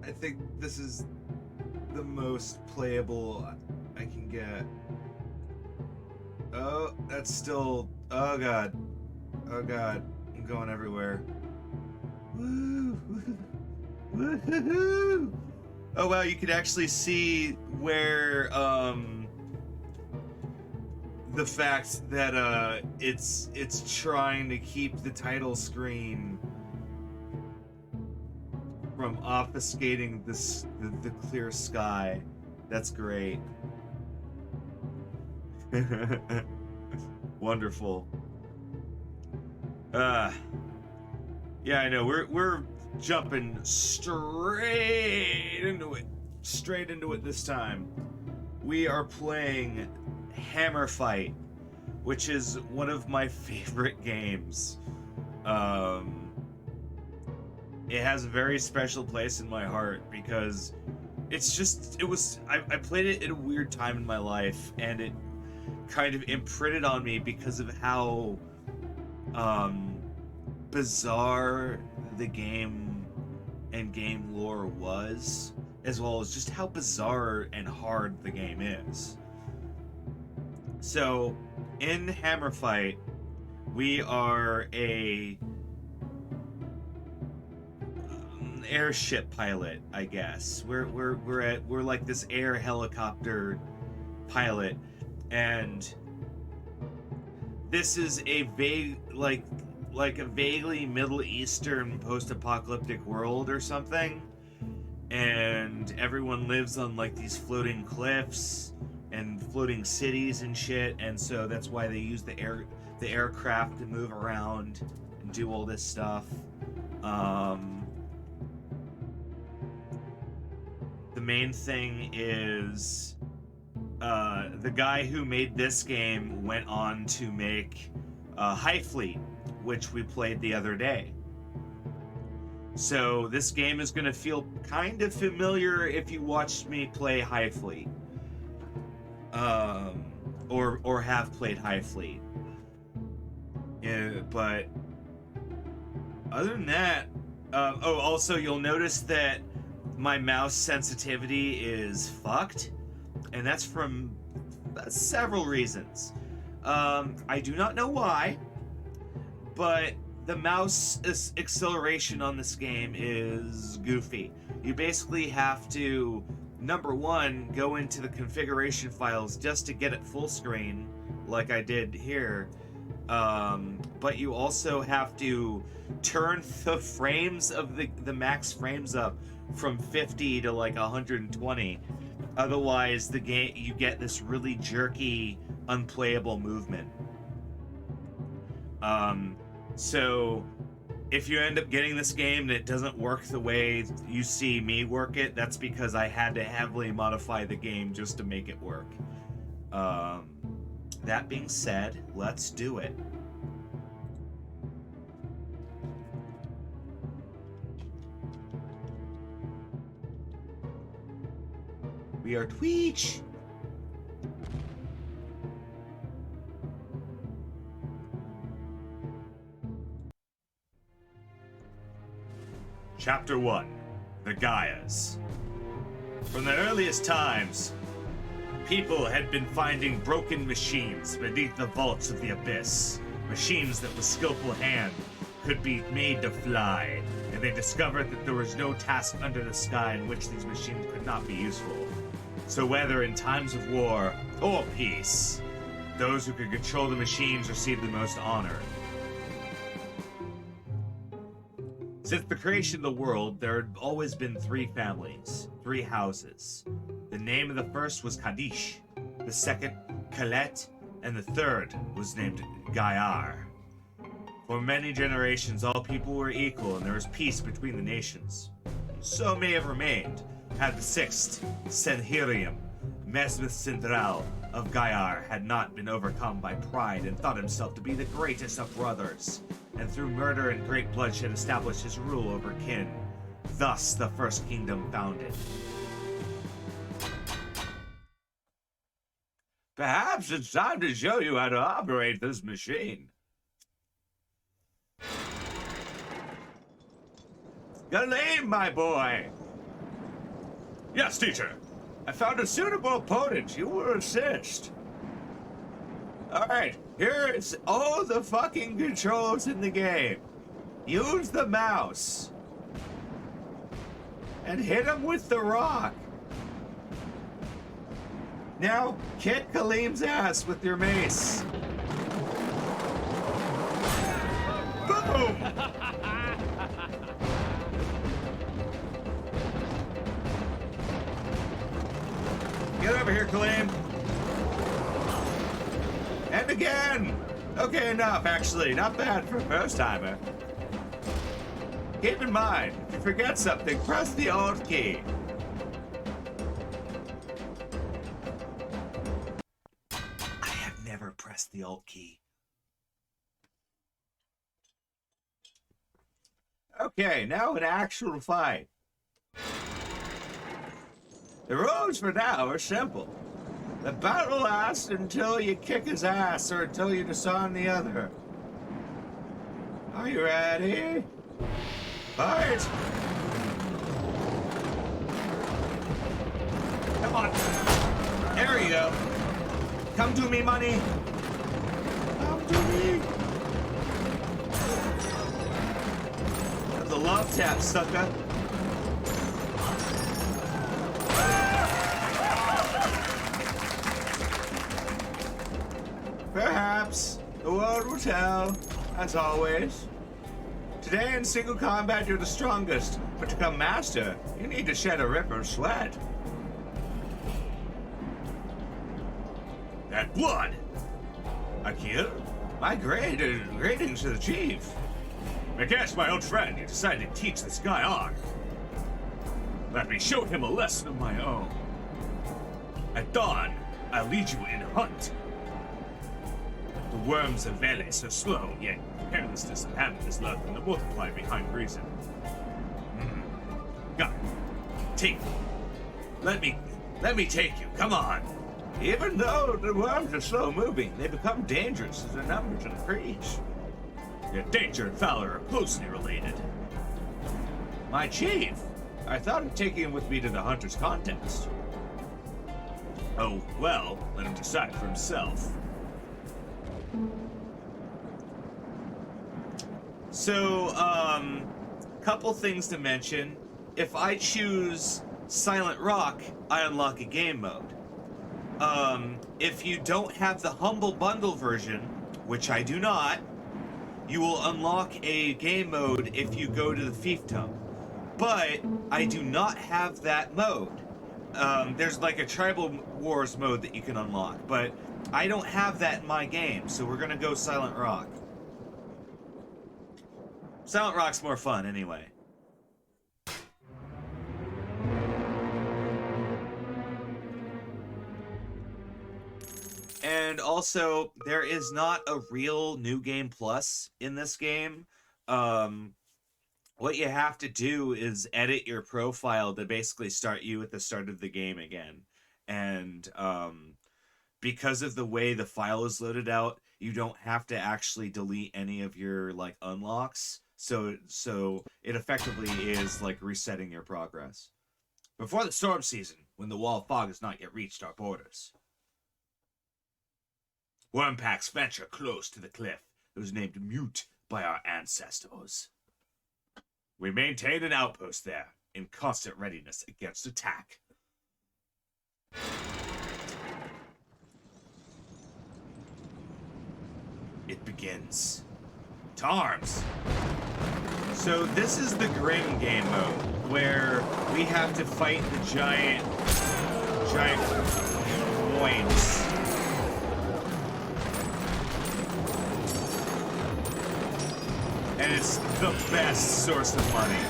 I think this is the most playable I can get. Oh, that's still... Oh, God. Oh, God. I'm going everywhere. Woo! Woo-hoo-hoo! Oh, wow, you can actually see where, the fact that, it's trying to keep the title screen from obfuscating the clear sky. That's great. Wonderful. Yeah, I know. We're jumping straight into it. Straight into it this time. We are playing Hammerfight, which is one of my favorite games. It has a very special place in my heart because I played it at a weird time in my life, and it kind of imprinted on me because of how bizarre the game and game lore was, as well as just how bizarre and hard the game is. So, in Hammerfight, we are a airship pilot, I guess. We're like this air helicopter pilot, and this is a vague like a vaguely Middle Eastern post-apocalyptic world or something, and everyone lives on like these floating cliffs and floating cities and shit, and so that's why they use the aircraft to move around and do all this stuff. The main thing is the guy who made this game went on to make High Fleet, which we played the other day. So this game is going to feel kind of familiar if you watched me play High Fleet, or have played High Fleet. Yeah, but other than that, also you'll notice that my mouse sensitivity is fucked, and that's from several reasons. I do not know why, but the mouse acceleration on this game is goofy. You basically have to, number one, go into the configuration files just to get it full screen, like I did here. But you also have to turn the frames of the max frames up from 50 to like 120. Otherwise, the game, you get this really jerky, unplayable movement. So if you end up getting this game and it doesn't work the way you see me work it, that's because I had to heavily modify the game just to make it work. That being said, let's do it. We are Twitch. Chapter 1. The Gaias. From the earliest times, people had been finding broken machines beneath the vaults of the abyss. Machines that with skillful hand could be made to fly, and they discovered that there was no task under the sky in which these machines could not be useful. So whether in times of war or peace, those who could control the machines received the most honor. Since the creation of the world, there had always been three families, three houses. The name of the first was Kadish, the second Kalet, and the third was named Gaiar. For many generations, all people were equal and there was peace between the nations. So may have remained, had the sixth, Senhirium, Mesmith Central of Gaiar, had not been overcome by pride and thought himself to be the greatest of brothers, and through murder and great bloodshed established his rule over kin. Thus the first kingdom founded. Perhaps it's time to show you how to operate this machine. Your name, my boy? Yes, teacher. I found a suitable opponent. You will assist. Alright, here is all the fucking controls in the game. Use the mouse. And hit him with the rock. Now, kick Kaleem's ass with your mace. Boom! Get over here, Kaleem. And again! Okay, enough, actually. Not bad for a first-timer. Keep in mind, if you forget something, press the Alt key. I have never pressed the Alt key. Okay, now an actual fight. The rules for now are simple. The battle lasts until you kick his ass or until you disarm the other. Are you ready? Fight! Come on. There you go. Come to me, money. Come to me. That's a love tap, sucker. Perhaps. The world will tell, as always. Today in single combat, you're the strongest, but to become master, you need to shed a rip of sweat. That blood! Akil? My greetings to the chief. I guess, my old friend, you decided to teach this guy on. Let me show him a lesson of my own. At dawn, I'll lead you in a hunt. The worms of Veles are slow, yet carelessness and habit is love and multiply behind reason. Got it. Take me. Let me take you. Come on. Even though the worms are slow moving, they become dangerous as their numbers increase. Yet danger and valor are closely related. My chief, I thought of taking him with me to the hunter's contest. Oh, well, let him decide for himself. So, couple things to mention. If I choose Silent Rock, I unlock a game mode. If you don't have the Humble Bundle version, which I do not, you will unlock a game mode if you go to the fiefdom. But I do not have that mode. There's like a Tribal Wars mode that you can unlock, but I don't have that in my game, so we're gonna go Silent Rock. Silent Rock's more fun, anyway. And also, there is not a real New Game Plus in this game. What you have to do is edit your profile to basically start you at the start of the game again. And because of the way the file is loaded out, you don't have to actually delete any of your like unlocks. So it effectively is like resetting your progress. Before the storm season, when the wall of fog has not yet reached our borders. Wormpacks venture close to the cliff that was named Mute by our ancestors. We maintain an outpost there, in constant readiness against attack. It begins. To arms! So this is the Grim game mode, where we have to fight the giant points. And it's the best source of money.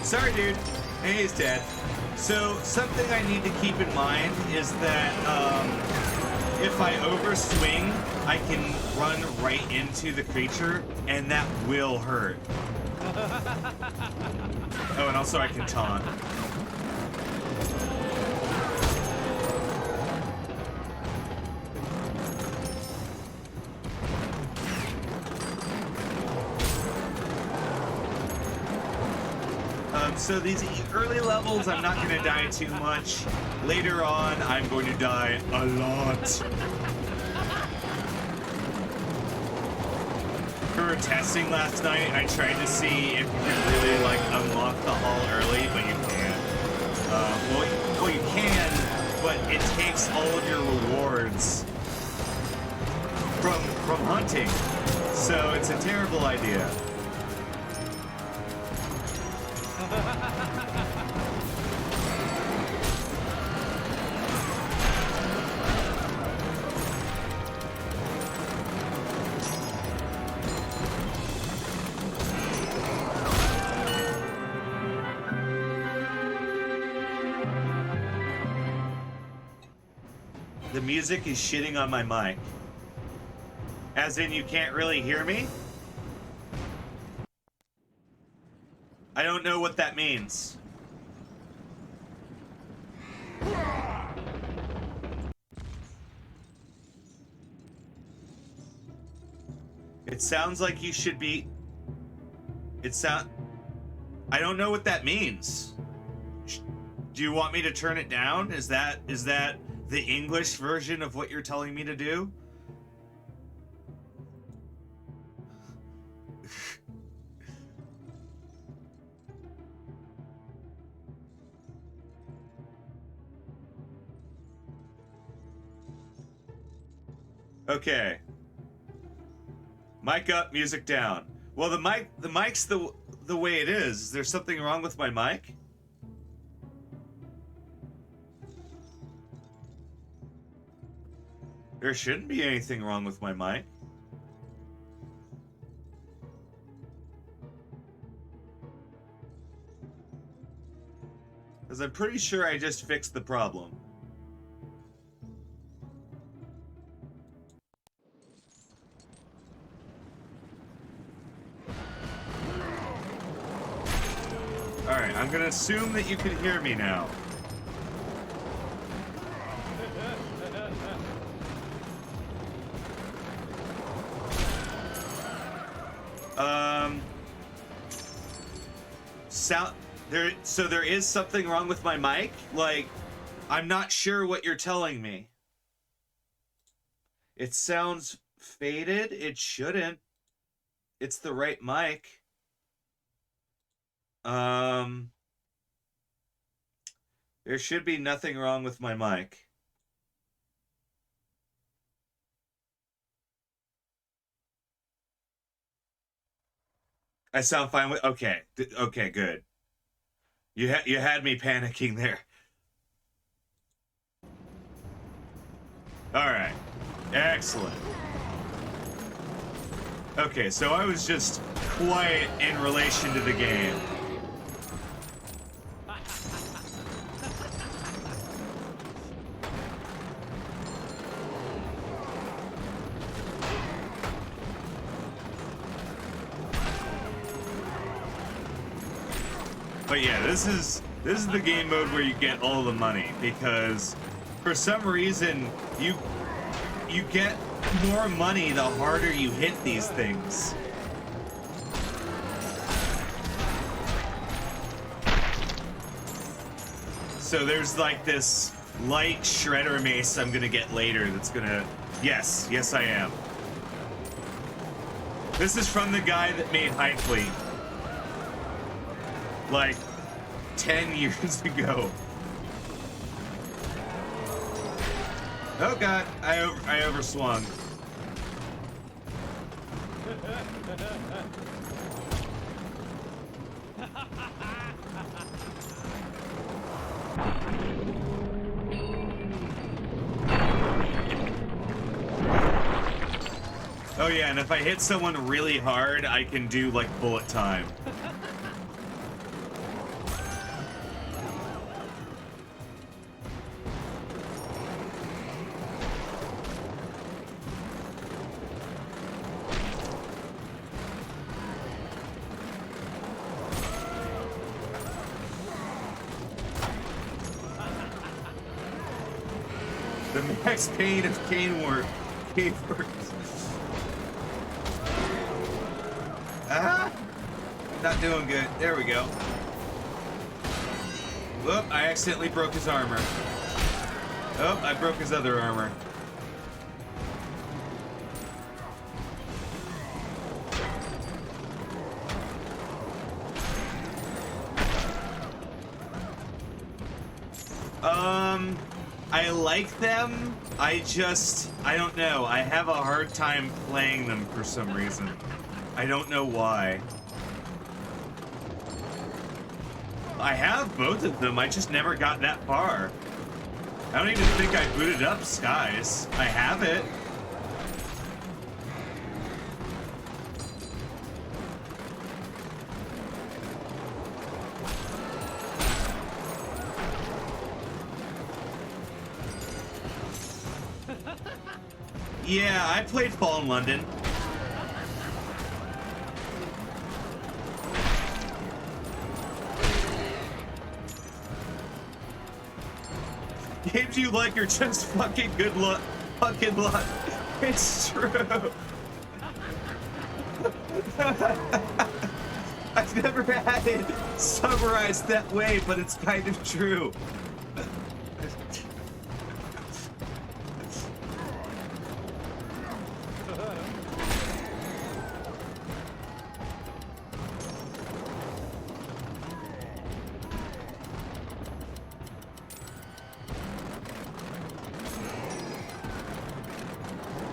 Sorry, dude. Hey, he's dead. So, something I need to keep in mind is that, if I overswing, I can run right into the creature, and that will hurt. Oh, and also I can taunt. So these early levels, I'm not going to die too much. Later on, I'm going to die a lot. For testing last night, I tried to see if you could really, like, unlock the hall early, but you can't. Well, you can, but it takes all of your rewards from hunting. So it's a terrible idea. The music is shitting on my mic. As in, you can't really hear me? I don't know what that means. It sounds like you should be... I don't know what that means. Do you want me to turn it down? Is that the English version of what you're telling me to do? Okay. Mic up, music down. Well, the mic's the way it is. Is there something wrong with my mic? There shouldn't be anything wrong with my mic. Because I'm pretty sure I just fixed the problem. Alright, I'm gonna assume that you can hear me now. So there is something wrong with my mic? Like, I'm not sure what you're telling me. It sounds faded. It shouldn't. It's the right mic. There should be nothing wrong with my mic. I sound fine with... Okay. Okay, good. You had me panicking there. All right. Excellent. Okay, so I was just quiet in relation to the game. But yeah, this is the game mode where you get all the money, because for some reason you get more money the harder you hit these things. So there's like this light shredder mace I'm gonna get later that's gonna... Yes, I am. This is from the guy that made High Fleet. Like 10 years ago. Oh god, I overswung. Oh yeah, and if I hit someone really hard, I can do like bullet time. The max pain of cane work. Cave work. Ah! Not doing good. There we go. Whoop, I accidentally broke his armor. Oh, I broke his other armor. I like them. I don't know. I have a hard time playing them for some reason. I don't know why. I have both of them. I just never got that far. I don't even think I booted up Skies. I have it. Yeah, I played Fall in London. Games you like are just fucking good luck. Fucking luck. It's true. I've never had it summarized that way, but it's kind of true.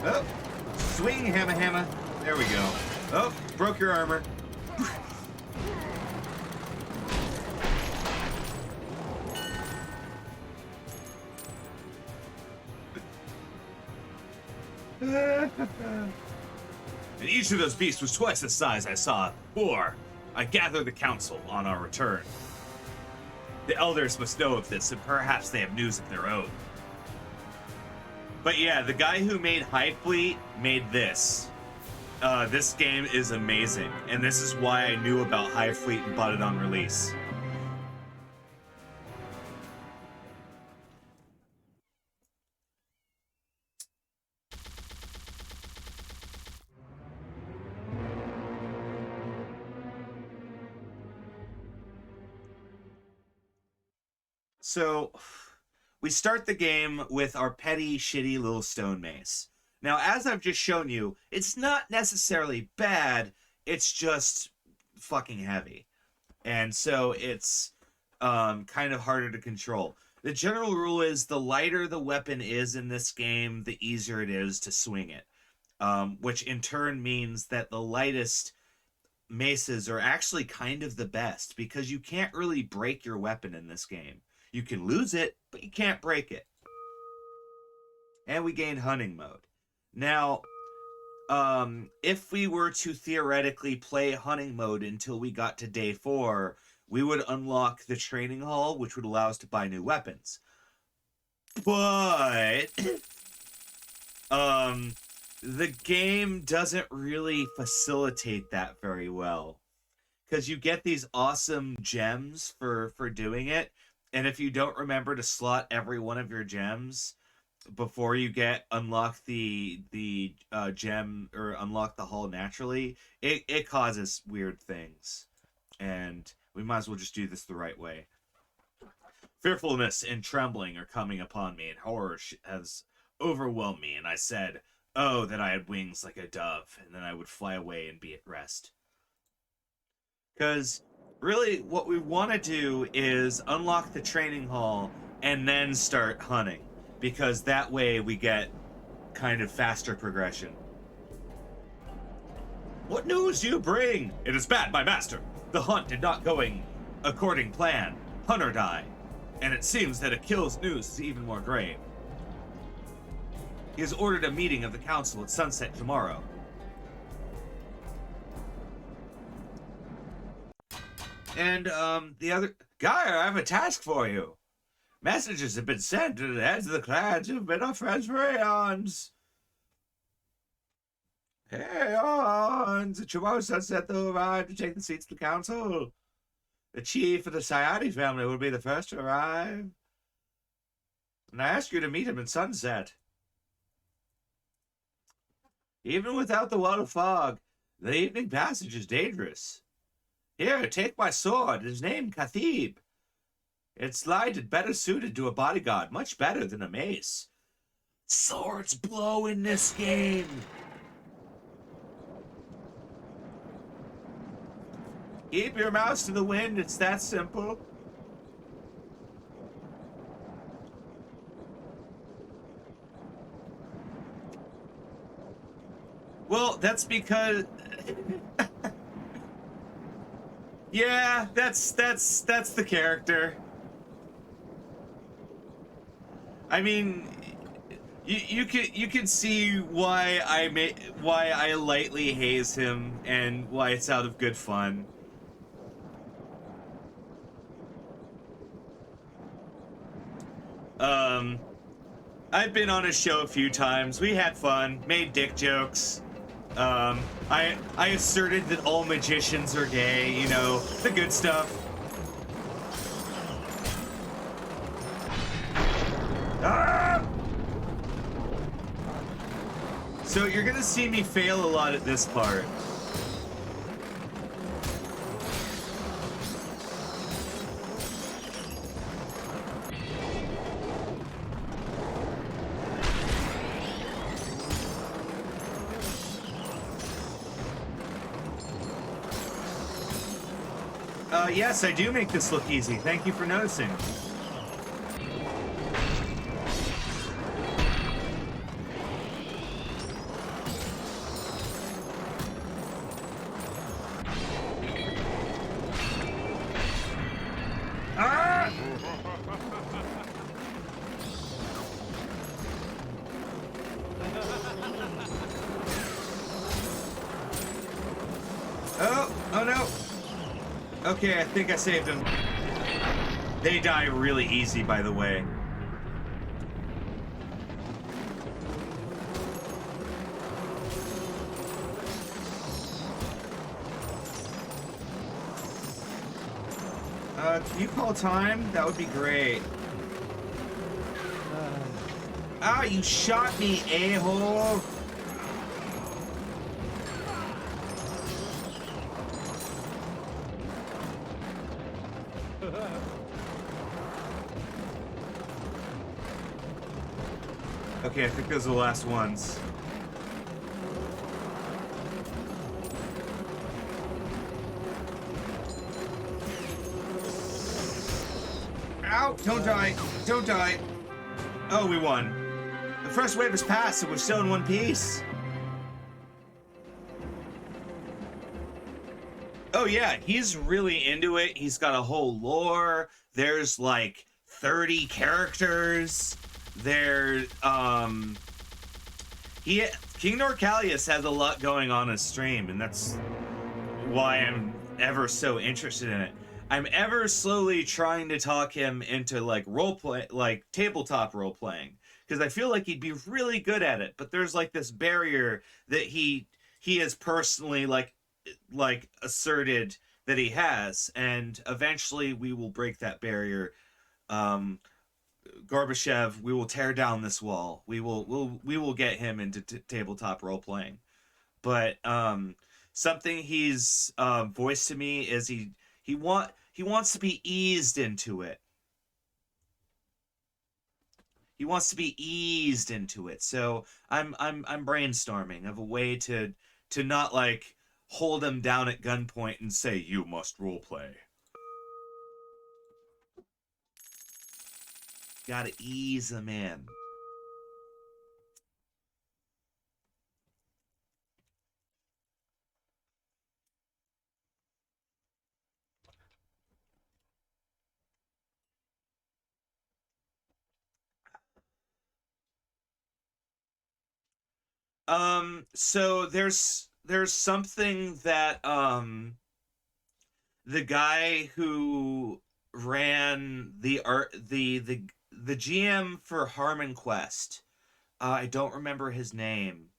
Oh, swing, hammer. There we go. Oh, broke your armor. And each of those beasts was twice the size I saw before. I gather the council on our return. The elders must know of this, and perhaps they have news of their own. But yeah, the guy who made High Fleet made this. This game is amazing, and this is why I knew about High Fleet and bought it on release. So, we start the game with our petty, shitty little stone mace. Now, as I've just shown you, it's not necessarily bad, it's just fucking heavy. And so it's kind of harder to control. The general rule is the lighter the weapon is in this game, the easier it is to swing it. Which in turn means that the lightest maces are actually kind of the best, because you can't really break your weapon in this game. You can lose it, but you can't break it. And we gained hunting mode. Now, if we were to theoretically play hunting mode until we got to day 4, we would unlock the training hall, which would allow us to buy new weapons. But the game doesn't really facilitate that very well, because you get these awesome gems for doing it, and if you don't remember to slot every one of your gems before you unlock the gem or unlock the hall naturally, it causes weird things, and we might as well just do this the right way. Fearfulness and trembling are coming upon me, and horror has overwhelmed me, and I said, oh, that I had wings like a dove, and then I would fly away and be at rest. Because really what we want to do is unlock the training hall and then start hunting, because that way we get kind of faster progression. What news do you bring? It is bad, my master. The hunt did not going according plan. Hunter died, and it seems that Achilles' news is even more grave. He has ordered a meeting of the council at sunset tomorrow. And, the other... Gyre, I have a task for you. Messages have been sent to the heads of the clans who've been our friends for aeons. Aeons! At tomorrow sunset, they'll arrive to take the seats of the council. The chief of the Sayati family will be the first to arrive. And I ask you to meet him in Sunset. Even without the wall of fog, the evening passage is dangerous. Here, take my sword. It is named Kathib. It's light and better suited to a bodyguard, much better than a mace. Swords blow in this game. Keep your mouse to the wind, it's that simple. Well, that's because yeah, that's the character. I mean, you can see why I lightly haze him and why it's out of good fun. I've been on his show a few times. We had fun, made dick jokes. I asserted that all magicians are gay, you know, the good stuff. Ah! So you're gonna see me fail a lot at this part. Yes, I do make this look easy. Thank you for noticing. Ah! Oh no. Okay, I think I saved him. They die really easy, by the way. Can you call time? That would be great. Ah, you shot me, a-hole! Okay, I think those are the last ones. Ow! Don't die! Don't die! Oh, we won. The first wave has passed, and we're still in one piece. Oh yeah, he's really into it. He's got a whole lore. There's like 30 characters. There, King Norcalius has a lot going on his stream, and that's why I'm ever so interested in it. I'm ever slowly trying to talk him into like roleplay, like tabletop role playing, because I feel like he'd be really good at it. But there's like this barrier that he has personally like asserted that he has, and eventually we will break that barrier. Um, Gorbachev, we will tear down this wall. We will get him into tabletop role playing. But something he's voiced to me is he wants to be eased into it. He wants to be eased into it. So I'm brainstorming of a way to not like hold him down at gunpoint and say you must role play. Gotta ease him in. So there's something that the guy who ran the art the GM for Harmon Quest, I don't remember his name.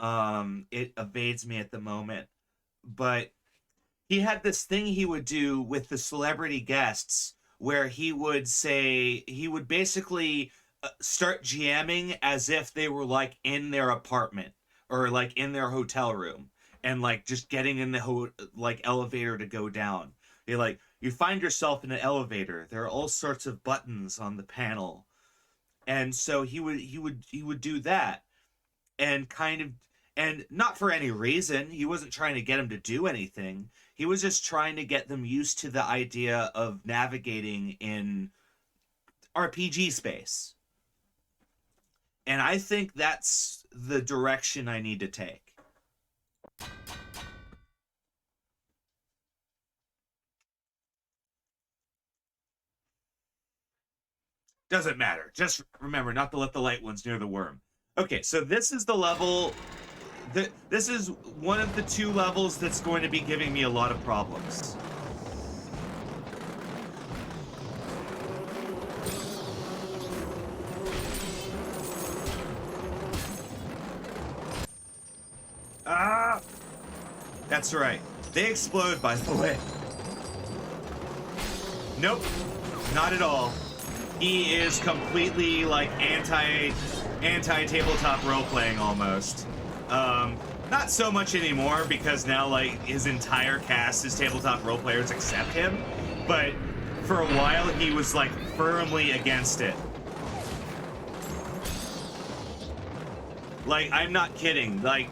It evades me at the moment, but he had this thing he would do with the celebrity guests where he would basically start GMing as if they were like in their apartment or like in their hotel room and like just getting in the like elevator to go down. You like you find yourself in an elevator. There are all sorts of buttons on the panel. And so he would do that and kind of, and not for any reason. He wasn't trying to get him to do anything. He was just trying to get them used to the idea of navigating in RPG space. And I think that's the direction I need to take. Doesn't matter. Just remember not to let the light ones near the worm. Okay, so this is the level. This is one of the two levels that's going to be giving me a lot of problems. Ah! That's right. They explode, by the way. Nope. Not at all. He is completely, like, anti-tabletop role-playing, almost. Not so much anymore, because now, like, his entire cast is tabletop role-players except him. But for a while, he was, like, firmly against it. Like, I'm not kidding. Like,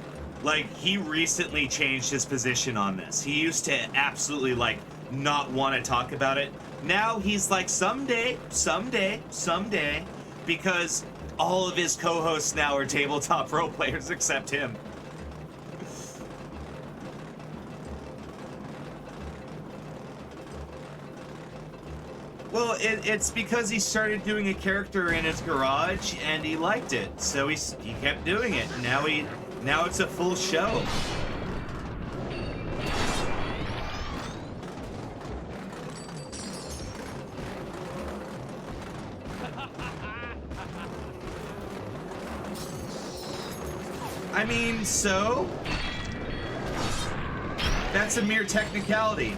he recently changed his position on this. He used to absolutely, like, not want to talk about it. Now he's like, someday, because all of his co-hosts now are tabletop role players except him. Well, it's because he started doing a character in his garage and he liked it, so he kept doing it. Now it's a full show. I mean, so that's a mere technicality.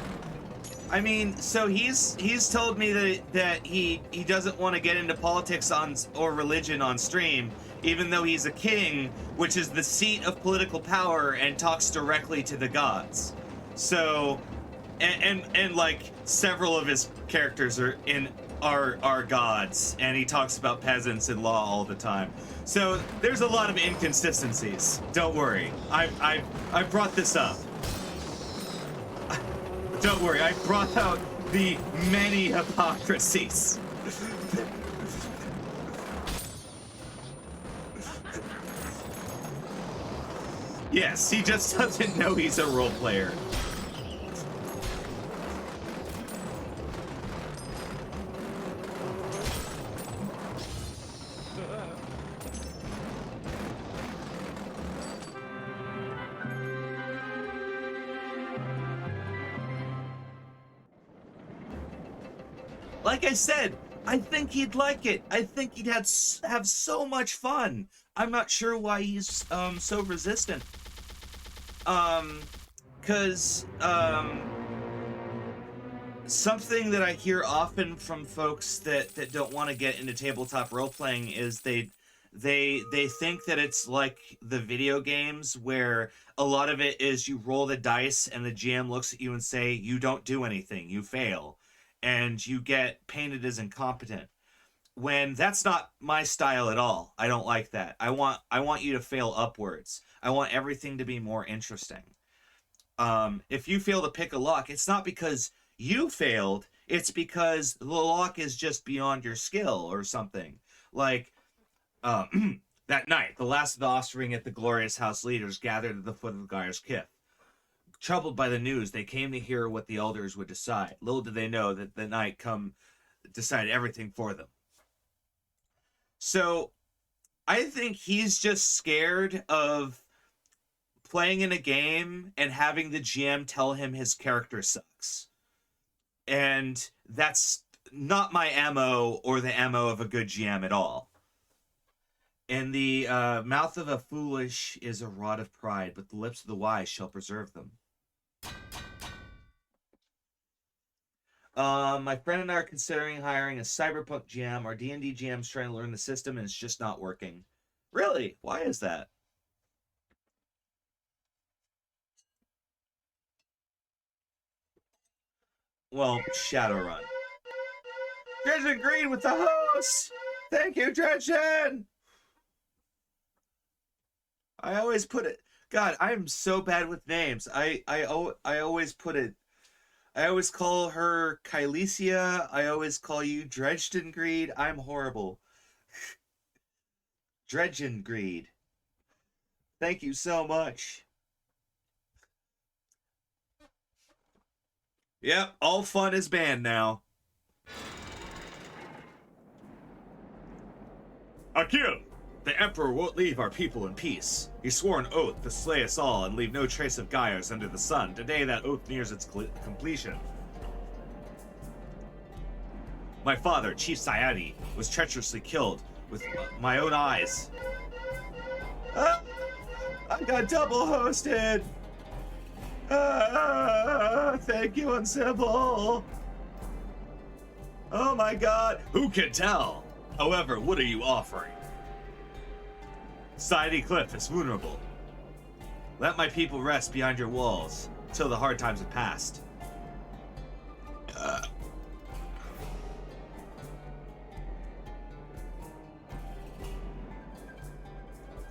I mean, so he's told me that he doesn't want to get into politics or religion on stream, even though he's a king, which is the seat of political power and talks directly to the gods. So, and like several of his characters are gods, and he talks about peasants and law all the time. So there's a lot of inconsistencies. Don't worry, I brought this up. Don't worry, I brought out the many hypocrisies. Yes, he just doesn't know he's a role player. Like I said, I think he'd like it. I think he'd have so much fun. I'm not sure why he's so resistant. Cause something that I hear often from folks that don't want to get into tabletop role playing is they think that it's like the video games where a lot of it is you roll the dice and the GM looks at you and say, you don't do anything, you fail, and you get painted as incompetent. When that's not my style at all. I don't like that. I want you to fail upwards. I want everything to be more interesting. If you fail to pick a lock, it's not because you failed, it's because the lock is just beyond your skill or something. Like, that night, the last of the offspring at the glorious house leaders gathered at the foot of the Gyre's cliff. Troubled by the news, they came to hear what the elders would decide. Little did they know that the night come decide everything for them. So, I think he's just scared of playing in a game and having the GM tell him his character sucks. And that's not my MO or the MO of a good GM at all. In the mouth of a foolish is a rod of pride, but the lips of the wise shall preserve them. My friend and I are considering hiring a cyberpunk GM. Our D&D GM's trying to learn the system and it's just not working. Really? Why is that? Well, Shadowrun. Dredgen Green with the host! Thank you, Dredgen! I always put it... God, I'm so bad with names. I always put it... I always call her Kylesia. I always call you Dredgen Greed. I'm horrible. Dredgen Greed. Thank you so much. Yep, all fun is banned now. Akira! The Emperor won't leave our people in peace. He swore an oath to slay us all and leave no trace of Gaius under the sun. Today that oath nears its completion. My father, Chief Sayadi, was treacherously killed with my own eyes. Ah, I got double hosted! Thank you, Uncivil! Oh my god! Who can tell? However, what are you offering? Sayadi Cliff is vulnerable. Let my people rest behind your walls till the hard times have passed.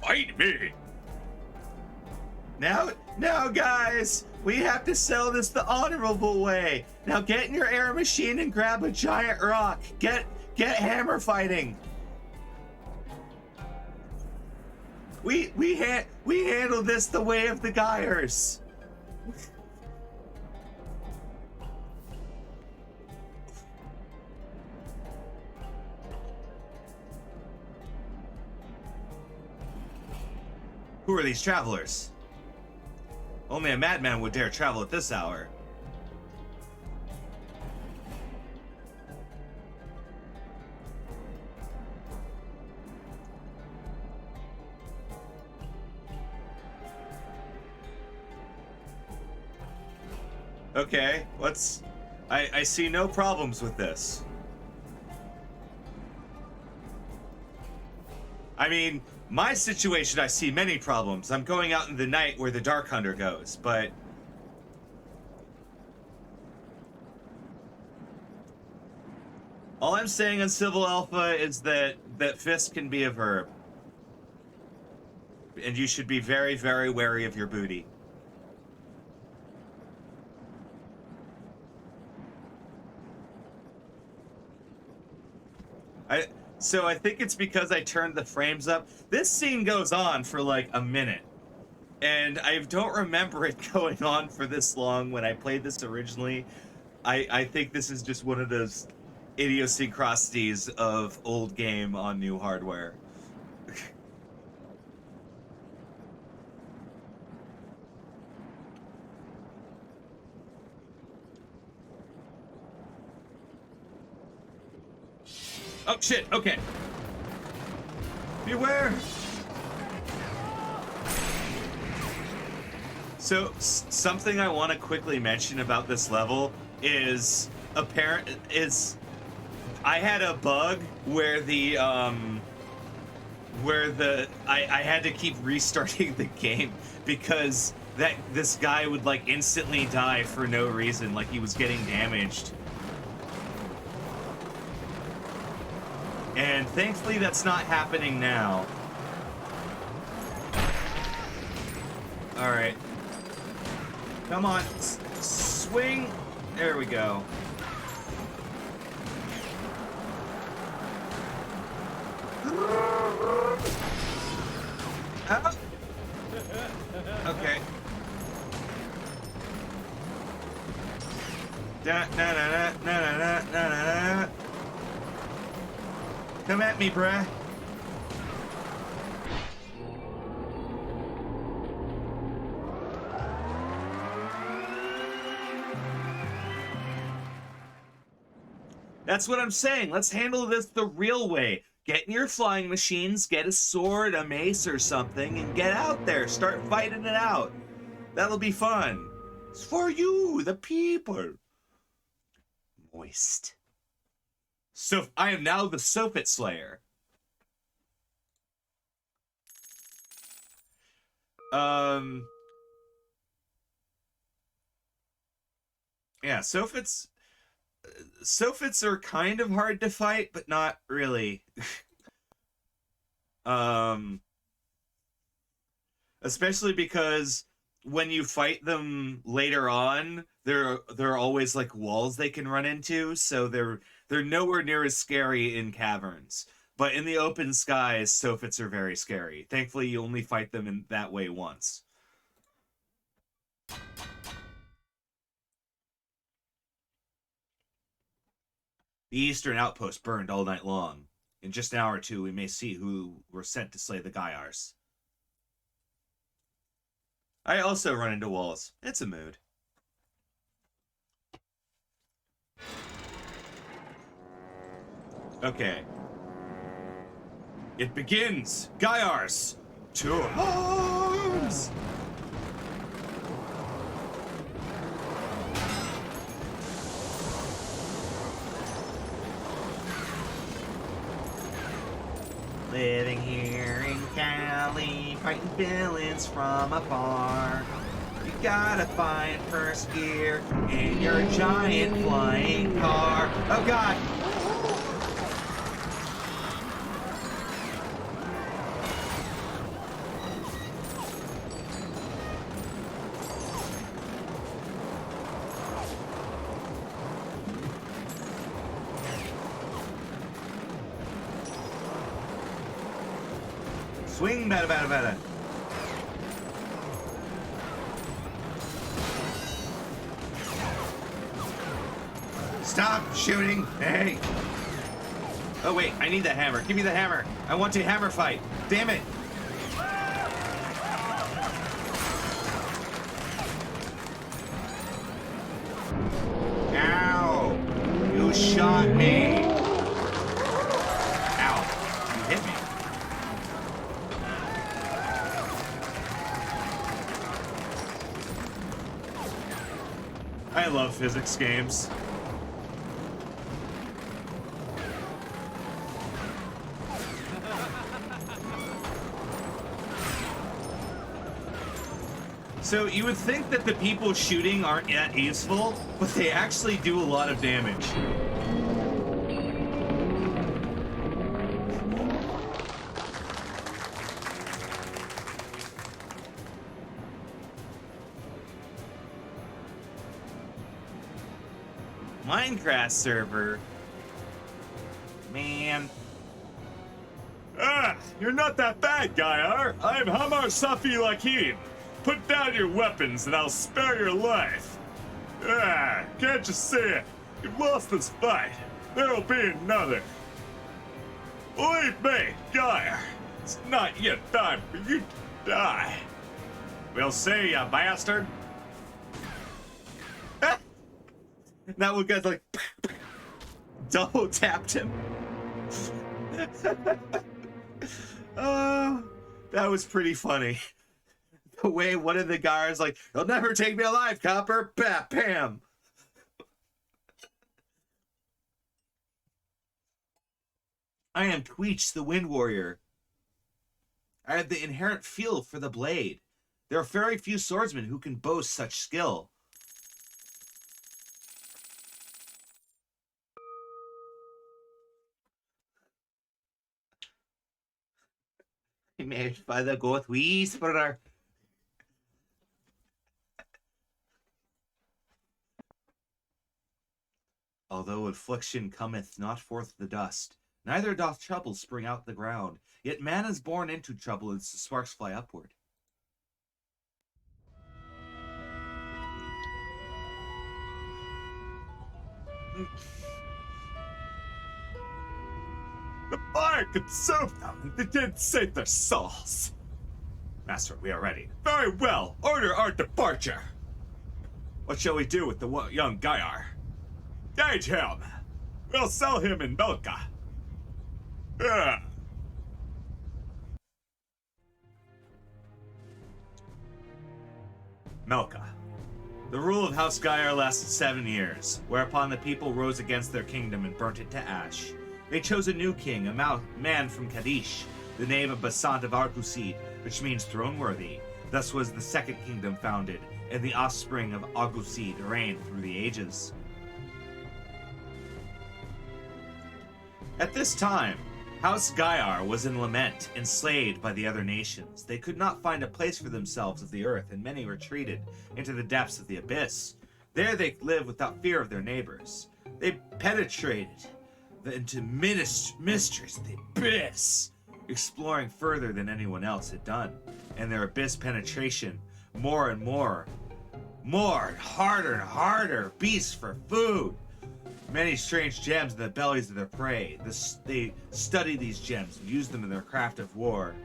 Fight me! Now, guys, we have to sell this the honorable way. Now, get in your air machine and grab a giant rock. Get hammer fighting. We handle this the way of the Gaiers. Who are these travelers? Only a madman would dare travel at this hour. Okay, I see no problems with this. I mean, my situation, I see many problems. I'm going out in the night where the Dark Hunter goes, but... all I'm saying on Civil Alpha is that fist can be a verb. And you should be very, very wary of your booty. So I think it's because I turned the frames up. This scene goes on for like a minute. And I don't remember it going on for this long when I played this originally. I think this is just one of those idiosyncrasies of old game on new hardware. Oh shit, okay. Beware! So, something I want to quickly mention about this level is I had a bug where I had to keep restarting the game because this guy would like instantly die for no reason, like he was getting damaged. And thankfully that's not happening now. Alright. Come on. Swing. There we go. Ah. Okay. Da, na, na, na, na, na, na, na, na. Come at me, bruh. That's what I'm saying. Let's handle this the real way. Get in your flying machines, get a sword, a mace or something, and get out there. Start fighting it out. That'll be fun. It's for you, the people. Moist. So I am now the Sophit Slayer. Yeah, Sophits are kind of hard to fight, but not really. Especially because when you fight them later on, there are always like walls they can run into, so they're nowhere near as scary in caverns. But in the open skies, Sophits are very scary. Thankfully, you only fight them in that way once. The eastern outpost burned all night long. In just an hour or two, we may see who were sent to slay the Gyars. I also run into walls. It's a mood. Okay. It begins! Gyars! To arms! Living here in Cali, fighting villains from afar. You gotta find first gear in your giant flying car. Oh god! Swing, bada, bada, bada. Stop shooting! Hey! Oh wait, I need the hammer. Give me the hammer. I want to hammer fight. Damn it! Ow! You shot me! Ow. You hit me. I love physics games. So you would think that the people shooting aren't that useful, but they actually do a lot of damage. Minecraft server. Man. Ah, you're not that bad, Gyar. I'm Hamar Safi Lakim. Put down your weapons and I'll spare your life. Ah, can't you see it? You've lost this fight. There'll be another. Believe me, Gyar, it's not yet time for you to die. We'll see, you bastard. That one guy's like double tapped him. That was pretty funny. The way one of the guys like, "You'll never take me alive, copper." Bam, bam. I am Tweech, the Wind Warrior. I have the inherent feel for the blade. There are very few swordsmen who can boast such skill. Made by the Goth Whisperer. Although affliction cometh not forth the dust, neither doth trouble spring out the ground. Yet man is born into trouble, and the sparks fly upward. The fire consumed them and they didn't save their souls. Master, we are ready. Very well. Order our departure. What shall we do with the young Gyar? Gage him. We'll sell him in Melka. Yeah. Melka. The rule of House Gyar lasted 7 years, whereupon the people rose against their kingdom and burnt it to ash. They chose a new king, a man from Kadish, the name of Basant of Argusid, which means throne-worthy. Thus was the second kingdom founded, and the offspring of Argusid reigned through the ages. At this time, House Gyar was in lament, enslaved by the other nations. They could not find a place for themselves of the earth, and many retreated into the depths of the abyss. There they lived without fear of their neighbors. They penetrated into mysteries of the abyss, exploring further than anyone else had done. And their abyss penetration, more and more, and harder, beasts for food. Many strange gems in the bellies of their prey. They study these gems and use them in their craft of war.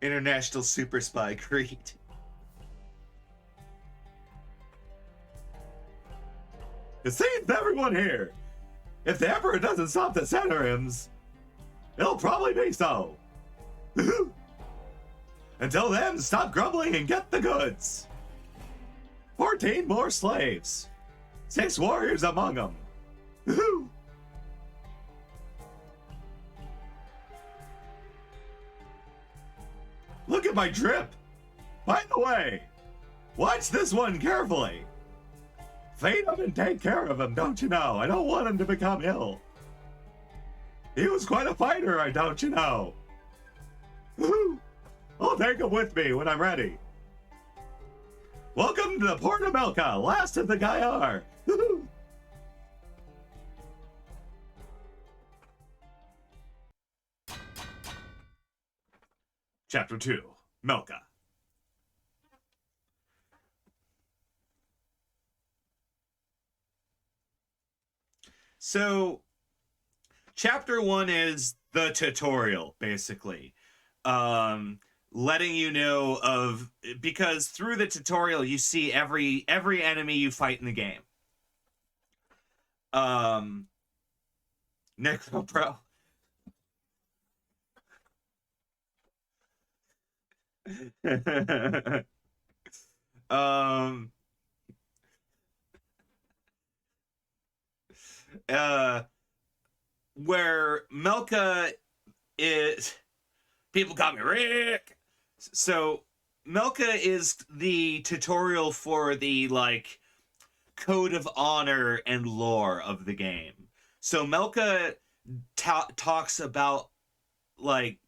International Super Spy Creed. It seems everyone here. If the Emperor doesn't stop the Centurions, it'll probably be so. Until then, stop grumbling and get the goods. 14 more slaves. 6 warriors among them. Look at my drip. By the way, watch this one carefully. Feed him and take care of him, don't you know? I don't want him to become ill. He was quite a fighter, don't you know? I'll take him with me when I'm ready. Welcome to the Port of Melka, last of the Gyar. Chapter 2, Melka. So, Chapter 1 is the tutorial, basically. Letting you know of, because through the tutorial you see every enemy you fight in the game. Necro Pro. Where Melka is, people call me Rick. So Melka is the tutorial for the like code of honor and lore of the game. So Melka talks about like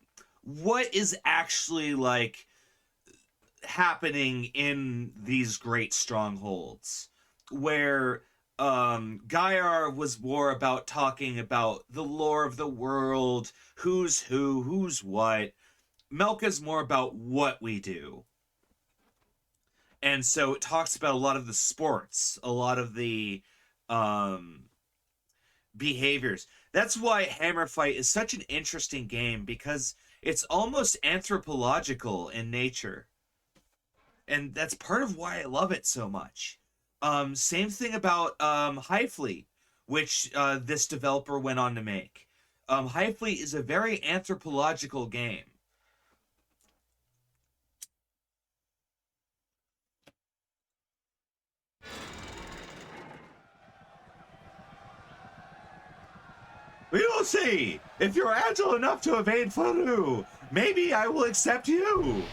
what is actually like happening in these great strongholds, where Gyar was more about talking about the lore of the world, who's who, who's what. Melka's more about what we do. And so it talks about a lot of the sports, a lot of the behaviors. That's why Hammerfight is such an interesting game, because it's almost anthropological in nature. And that's part of why I love it so much. Same thing about Hive Fleet, which this developer went on to make. Hive Fleet is a very anthropological game. We will see. If you're agile enough to evade Faru, maybe I will accept you.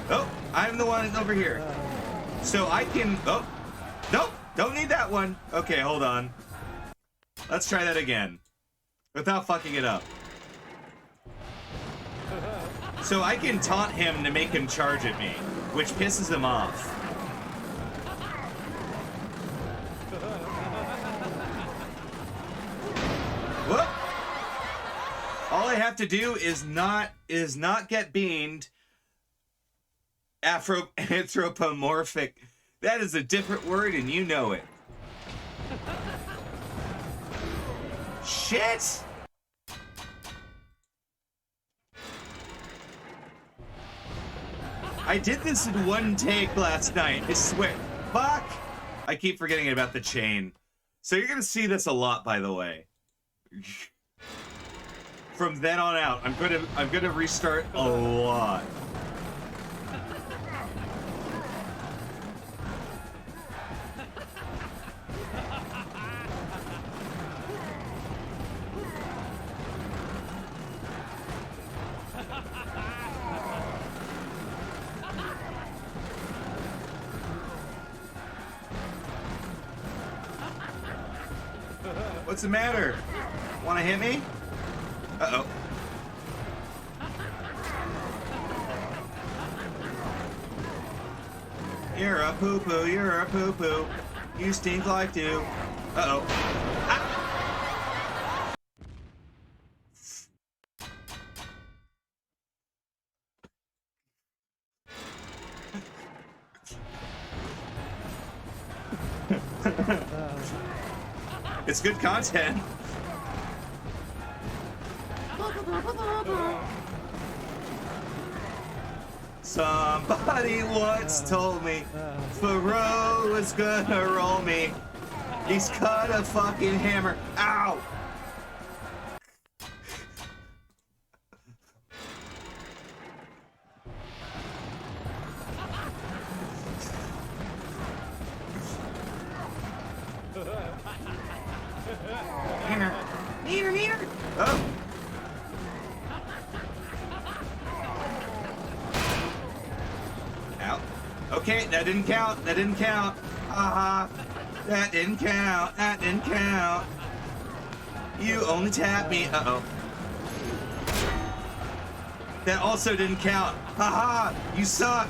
Oh, I'm the one over here. So I can... Oh, nope, don't need that one. Okay, hold on. Let's try that again. Without fucking it up. So I can taunt him to make him charge at me, which pisses him off. Whoop! All I have to do is not get beamed. Anthropomorphic. That is a different word, and you know it. Shit! I did this in one take last night. I swear. Fuck! I keep forgetting about the chain. So you're gonna see this a lot, by the way. From then on out, I'm gonna restart a lot. What's the matter? Wanna hit me? Uh-oh. You're a poo-poo, you're a poo-poo. You stink like dew. Uh-oh. Ah! It's good content. Somebody once told me Pharaoh was gonna roll me. He's got a fucking hammer. Ow! Neater. Oh! Out. Okay, that didn't count. That didn't count. Haha. That didn't count. That didn't count. You only tapped me. Uh-oh. That also didn't count. Haha. You suck.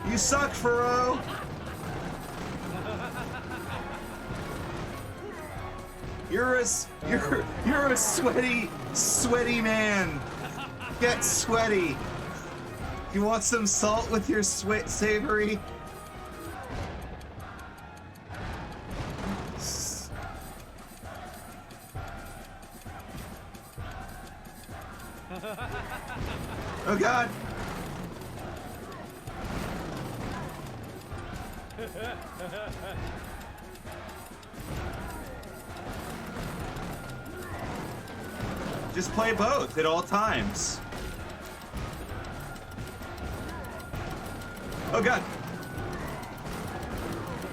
You suck, Pharaoh. You're a sweaty man. Get sweaty. You want some salt with your sweat savory? Oh God. Just play both at all times. Oh God.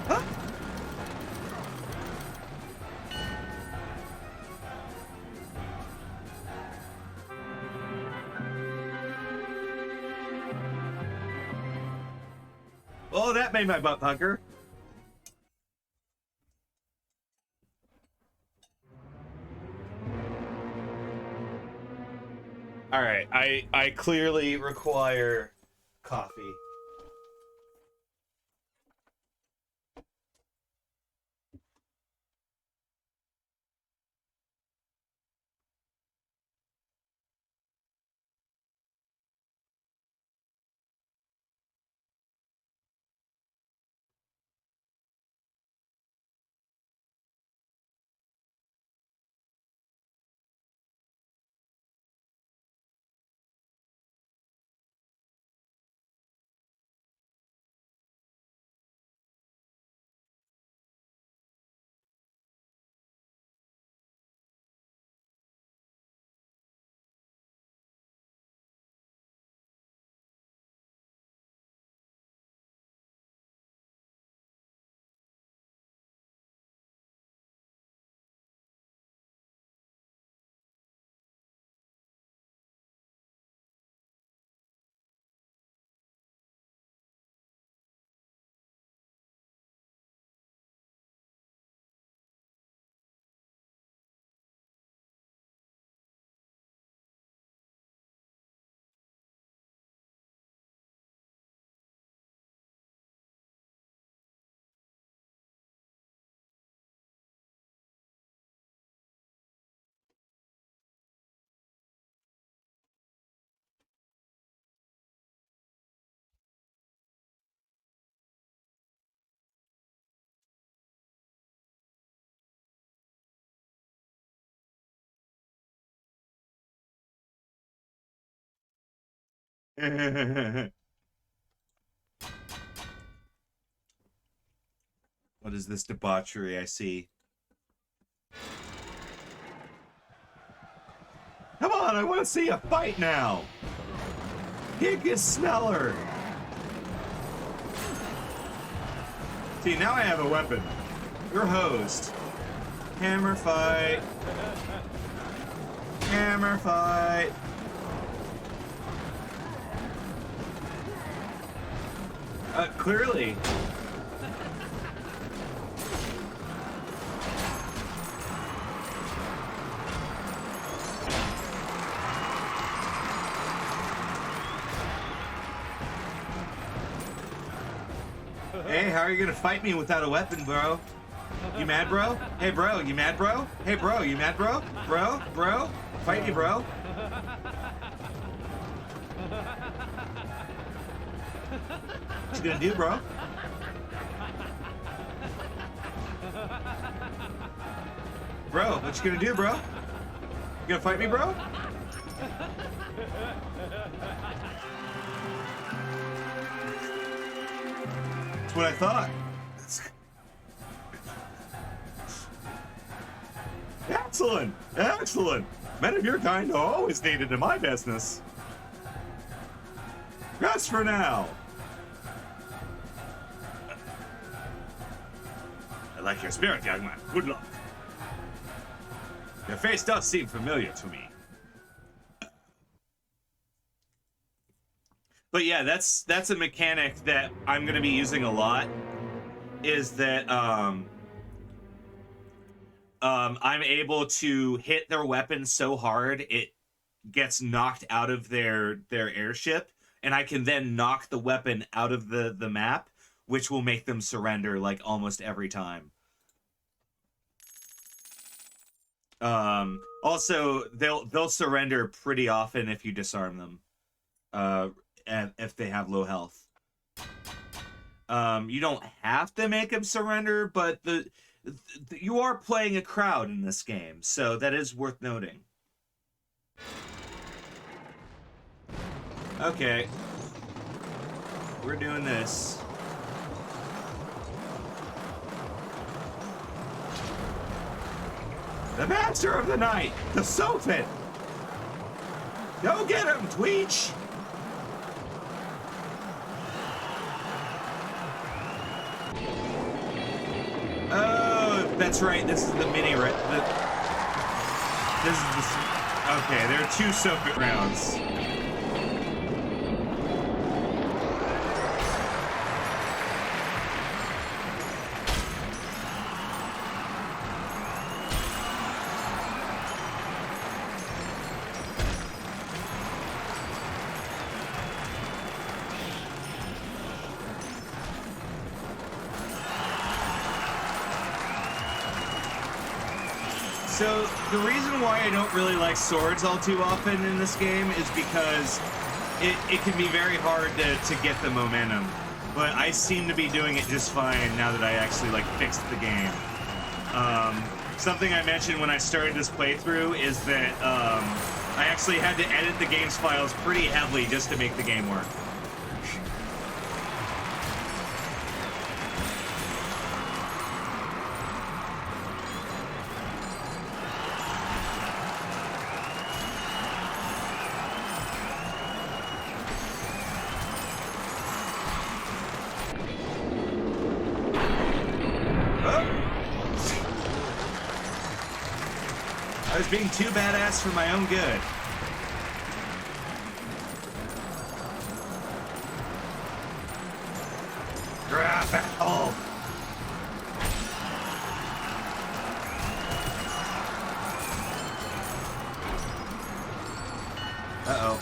Huh? Oh, that made my butt pucker. All right, I clearly require coffee. What is this debauchery I see? Come on, I want to see a fight now! Kick his smeller! See, now I have a weapon. You're hosed. Hammerfight. Hammerfight. Clearly. Hey, how are you gonna fight me without a weapon, bro? You mad, bro? Hey, bro, you mad, bro? Hey, bro, you mad, bro? Bro? Fight me, bro. What you gonna do, bro? Bro, what you gonna do, bro? You gonna fight me, bro? That's what I thought. Excellent! Excellent! Men of your kind are always needed in my business. Rest for now. I like your spirit, young man. Good luck. Your face does seem familiar to me. But yeah, that's a mechanic that I'm going to be using a lot, is that I'm able to hit their weapon so hard it gets knocked out of their airship, and I can then knock the weapon out of the map, which will make them surrender like almost every time. Also, they'll surrender pretty often if you disarm them, if they have low health. You don't have to make them surrender, but you are playing a crowd in this game, so that is worth noting. Okay. We're doing this. The Master of the Night! The Sophin! Go get him, Tweech! Oh, that's right. This is the mini. This is the. Okay, there are 2 Sophin rounds. So, the reason why I don't really like swords all too often in this game is because it can be very hard to get the momentum. But I seem to be doing it just fine now that I actually, like, fixed the game. Something I mentioned when I started this playthrough is that I actually had to edit the game's files pretty heavily just to make the game work. I was being too badass for my own good. Grab it. Oh. Uh-oh.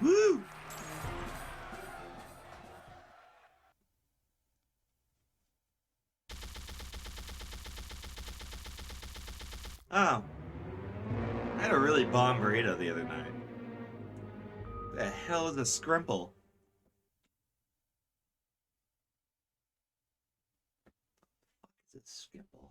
Woo! Oh. I had a really bomb burrito the other night. The hell is a scrimple? Skipple.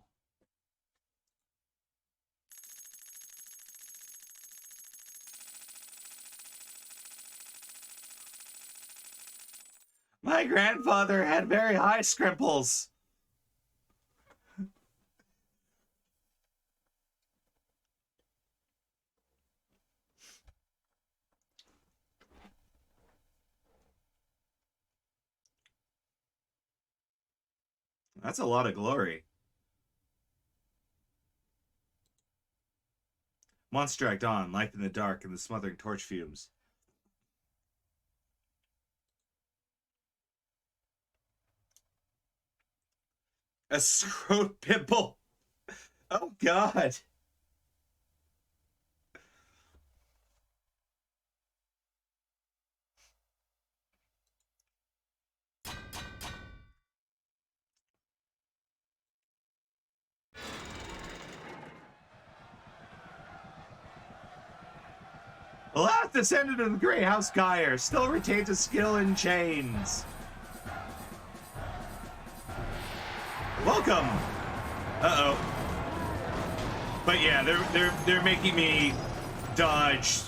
My grandfather had very high scrimples. That's a lot of glory. Monster Act On, Life in the Dark, and the Smothering Torch Fumes. A scrot pimple. Oh, God. The last descendant of the Grey House Geyer still retains a skill in chains. Welcome. Uh-oh. But yeah, they're making me dodge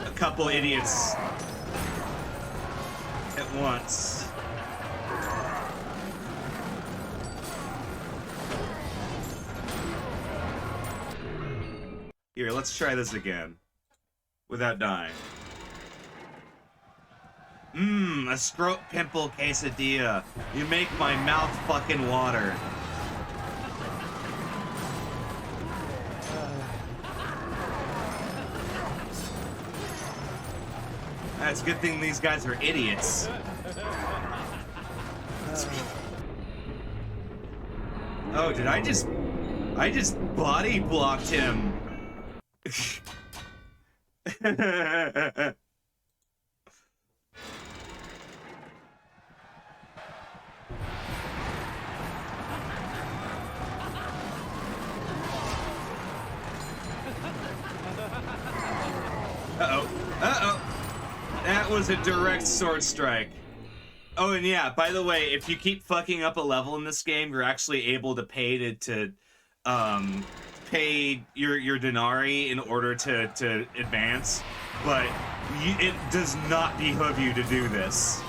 a couple idiots at once. Here, let's try this again. Without dying. A scrot pimple quesadilla. You make my mouth fucking water. It's a good thing these guys are idiots. Oh, did I just body blocked him. That was a direct sword strike. Oh, and yeah, by the way, if you keep fucking up a level in this game, you're actually able to pay pay your denarii in order to advance, but it does not behoove you to do this.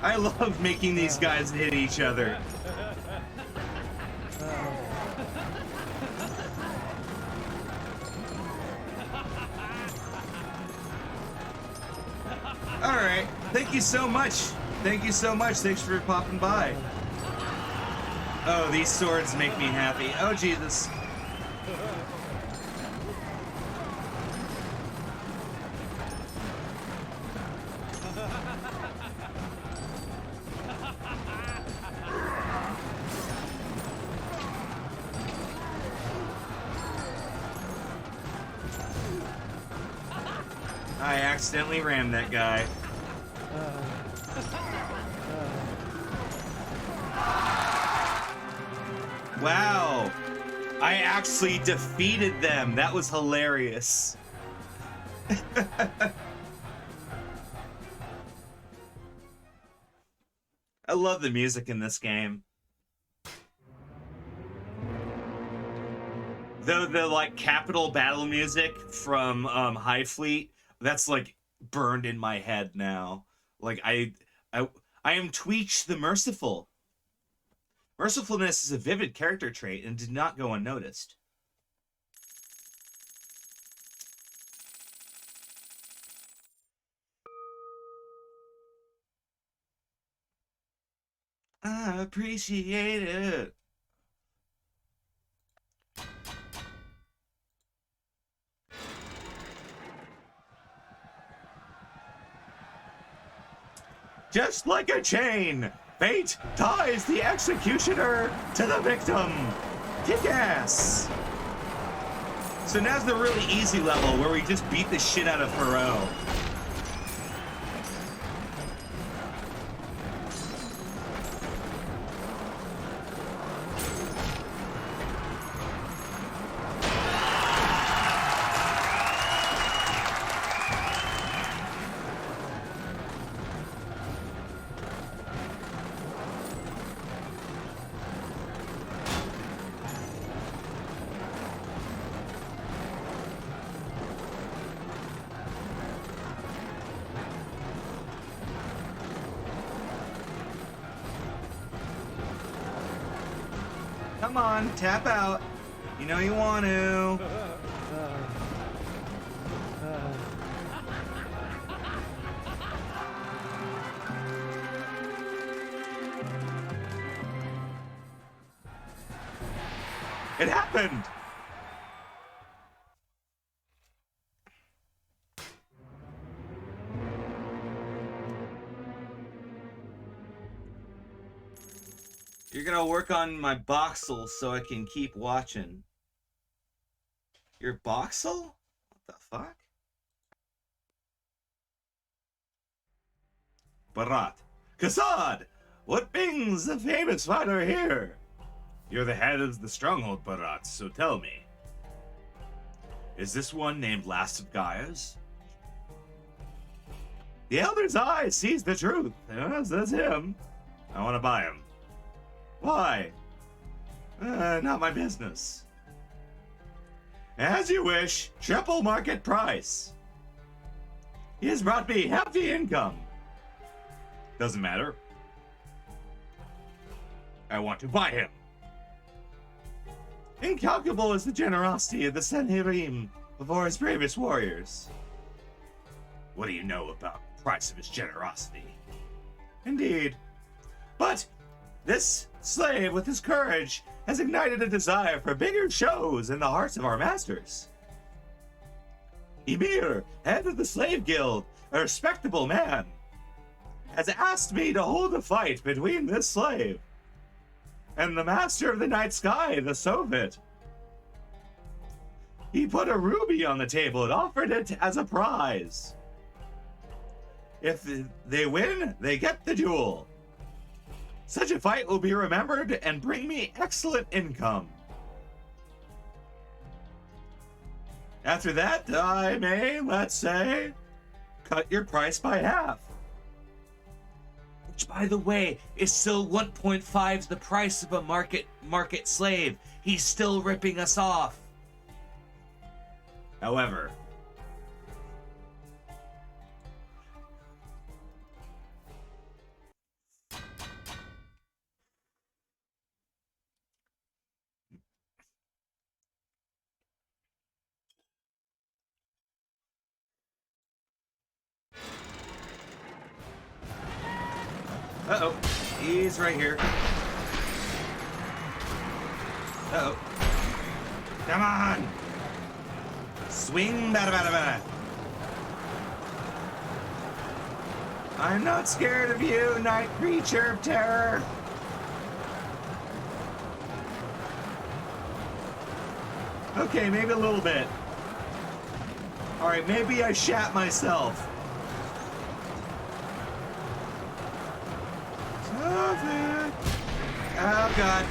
I love making these guys hit each other. Alright, thank you so much. Thank you so much. Thanks for popping by. Oh, these swords make me happy. Oh, Jesus. I accidentally rammed that guy. Wow. I actually defeated them. That was hilarious. I love the music in this game. Though the like capital battle music from High Fleet, that's like burned in my head now. Like I am Tweech the Merciful. Mercifulness is a vivid character trait and did not go unnoticed. I appreciate it. Just like a chain, Fate ties the executioner to the victim. Kick ass. So now's the really easy level where we just beat the shit out of Hero. Come on, tap out. You know you want to. It happened. You're gonna work on my voxel so I can keep watching. Your voxel? What the fuck? Barat. Kassad! What brings the famous fighter here? You're the head of the stronghold, Barat, so tell me. Is this one named Last of Gaia's? The Elder's Eye sees the truth. Yes, that's him. I want to buy him. Why? Not my business. As you wish, triple market price. He has brought me hefty income. Doesn't matter. I want to buy him. Incalculable is the generosity of the Sanherim before his bravest warriors. What do you know about the price of his generosity? Indeed. But this slave with his courage has ignited a desire for bigger shows in the hearts of our masters. Ymir, head of the slave guild, a respectable man, has asked me to hold a fight between this slave and the master of the night sky, the Soviet. He put a ruby on the table and offered it as a prize. If they win, they get the jewel. Such a fight will be remembered and bring me excellent income. After that, I may, let's say, cut your price by half. Which, by the way, is still 1.5 the price of a market slave. He's still ripping us off. However, uh-oh, he's right here. Uh-oh. Come on! Swing, bada bada bada. I'm not scared of you, night creature of terror. Okay, maybe a little bit. Alright, maybe I shat myself. Oh god.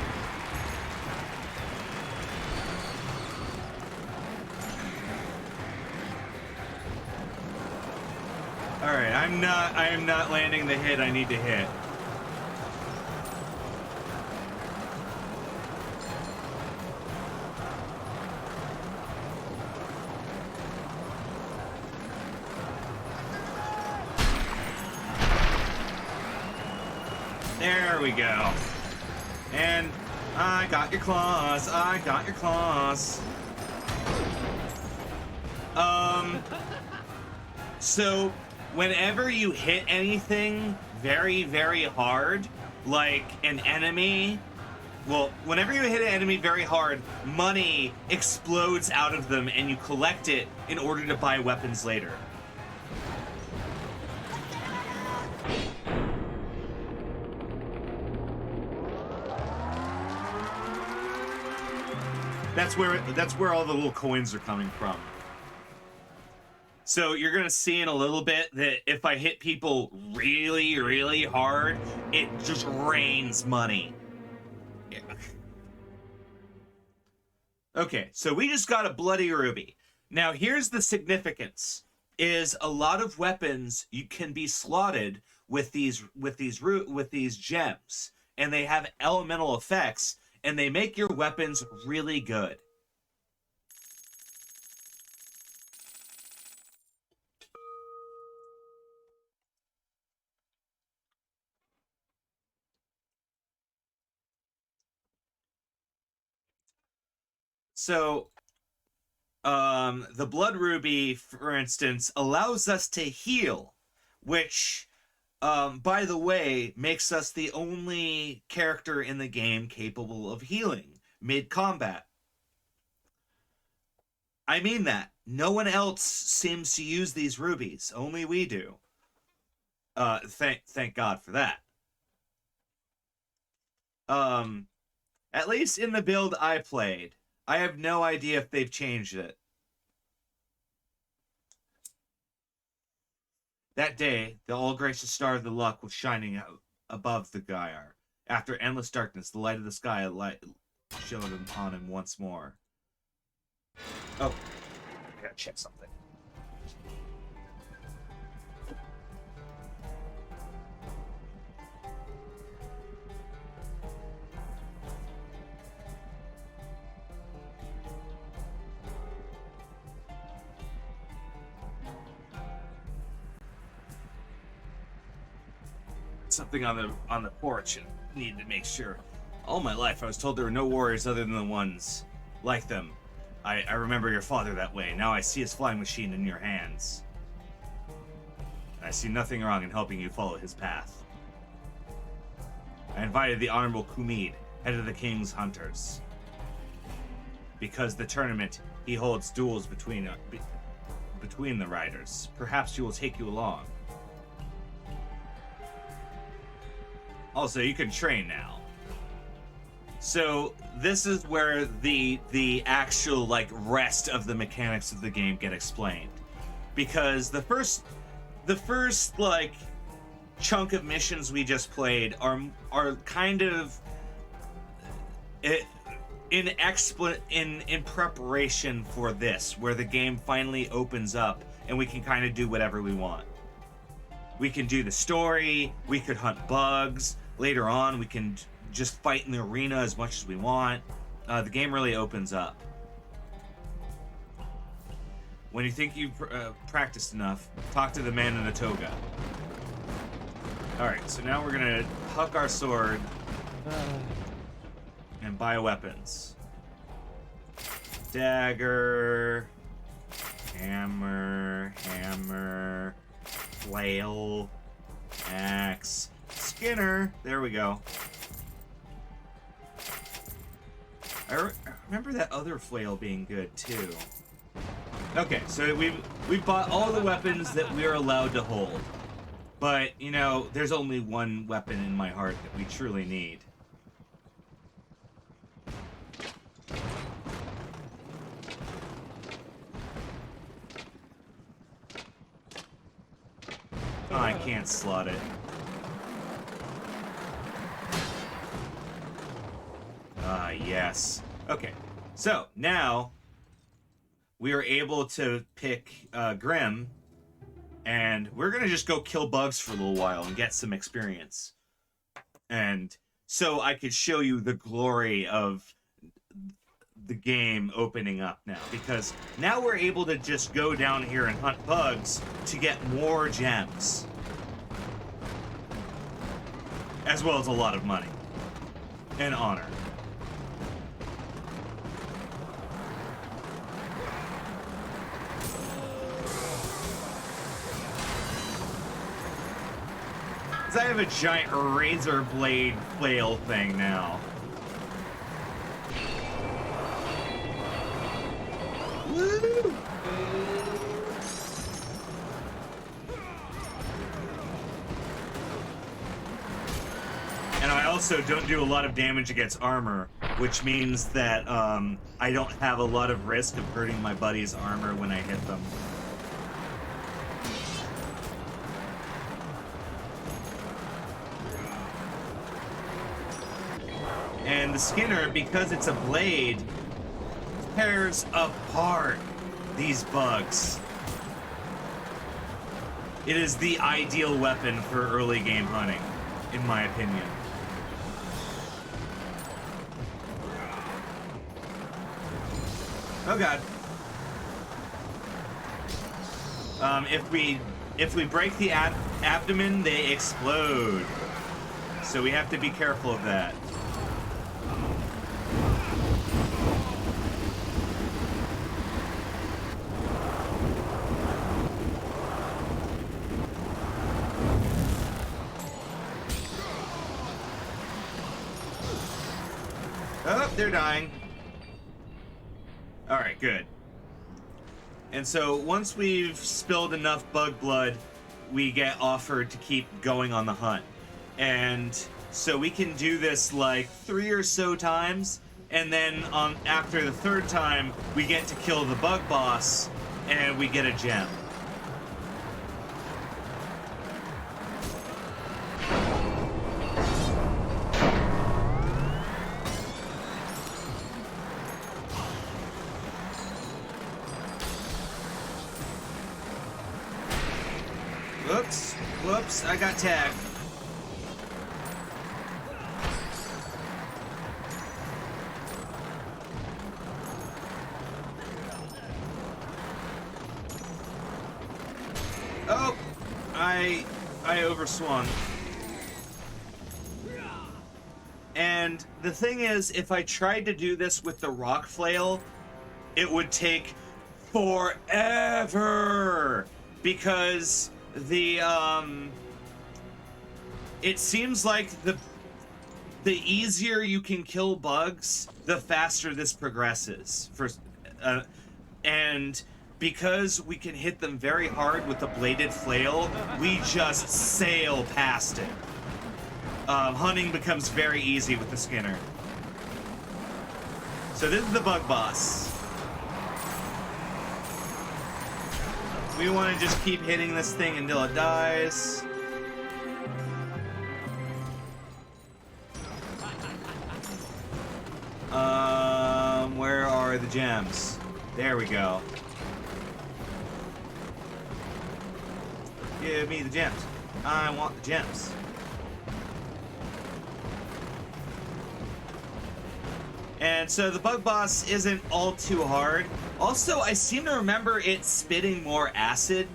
Alright, I am not landing the hit I need to hit. There we go. And I got your claws. I got your claws. So whenever you hit anything very, very hard, like an enemy, well, whenever you hit an enemy very hard, money explodes out of them and you collect it in order to buy weapons later. That's where all the little coins are coming from. So you're gonna see in a little bit that if I hit people really, really hard, it just rains money. Yeah. Okay, so we just got a bloody ruby. Now here's the significance: is a lot of weapons you can be slotted with these gems, and they have elemental effects, and they make your weapons really good. So, the Blood Ruby, for instance, allows us to heal, which, by the way, makes us the only character in the game capable of healing mid-combat. I mean that. No one else seems to use these rubies. Only we do. Thank God for that. At least in the build I played. I have no idea if they've changed it. That day, the all-gracious star of the luck was shining out above the Gyre. After endless darkness, the light of the sky shone upon him once more. Oh, I gotta check something. Something on the porch and needed to make sure. All my life, I was told there were no warriors other than the ones like them. I remember your father that way. Now I see his flying machine in your hands. I see nothing wrong in helping you follow his path. I invited the Honorable Kumid, head of the King's Hunters. Because the tournament, he holds duels between the riders. Perhaps he will take you along. Also, you can train now. So this is where the actual rest of the mechanics of the game get explained, because the first chunk of missions we just played are kind of in preparation for this, where the game finally opens up and we can kind of do whatever we want. We can do the story, we could hunt bugs. Later on, we can just fight in the arena as much as we want. The game really opens up. When you think you've practiced enough, talk to the man in the toga. Alright, so now we're gonna huck our sword and buy weapons. Dagger, hammer, flail, axe, Skinner. There we go. I remember that other flail being good too. Okay, so we bought all the weapons that we're allowed to hold, but you know, there's only one weapon in my heart that we truly need. Oh, I can't slot it. Yes. Okay, so now we are able to pick Grim, and we're gonna just go kill bugs for a little while and get some experience. And so I could show you the glory of the game opening up now, because now we're able to just go down here and hunt bugs to get more gems, as well as a lot of money and honor. I have a giant razor blade flail thing now. Woo! And I also don't do a lot of damage against armor, which means that I don't have a lot of risk of hurting my buddy's armor when I hit them. And the Skinner, because it's a blade, tears apart these bugs. It is the ideal weapon for early game hunting, in my opinion. Oh god. If we break the abdomen, they explode. So we have to be careful of that. Oh, they're dying. Alright, good. And so once we've spilled enough bug blood, we get offered to keep going on the hunt. And so we can do this like 3 or so times, and then after the 3rd time, we get to kill the bug boss, and we get a gem. Whoops, I got tagged. Oh, I overswung. And the thing is, if I tried to do this with the rock flail, it would take forever, because it seems like the easier you can kill bugs, the faster this progresses. And because we can hit them very hard with the bladed flail, we just sail past it. Hunting becomes very easy with the Skinner. So this is the bug boss. We want to just keep hitting this thing until it dies. Where are the gems? There we go. Give me the gems. I want the gems. And so the bug boss isn't all too hard. Also, I seem to remember it spitting more acid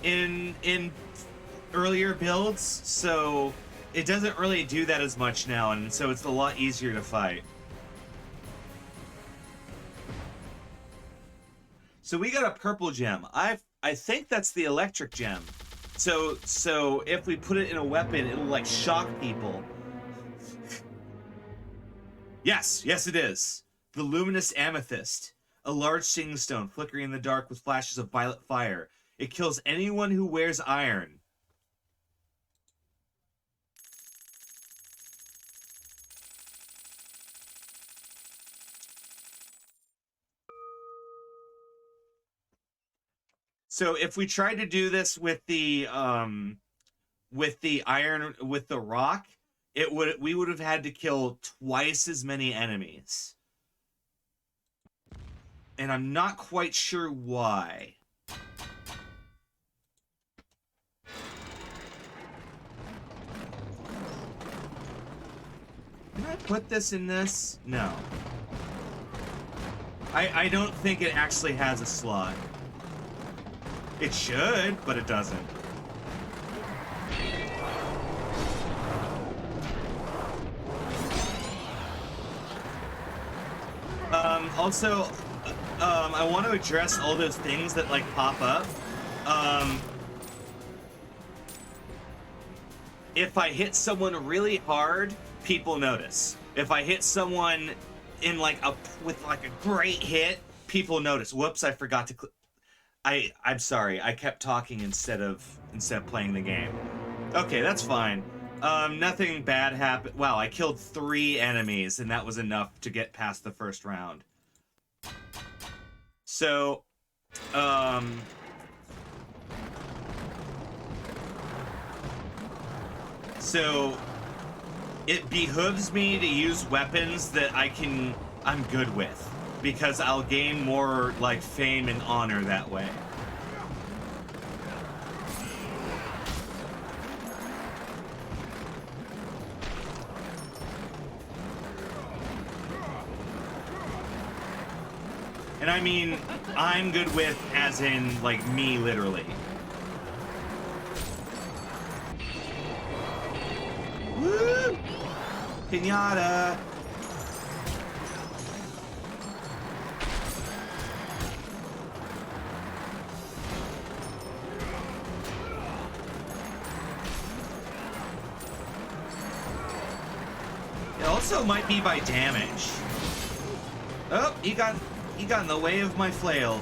in earlier builds, so it doesn't really do that as much now, and so it's a lot easier to fight. So we got a purple gem. I think that's the electric gem. So if we put it in a weapon, it'll like shock people. Yes, it is. The Luminous Amethyst. A large singing stone flickering in the dark with flashes of violet fire. It kills anyone who wears iron. So if we tried to do this with the iron, with the rock, we would have had to kill twice as many enemies. And I'm not quite sure why. Can I put this in this? No. I don't think it actually has a slot. It should, but it doesn't. Also, I want to address all those things that like pop up. If I hit someone really hard, people notice. If I hit someone in like with a great hit, people notice. Whoops, I forgot to I'm sorry. I kept talking instead of playing the game. Okay, that's fine. Nothing bad happened. Wow, I killed 3 enemies, and that was enough to get past the first round. So, So, it behooves me to use weapons that I'm good with, because I'll gain more, like, fame and honor that way. And I mean, I'm good with, as in, like, me, literally. Woo! Pinata! It also might be by damage. Oh, he got in the way of my flail.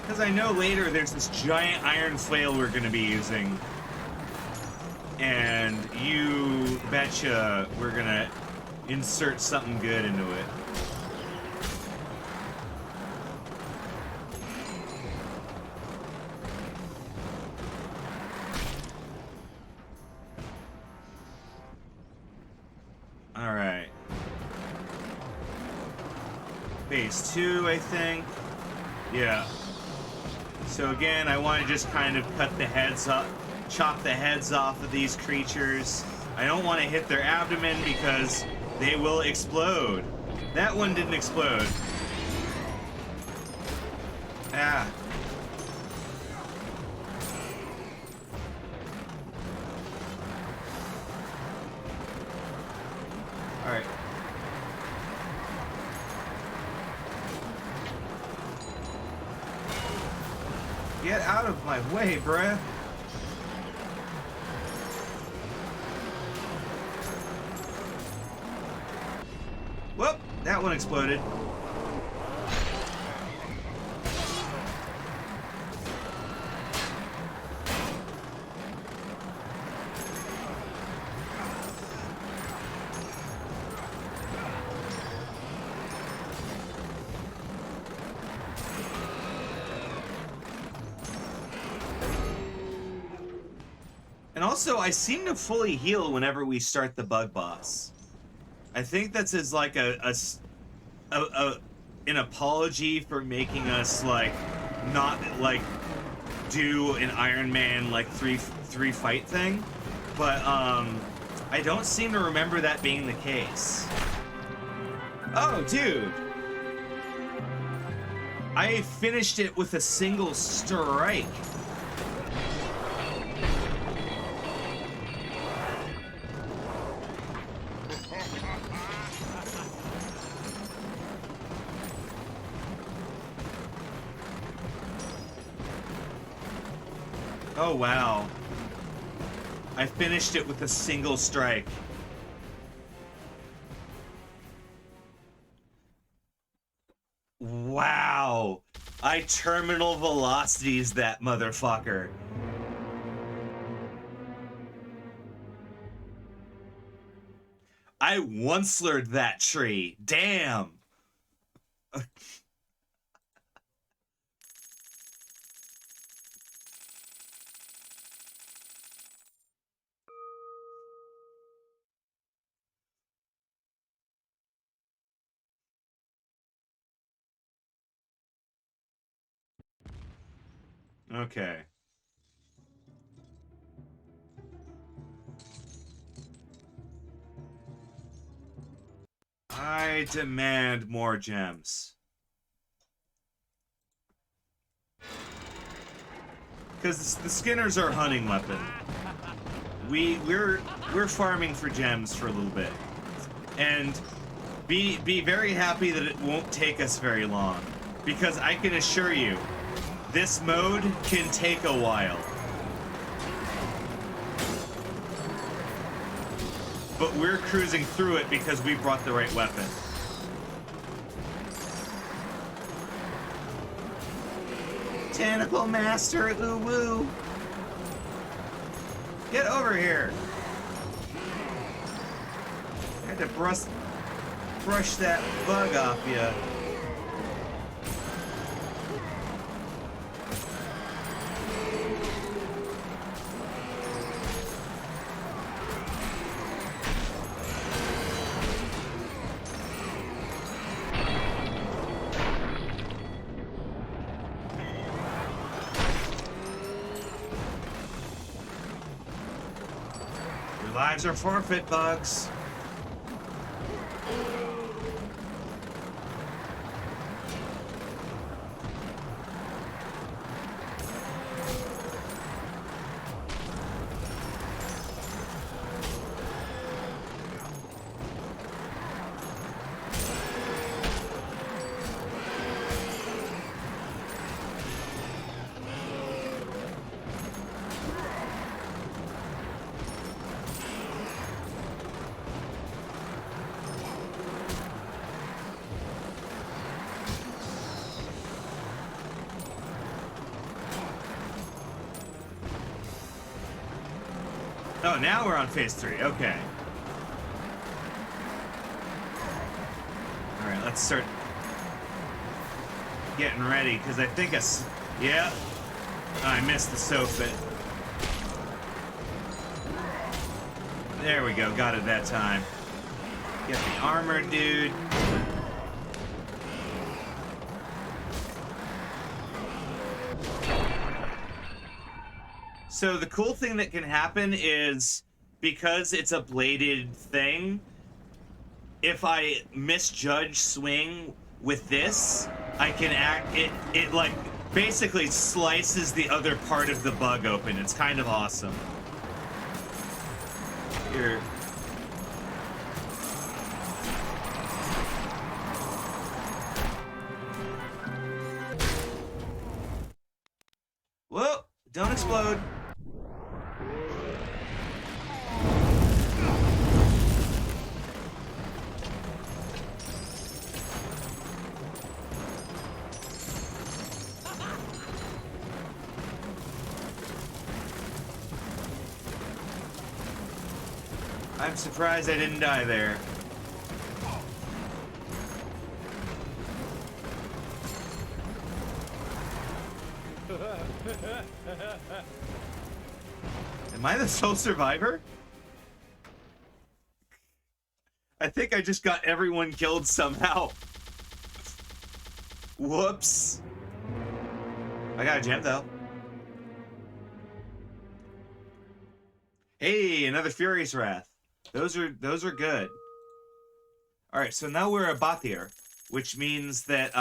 Because I know later there's this giant iron flail we're going to be using. And you betcha we're going to insert something good into it. Alright. Phase 2, I think. Yeah. So again, I want to just kind of cut the heads up, chop the heads off of these creatures. I don't want to hit their abdomen because they will explode. That one didn't explode. Ah. All right. Get out of my way, bruh. Whoop, that one exploded. And also, I seem to fully heal whenever we start the bug boss. I think that's as like an apology for making us like not like do an Iron Man like three fight thing, but I don't seem to remember that being the case. Oh, dude, I finished it with a single strike. Oh, wow. I finished it with a single strike. Wow. I terminal velocities that motherfucker. I once-lered that tree. Damn. Okay. I demand more gems. Because the Skinners are hunting weapon. We're farming for gems for a little bit. And be very happy that it won't take us very long. Because I can assure you, this mode can take a while. But we're cruising through it because we brought the right weapon. Tentacle Master, ooh woo. Get over here! I had to brush that bug off ya. Your lives are forfeit, bugs. Oh, now we're on phase 3. Okay. All right, let's start getting ready because I think yeah. Oh, I missed the sofa. There we go. Got it that time. Get the armor, dude. So the cool thing that can happen is, because it's a bladed thing, if I misjudge swing with this, I can it like basically slices the other part of the bug open. It's kind of awesome. Here. Whoa, don't explode. I'm surprised I didn't die there. Am I the sole survivor? I think I just got everyone killed somehow. Whoops. I got a gem though. Hey, another Furious Wrath. Those are good. All right, so now we're a Bathir, which means that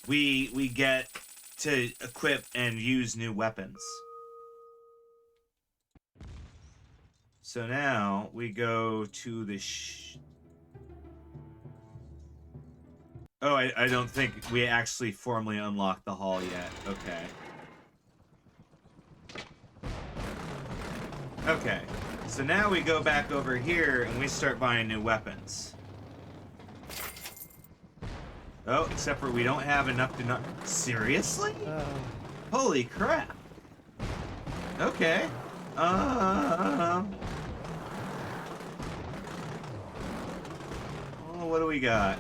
we get to equip and use new weapons. So now we go to the Oh, I don't think we actually formally unlocked the hall yet. Okay. Okay. So now we go back over here and we start buying new weapons. Oh, except for we don't have enough to not... Seriously? Holy crap. Okay. Oh, what do we got?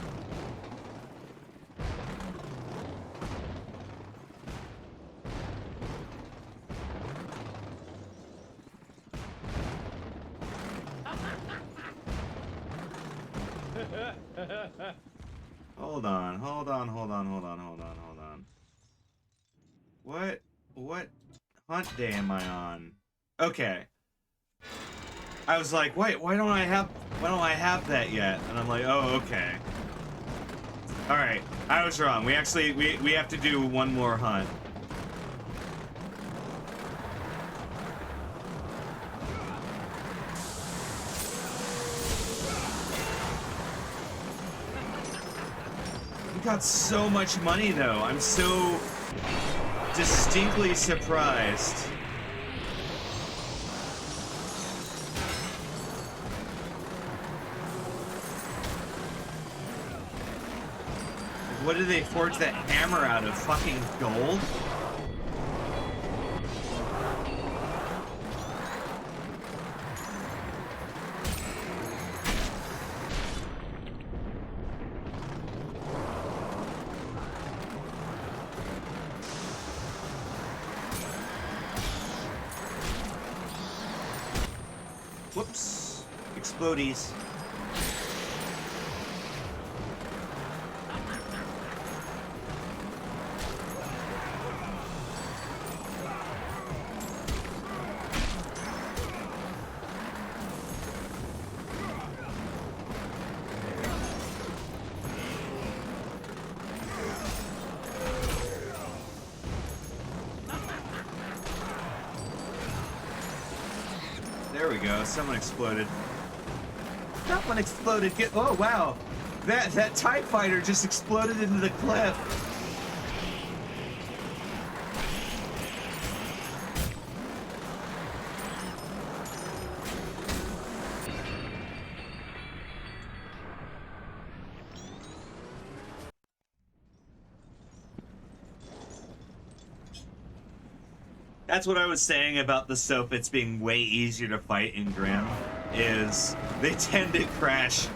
Hold on. What hunt day am I on? Okay. I was like, wait, why don't I have that yet? And I'm like, oh, okay. Alright, I was wrong. We have to do one more hunt. Got so much money though. I'm so distinctly surprised. What did they forge that hammer out of? Fucking gold? Whoops. Explodies. There we go. Someone exploded. Someone exploded. Oh wow, that TIE fighter just exploded into the cliff. That's what I was saying about the Sophits being way easier to fight in Grim, is they tend to crash.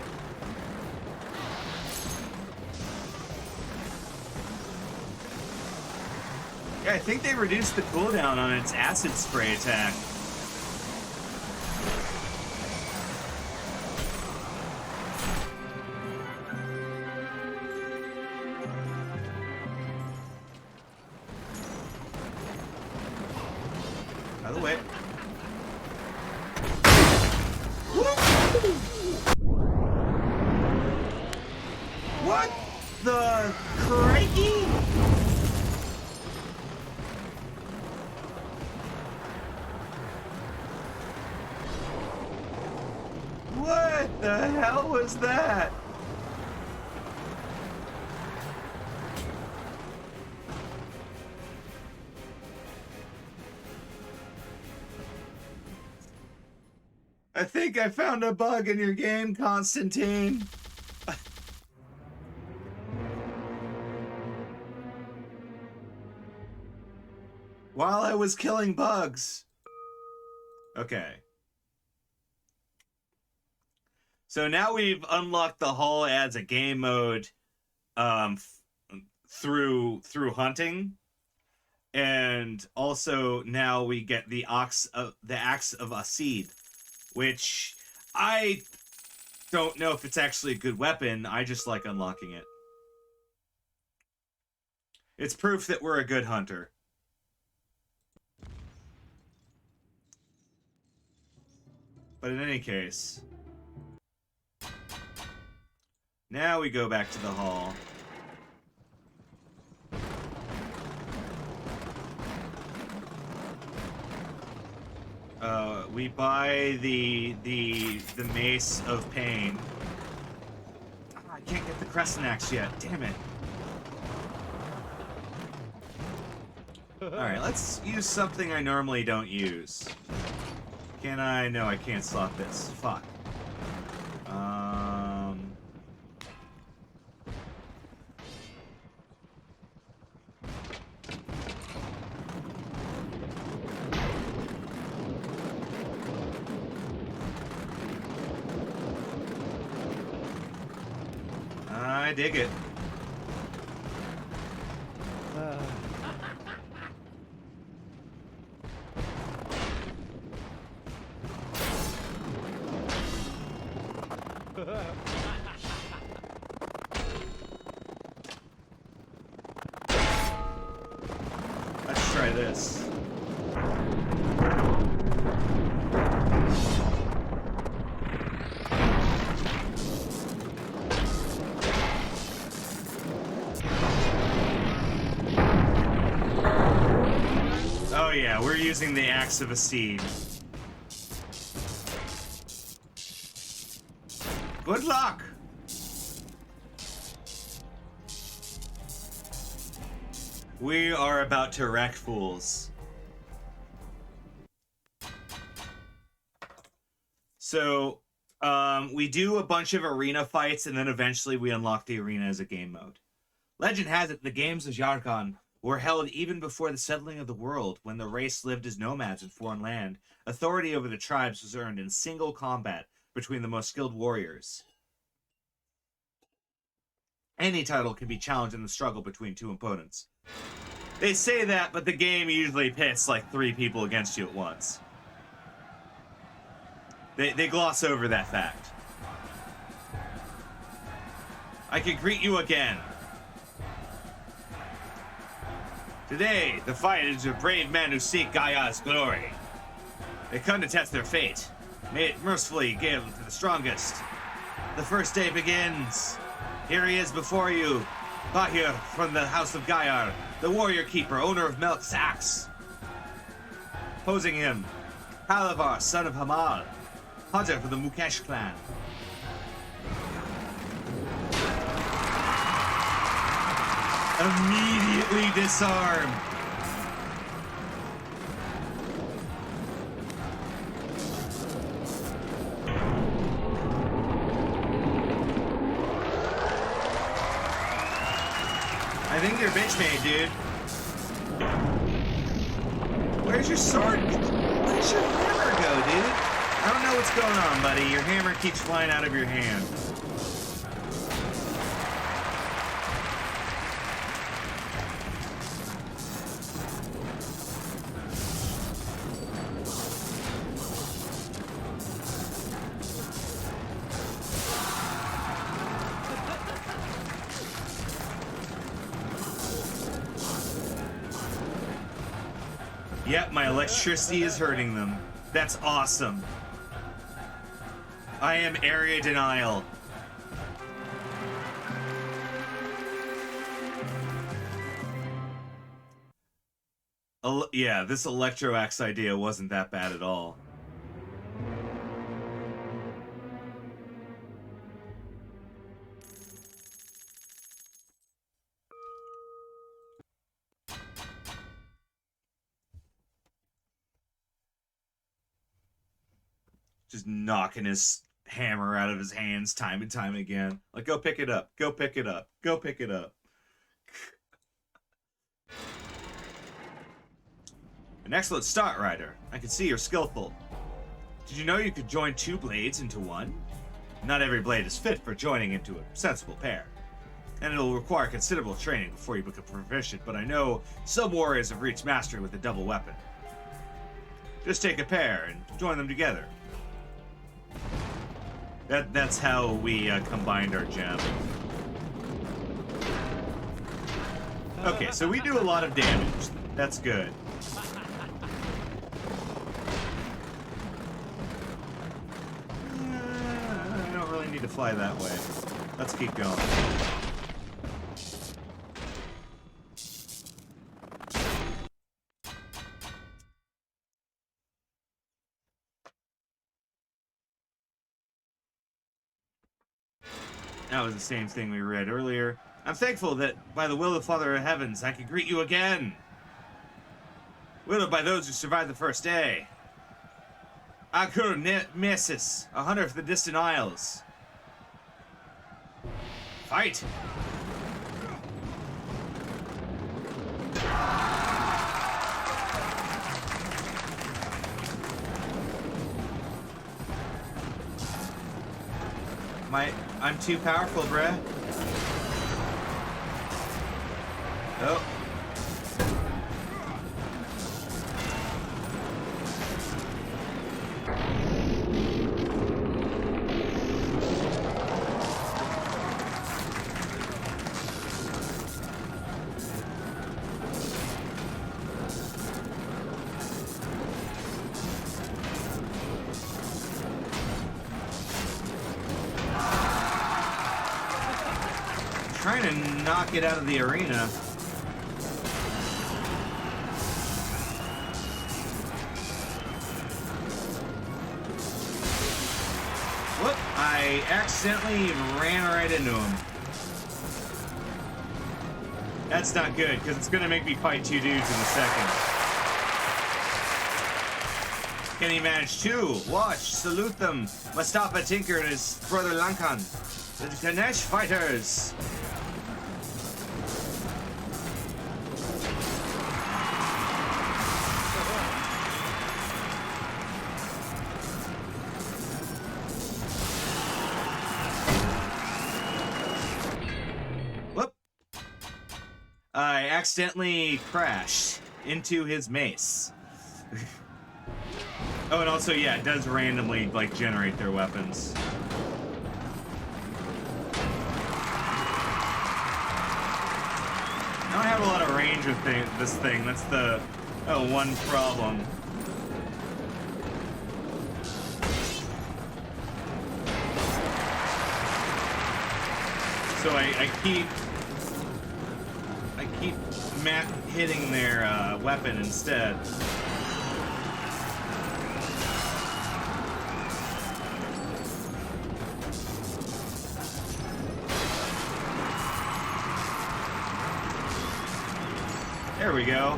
Yeah, I think they reduced the cooldown on its acid spray attack. By the way. What the crikey? What the hell was that? I think I found a bug in your game, Constantine. While I was killing bugs. Okay. So now we've unlocked the hall as a game mode through hunting. And also now we get the axe of Acid, which I don't know if it's actually a good weapon. I just like unlocking it. It's proof that we're a good hunter. But in any case, now we go back to the hall. We buy the Mace of Pain. Oh, I can't get the Crescent Axe yet. Damn it. Alright, let's use something I normally don't use. Can I? No, I can't slot this. Fuck. I dig it. Let's try this. Oh yeah, we're using the Axe of Acid. Good luck! We are about to wreck fools. So, we do a bunch of arena fights, and then eventually we unlock the arena as a game mode. Legend has it the games of Yarkon were held even before the settling of the world, when the race lived as nomads in foreign land. Authority over the tribes was earned in single combat between the most skilled warriors. Any title can be challenged in the struggle between two opponents. They say that, but the game usually pits like 3 people against you at once. They gloss over that fact. I can greet you again. Today, the fight is of brave men who seek Gaia's glory. They come to test their fate. May it mercifully give to the strongest. The first day begins. Here he is before you. Bahir from the House of Gaia, the warrior keeper, owner of Melk's axe. Opposing him, Halavar, son of Hamal, hunter for the Mukesh clan. Immediately disarm. I think you're bitch made, dude. Where's your sword? Where's your hammer go, dude? I don't know what's going on, buddy. Your hammer keeps flying out of your hand. Yep, my electricity is hurting them. That's awesome. I am area denial. Yeah, this Electro Axe idea wasn't that bad at all. Just knocking his hammer out of his hands time and time again. Like, go pick it up. Go pick it up. Go pick it up. An excellent start, Ryder. I can see you're skillful. Did you know you could join two blades into one? Not every blade is fit for joining into a sensible pair. And it'll require considerable training before you become proficient, but I know some warriors have reached mastery with a double weapon. Just take a pair and join them together. That's how we combined our gem. Okay, so we do a lot of damage. That's good. I don't really need to fly that way. Let's keep going. That was the same thing we read earlier. I'm thankful that, by the will of the Father of Heavens, I can greet you again. Willed by those who survived the first day. Akur Nemesis, a hunter of the distant isles. Fight! I'm too powerful, bruh. Oh. Trying to knock it out of the arena. Whoop! I accidentally ran right into him. That's not good, because it's going to make me fight two dudes in a second. Can he manage two? Watch, salute them. Mustafa Tinker and his brother Lankan. The Ganesh fighters. Whoop. I accidentally crashed into his mace. Oh, and also, yeah, it does randomly, like, generate their weapons. I don't have a lot of range with this thing. That's the one problem. So I keep hitting their weapon instead. There we go.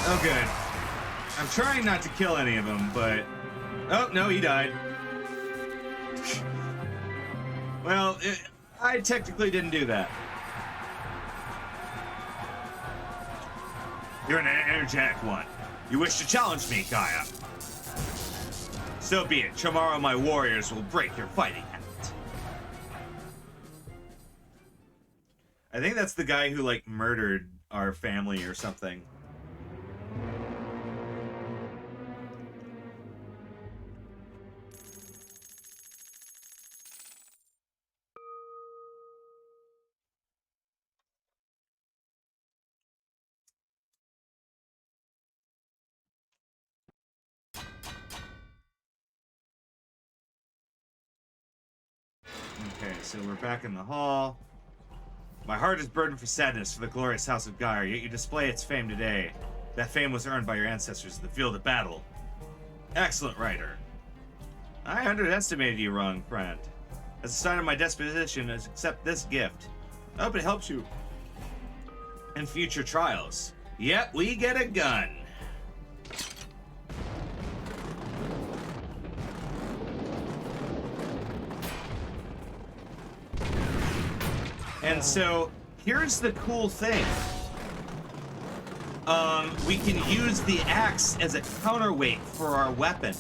Oh, good. I'm trying not to kill any of them, but... Oh, no, he died. Well, I technically didn't do that. You're an energetic one. You wish to challenge me, Gaia. So be it. Tomorrow my warriors will break your fighting habit. I think that's the guy who, like, murdered our family or something. Okay, so we're back in the hall. My heart is burdened for sadness for the glorious house of Gaia, yet you display its fame today. That fame was earned by your ancestors in the field of battle. Excellent writer. I underestimated you, wrong friend. As a sign of my disposition, accept this gift. I hope it helps you in future trials. Yep, we get a gun. And so, here's the cool thing. We can use the axe as a counterweight for our weapon.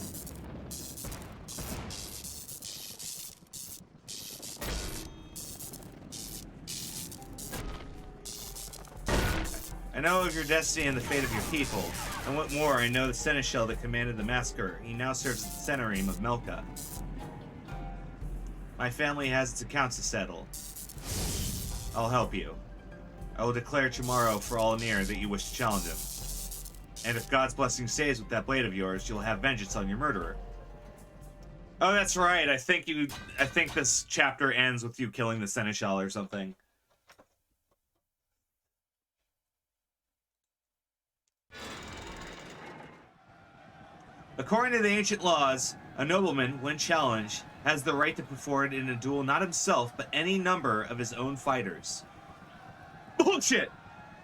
I know of your destiny and the fate of your people. And what more, I know the seneschal that commanded the massacre. He now serves as the Senarim of Melka. My family has its accounts to settle. I'll help you. I will declare tomorrow for all near that you wish to challenge him. And if God's blessing stays with that blade of yours, you'll have vengeance on your murderer. Oh, that's right. I think this chapter ends with you killing the seneschal or something. According to the ancient laws, a nobleman, when challenged, has the right to put forward in a duel not himself, but any number of his own fighters. Bullshit!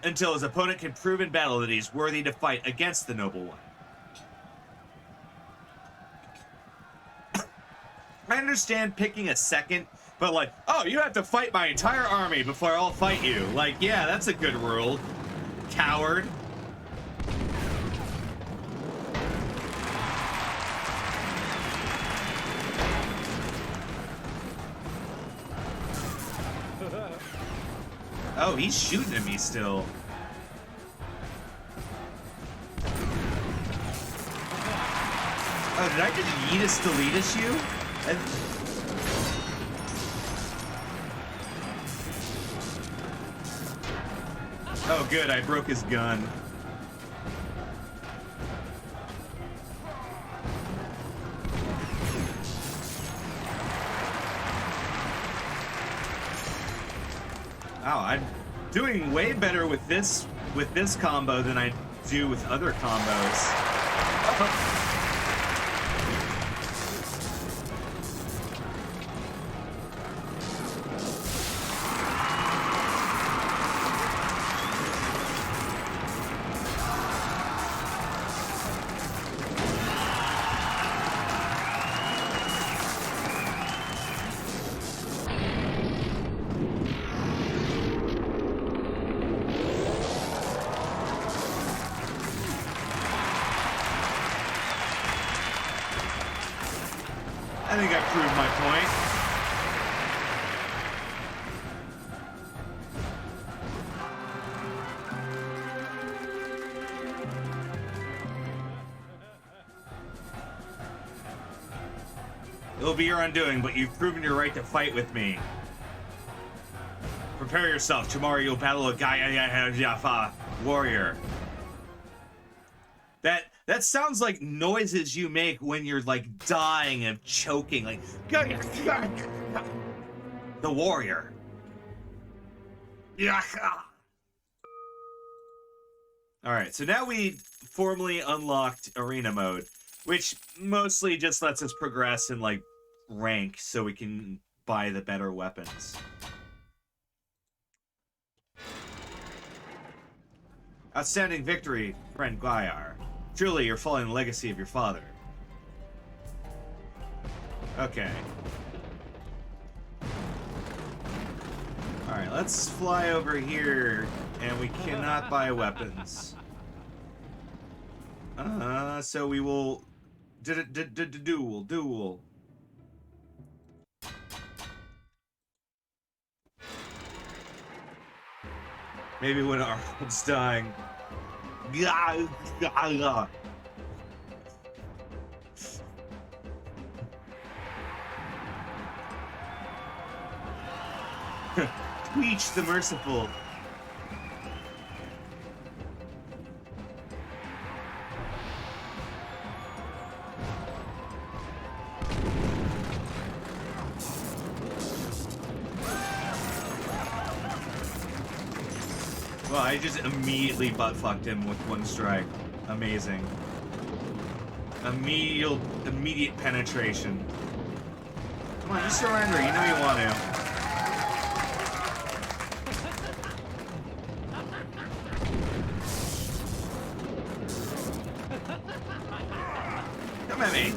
Until his opponent can prove in battle that he's worthy to fight against the noble one. I understand picking a second, but like, oh, you have to fight my entire army before I'll fight you. Like, yeah, that's a good rule. Coward. Oh, he's shooting at me still. Oh, did I just yeetus deletus you? Oh, good, I broke his gun. Wow, I'm doing way better with this combo than I do with other combos. I think I proved my point. It'll be your undoing, but you've proven your right to fight with me. Prepare yourself. Tomorrow you'll battle a Gaia warrior. That sounds like noises you make when you're like dying of choking, like the warrior. Alright, so now we formally unlocked arena mode, which mostly just lets us progress in like rank so we can buy the better weapons. Outstanding victory, friend Gaiar. Truly, you're following the legacy of your father. Okay. Alright, let's fly over here, and we cannot buy weapons. So we will... Duel. Maybe when Arnold's dying. Tweech the Merciful. Well, I just immediately butt-fucked him with one strike. Amazing. Immediate penetration. Come on, just surrender. You know you want to. Come at me.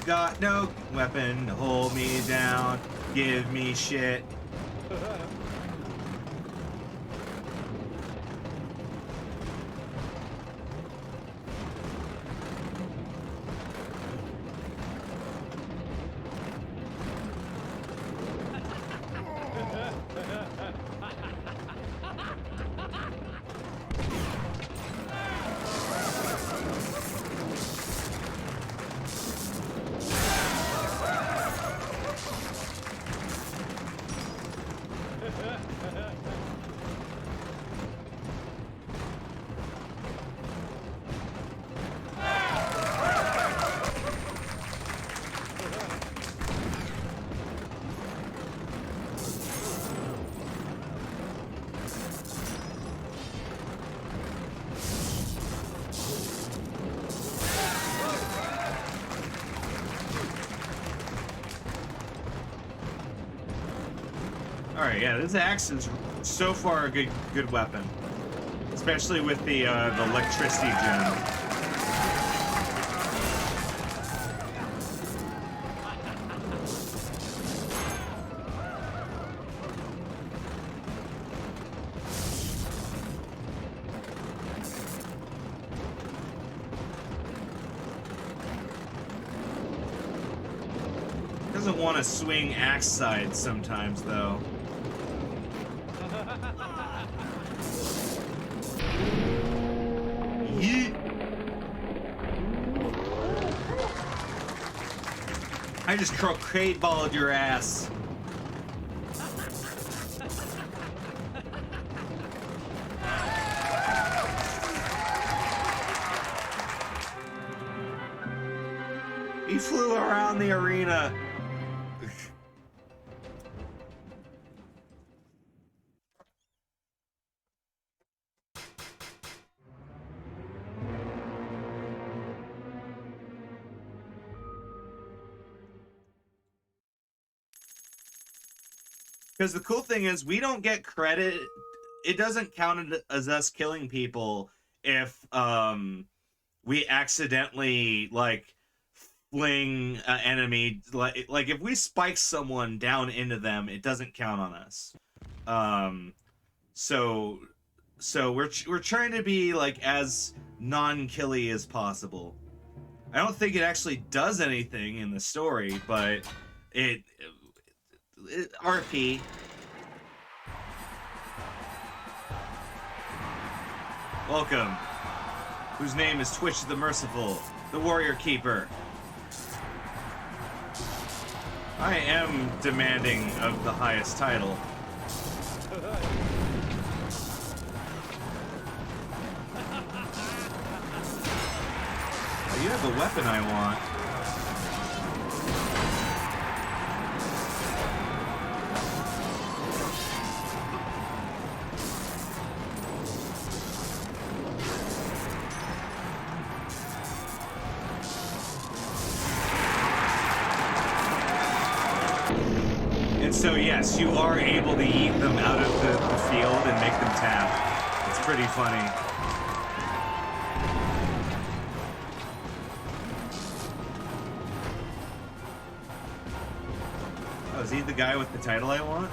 Got no weapon to hold me down. Give me shit. Alright, yeah, this axe is so far a good weapon. Especially with the electricity gem. Doesn't want to swing axe side sometimes, though. Yeet. I just croquet balled your ass. He flew around the arena. Because the cool thing is, we don't get credit. It doesn't count as us killing people if we accidentally like fling an enemy. Like if we spike someone down into them, it doesn't count on us. So So we're trying to be like as non-killy as possible. I don't think it actually does anything in the story, but it RP. Welcome. Whose name is Twitch the Merciful, the Warrior Keeper. I am demanding of the highest title. You have the weapon I want. And so, yes, you are able to yeet them out of the field and make them tap. It's pretty funny. Oh, is he the guy with the title I want?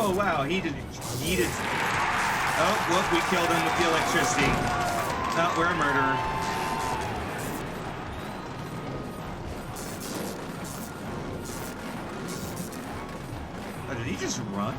Oh wow, he did. Oh, look, we killed him with the electricity. Oh, we're a murderer. Oh, did he just run?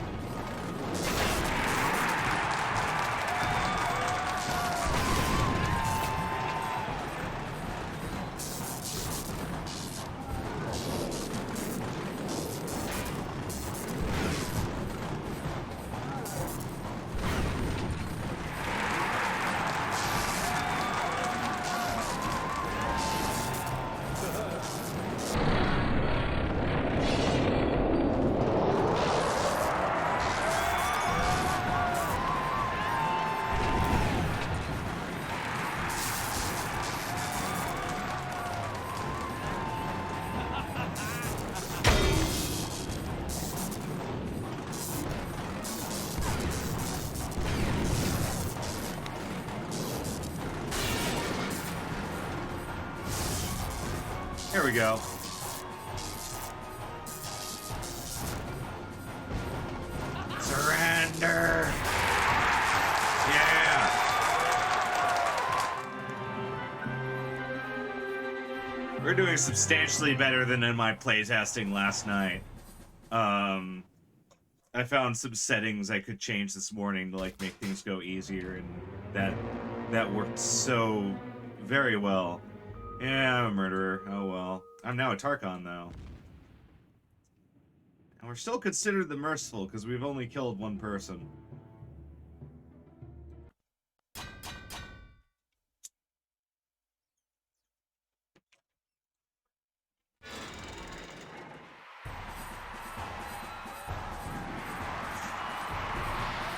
There we go. Surrender! Yeah! We're doing substantially better than in my playtesting last night. I found some settings I could change this morning to like make things go easier, and that worked so very well. Yeah, I'm a murderer. Oh well. I'm now a Tarchon, though. And we're still considered the merciful, because we've only killed one person.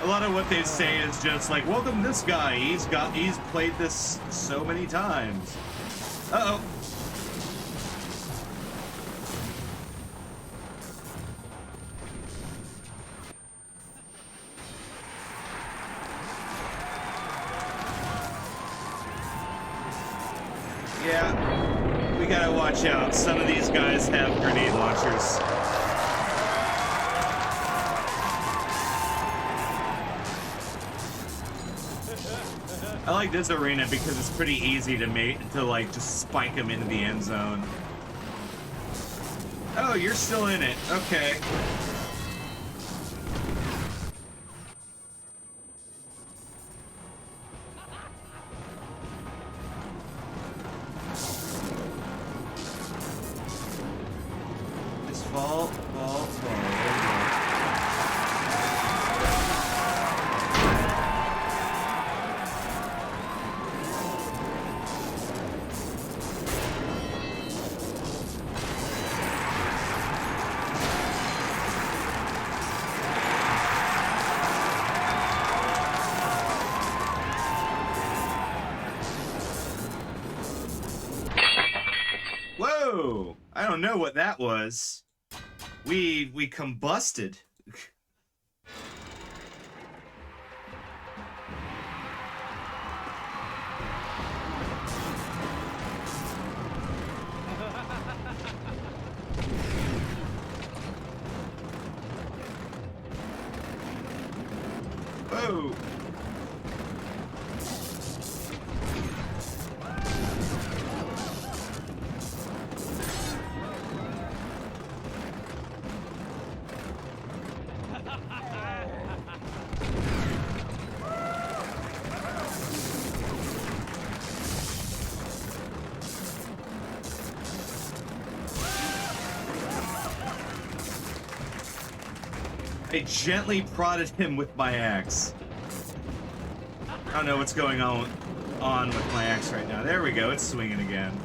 A lot of what they say is just like, welcome this guy, he's played this so many times. Uh-oh. Yeah, we gotta watch out. Some of these guys have grenade launchers. I like this arena because it's pretty easy to like just spike them into the end zone. Oh, you're still in it. Okay. Just fall. There we go. I don't know what that was. We combusted. Whoa. I gently prodded him with my axe. I don't know what's going on with my axe right now. There we go, it's swinging again.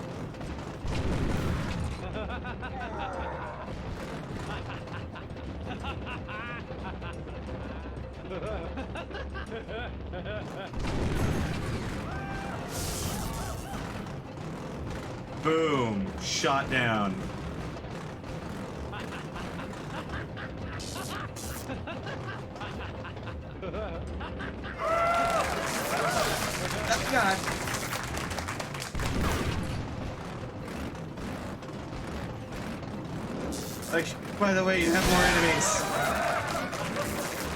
Boom, shot down. Oh, God. Like, by the way, you have more enemies.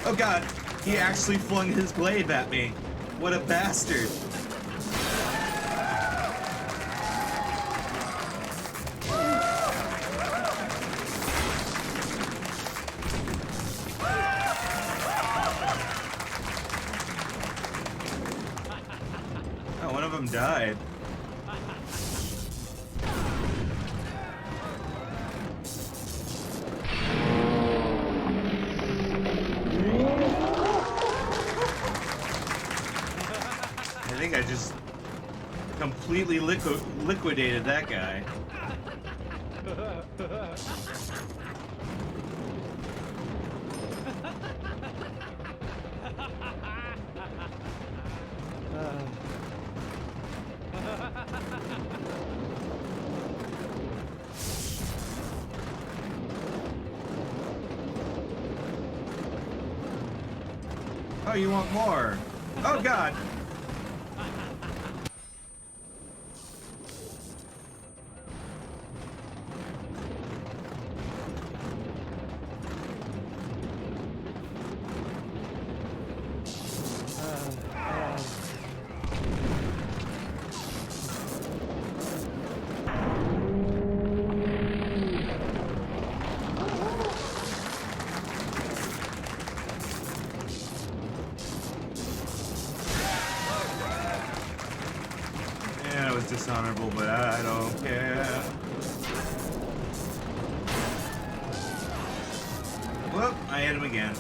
Oh God, he actually flung his glaive at me. What a bastard. Oh, one of them died. I think I just completely liquidated that guy. Oh, you want more? Oh, God. Yeah, it was dishonorable, but I don't care. Whoop, I hit him again.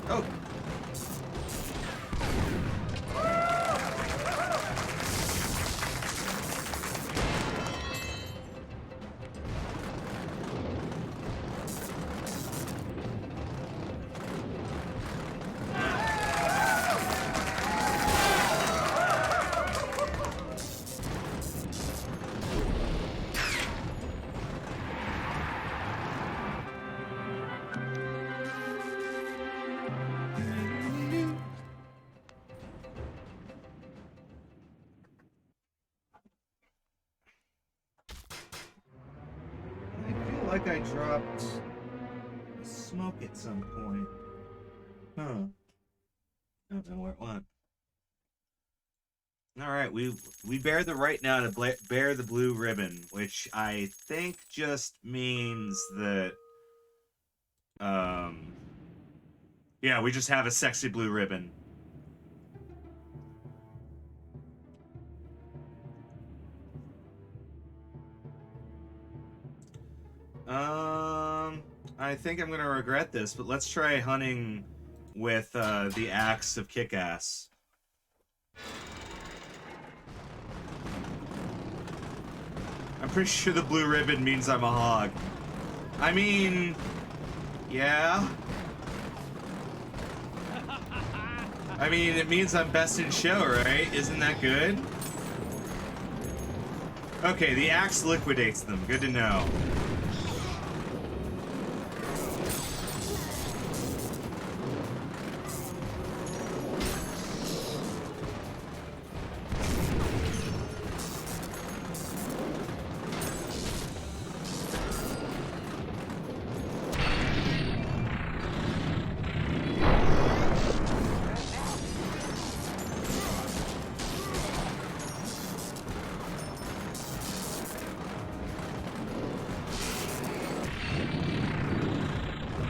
Oh. Like I dropped smoke at some point. Huh. I don't know where it went. Alright, we bear the right now to bear the blue ribbon, which I think just means that, yeah, we just have a sexy blue ribbon. I think I'm gonna regret this, but let's try hunting with the axe of Kick-Ass. I'm pretty sure the blue ribbon means I'm a hog. I mean, yeah. I mean, it means I'm best in show, right? Isn't that good? Okay, the axe liquidates them. Good to know.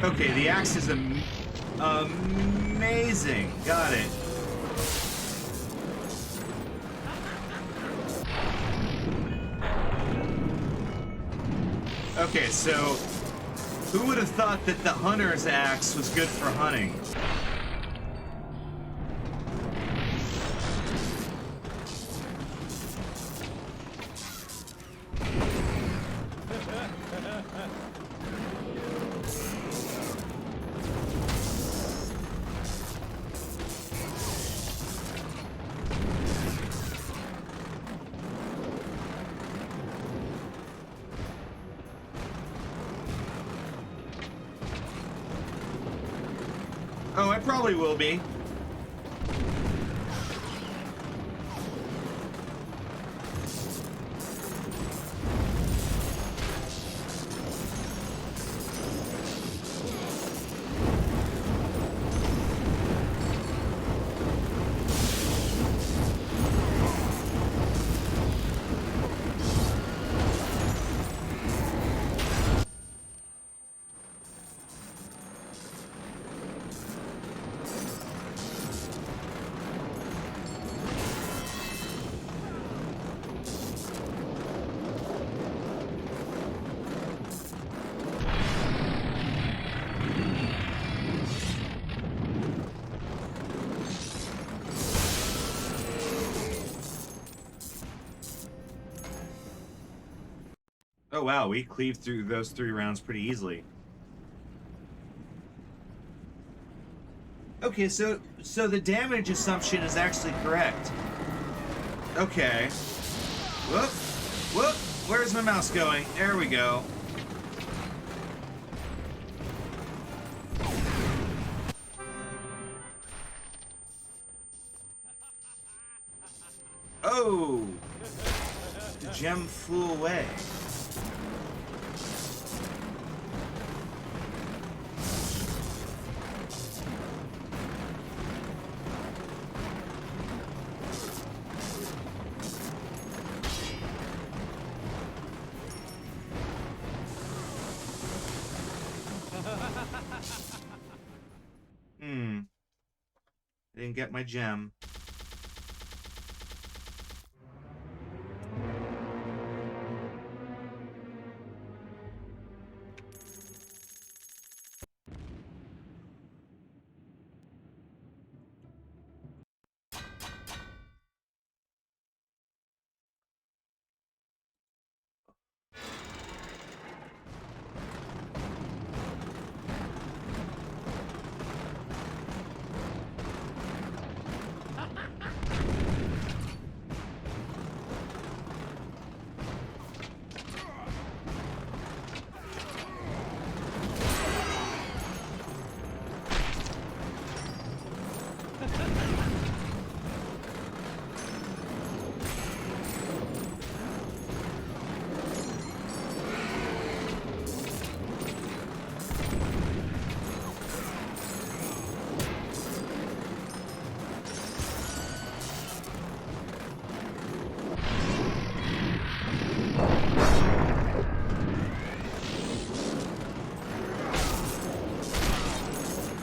Okay, the axe is amazing. Got it. Okay, so who would have thought that the hunter's axe was good for hunting? Oh, I probably will be. Oh wow, we cleaved through those 3 rounds pretty easily. Okay, so the damage assumption is actually correct. Okay. Whoop, whoop. Where's my mouse going? There we go. Oh, the gem flew away. I didn't get my gem.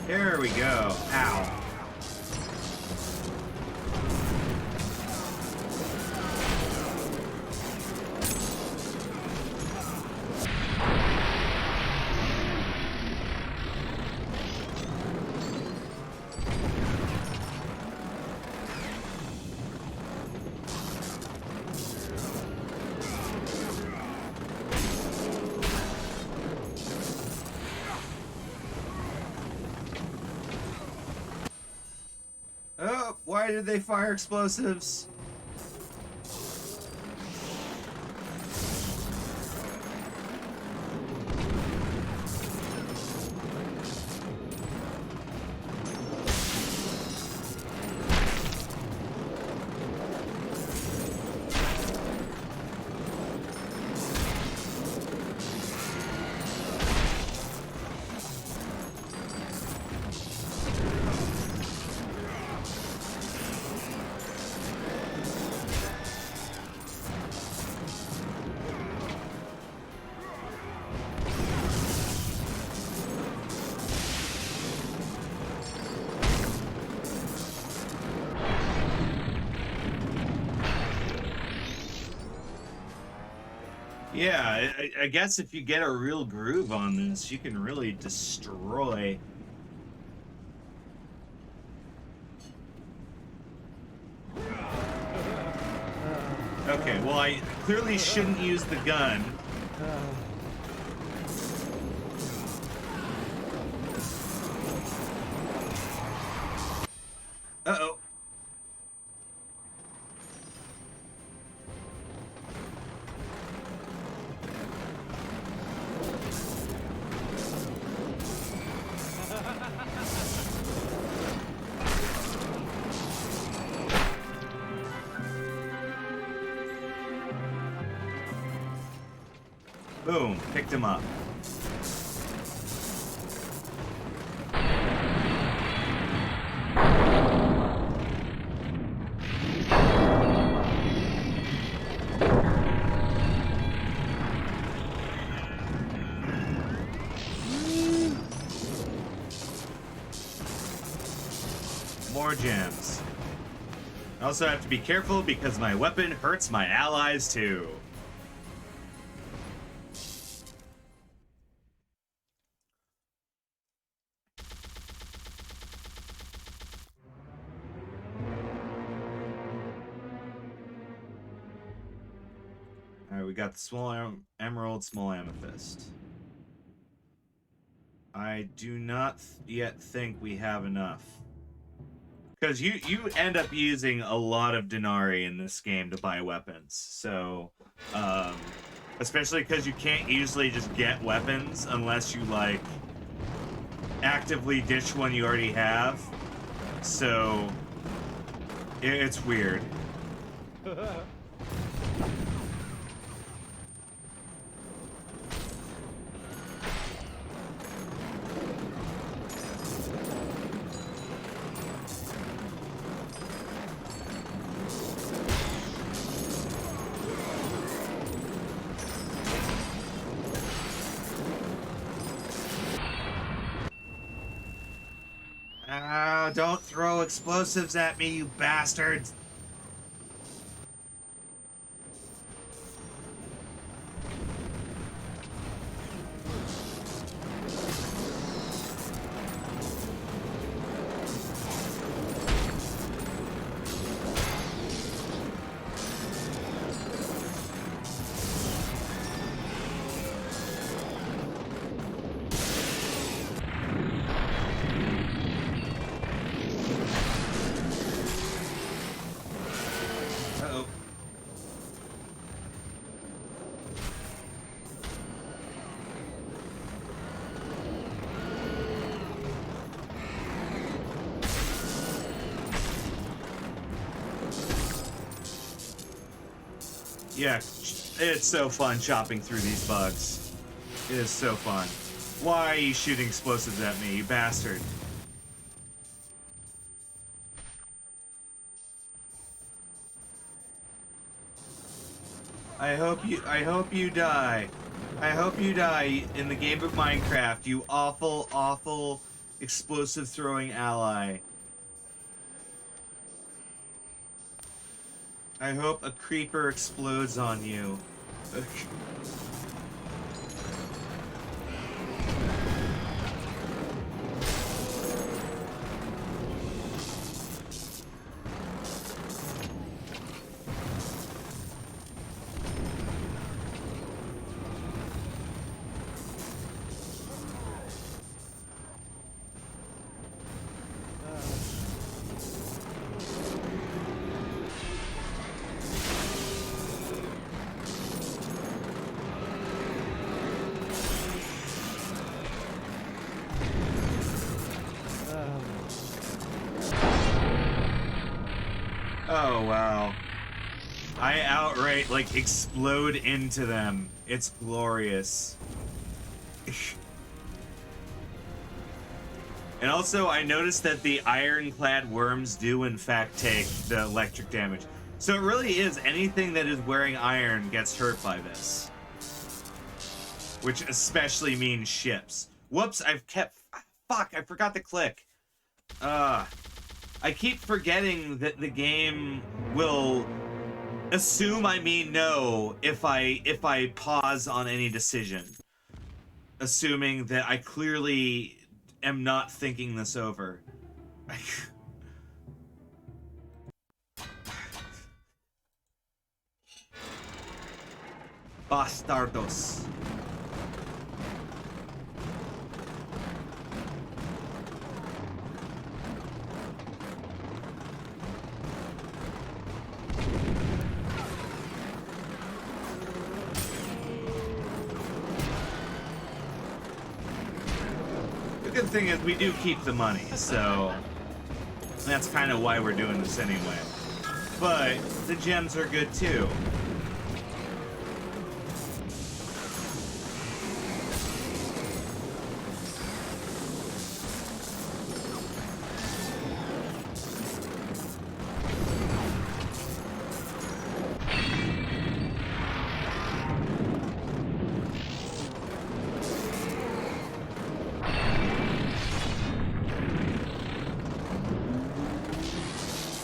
There we go. Ow. Why did they fire explosives? Yeah, I guess if you get a real groove on this, you can really destroy. Okay, well, I clearly shouldn't use the gun. Uh-oh. Boom, picked him up. More gems. I also have to be careful because my weapon hurts my allies too. Alright, we got the small emerald, small amethyst. I do not yet think we have enough. Because you end up using a lot of denarii in this game to buy weapons. So, especially because you can't usually just get weapons unless you, like, actively ditch one you already have. So, it's weird. Don't throw explosives at me, you bastards! Yeah, it's so fun chopping through these bugs. It is so fun. Why are you shooting explosives at me, you bastard? I hope you die. I hope you die in the game of Minecraft, you awful, awful explosive throwing ally. I hope a creeper explodes on you. Oh, wow. I outright, like, explode into them. It's glorious. And also, I noticed that the ironclad worms do, in fact, take the electric damage. So it really is, anything that is wearing iron gets hurt by this. Which especially means ships. Whoops, I've kept... Fuck, I forgot to click. I keep forgetting that the game will assume I mean no if I pause on any decision. Assuming that I clearly am not thinking this over. Bastardos. The good thing is we do keep the money, so that's kind of why we're doing this anyway. But the gems are good too.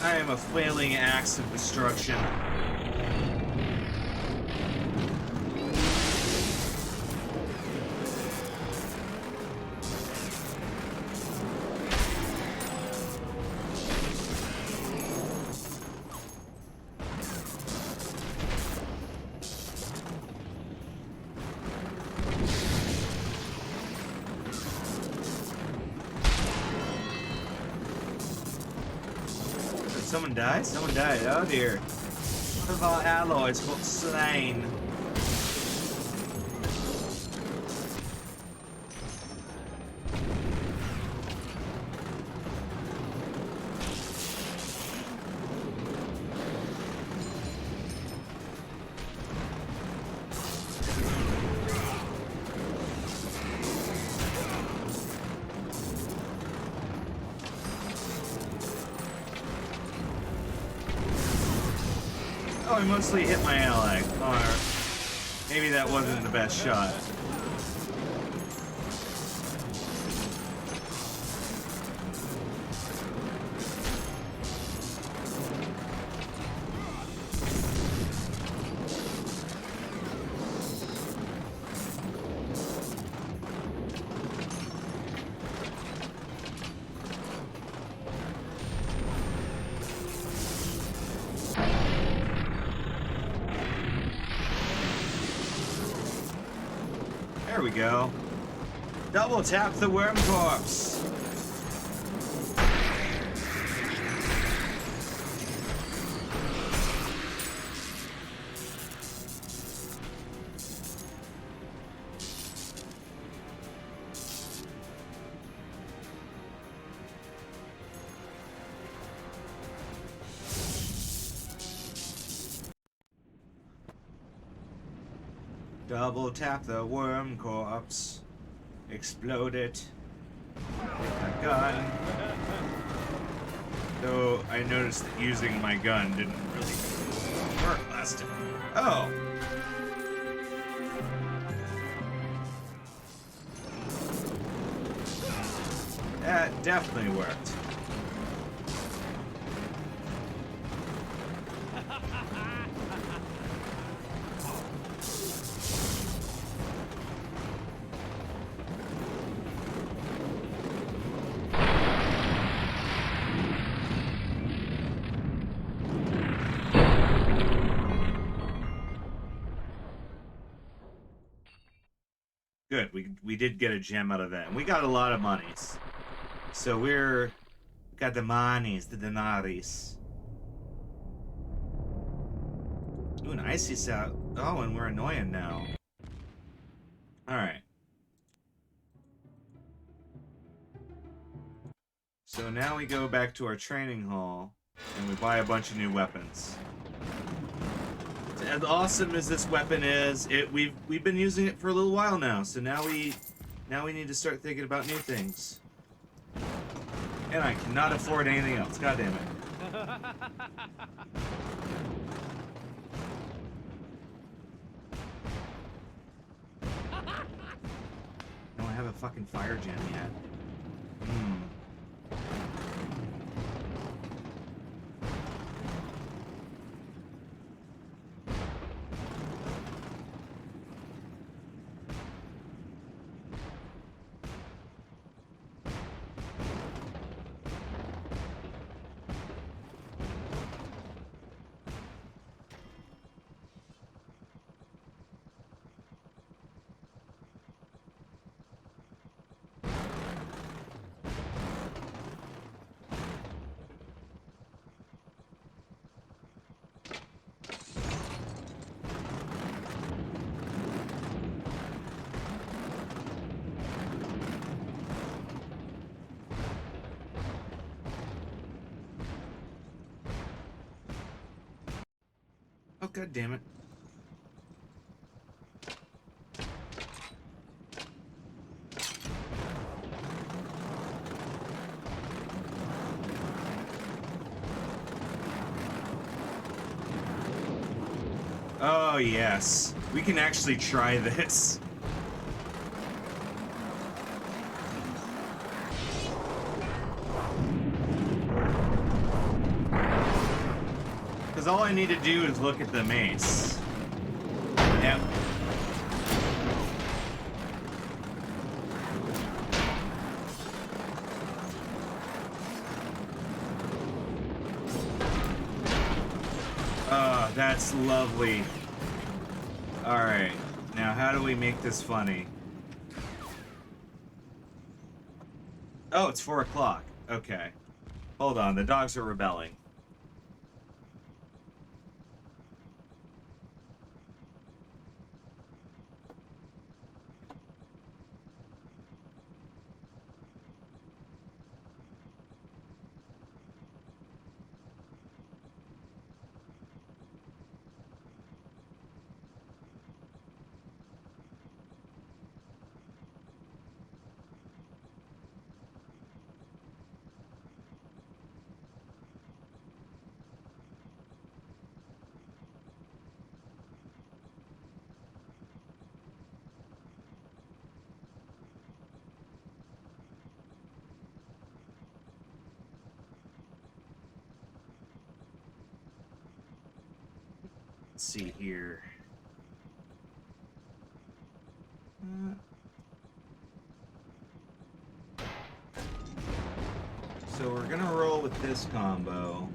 I am a flailing axe of destruction. Someone died? Someone died. Oh dear. One of our alloys got slain. Oh, I mostly hit my ally. Or maybe that wasn't the best shot. There we go. Double tap the worm corpse. Double tap the worm corpse. Explode it with a gun. Though I noticed that using my gun didn't really work last time. Oh! That definitely worked. Good, we did get a gem out of that. And we got a lot of monies. So got the monies, the denaris. Ooh, an icy sound. Oh, and we're annoying now. Alright. So now we go back to our training hall. And we buy a bunch of new weapons. As awesome as this weapon is, we've been using it for a little while now, so now we need to start thinking about new things. And I cannot afford anything else. God damn it. I don't have a fucking fire gem yet. Oh, god damn it. Oh, yes. We can actually try this. Because all I need to do is look at the mace. Yep. Oh, that's lovely. Alright. Now, how do we make this funny? Oh, it's 4 o'clock. Okay. Hold on, the dogs are rebelling. Let's see here. So we're gonna roll with this combo.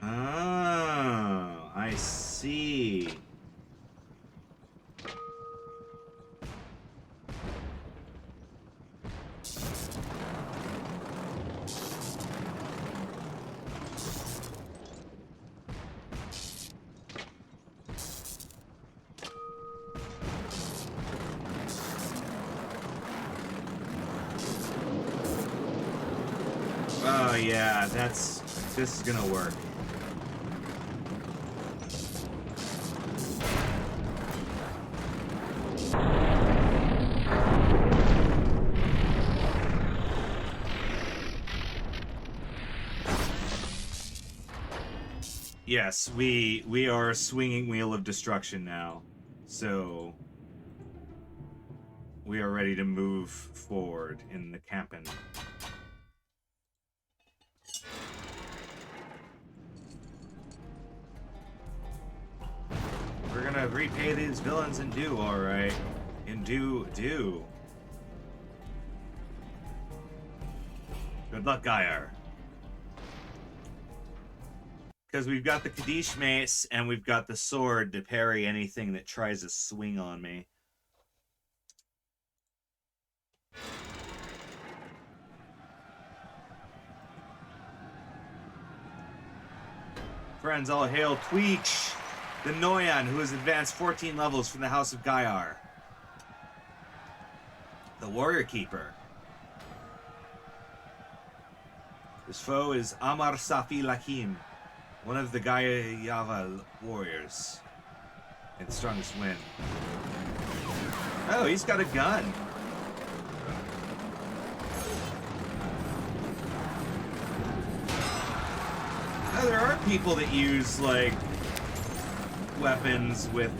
Oh, I see. Oh yeah, this is gonna work. Yes, we are a swinging wheel of destruction now. So we are ready to move forward in the campaign. We're gonna repay these villains and do alright. And do. Good luck, Gaia. Because we've got the Kaddish mace and we've got the sword to parry anything that tries to swing on me. friends, all hail Tweech, the Noyan, who has advanced 14 levels from the House of Gaiar. The Warrior Keeper. His foe is Amar Safi Lakim, one of the Gaiava warriors. And the strongest win. Oh, he's got a gun. Oh, there are people that use, like, weapons with,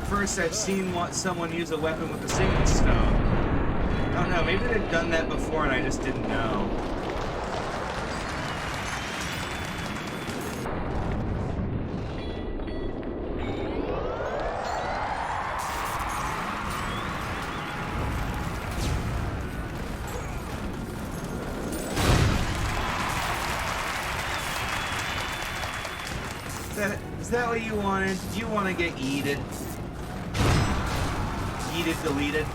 First I've seen someone use a weapon with a singing stone. I don't know, maybe they've done that before and I just didn't know. Is that what you wanted? Did you want to get yeeted? Yeeted, deleted?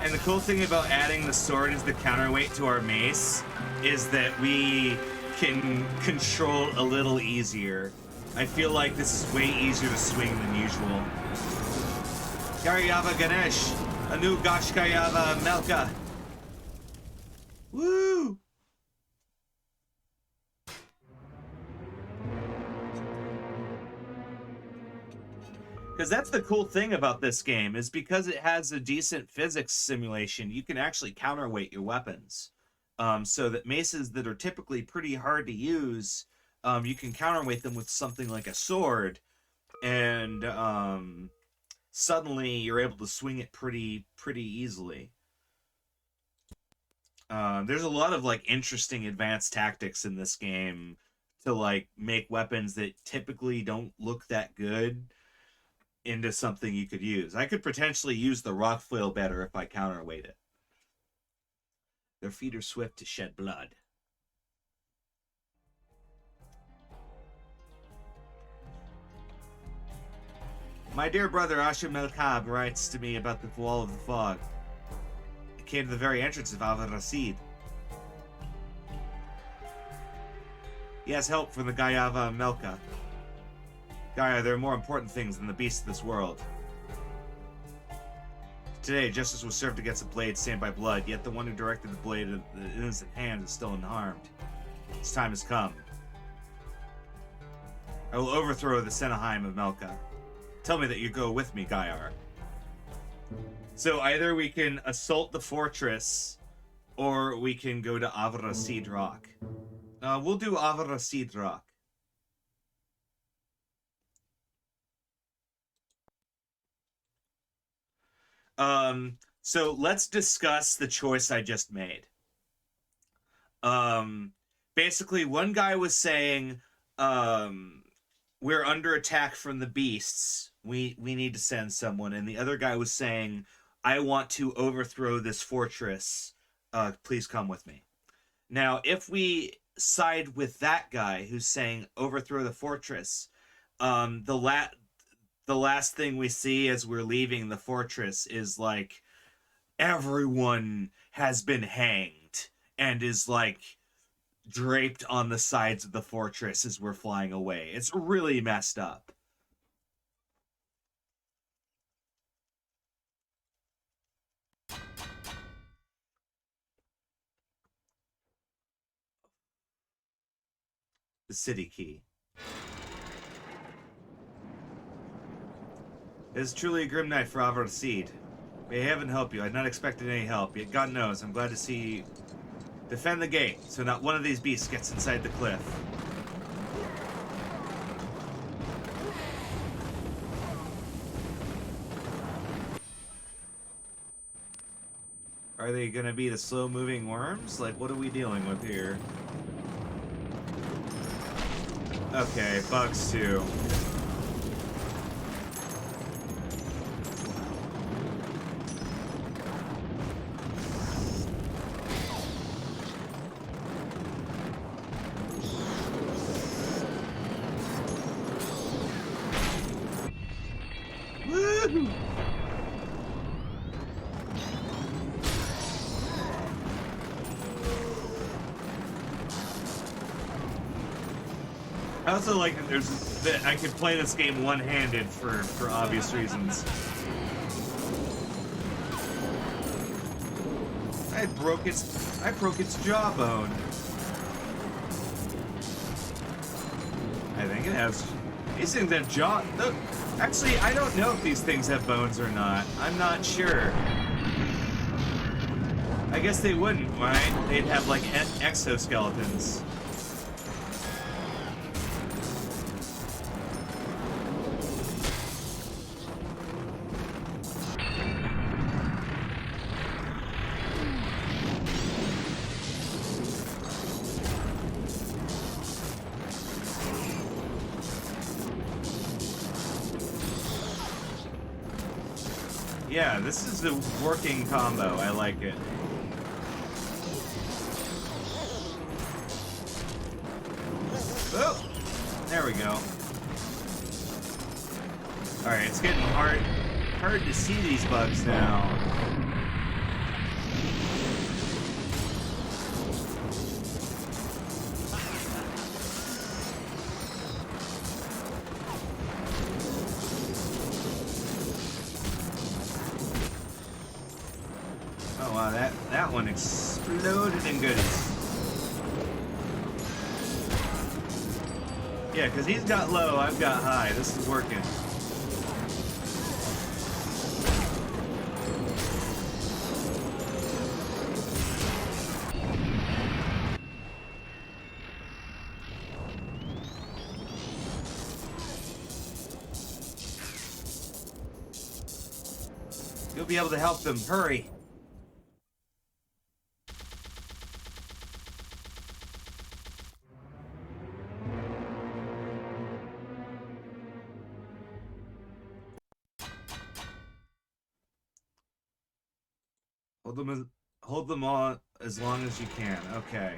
And the cool thing about adding the sword as the counterweight to our mace is that we can control a little easier. I feel like this is way easier to swing than usual. Garyava Ganesh, Anu Gashkayava Melka. Woo! Because that's the cool thing about this game, is because it has a decent physics simulation, you can actually counterweight your weapons. So that maces that are typically pretty hard to use, you can counterweight them with something like a sword, and suddenly you're able to swing it pretty easily. There's a lot of like interesting advanced tactics in this game to like make weapons that typically don't look that good into something you could use. I could potentially use the rock flail better if I counterweight it. Their feet are swift to shed blood. My dear brother Ashim Melkab writes to me about the Wall of the Fog. It came to the very entrance of Ava Rasid. He has help from the Gaiava Melka. Gaia, there are more important things than the beasts of this world. Today, justice was served against a blade stained by blood, yet the one who directed the blade of the innocent hand is still unharmed. Its time has come. I will overthrow the Senaheim of Melka. Tell me that you go with me, Gaiar. So either we can assault the fortress, or we can go to Avrasid Rock. We'll do Avrasid Rock. So let's discuss the choice I just made. Basically, one guy was saying, we're under attack from the beasts. We need to send someone. And the other guy was saying, I want to overthrow this fortress. Please come with me. Now, if we side with that guy who's saying overthrow the fortress, the last thing we see as we're leaving the fortress is like everyone has been hanged and is like draped on the sides of the fortress as we're flying away. It's really messed up. The city key. It is truly a grim night for Avar Seed. May heaven help you. I had not expected any help, yet God knows I'm glad to see you defend the gate, so not one of these beasts gets inside the cliff. Are they gonna be the slow-moving worms? Like, what are we dealing with here? Okay, bugs too. I also like that I could play this game one-handed for obvious reasons. I broke its jawbone. I think it has. These things have jaw. Look, actually, I don't know if these things have bones or not. I'm not sure. I guess they wouldn't, right? They'd have like exoskeletons. Yeah, this is a working combo. I like it. Oh, there we go. All right, it's getting hard to see these bugs now. Oh wow, that one exploded in goodies. Yeah, because he's got low, I've got high. This is working. You'll be able to help them. Hurry. Hold them all as long as you can. Okay.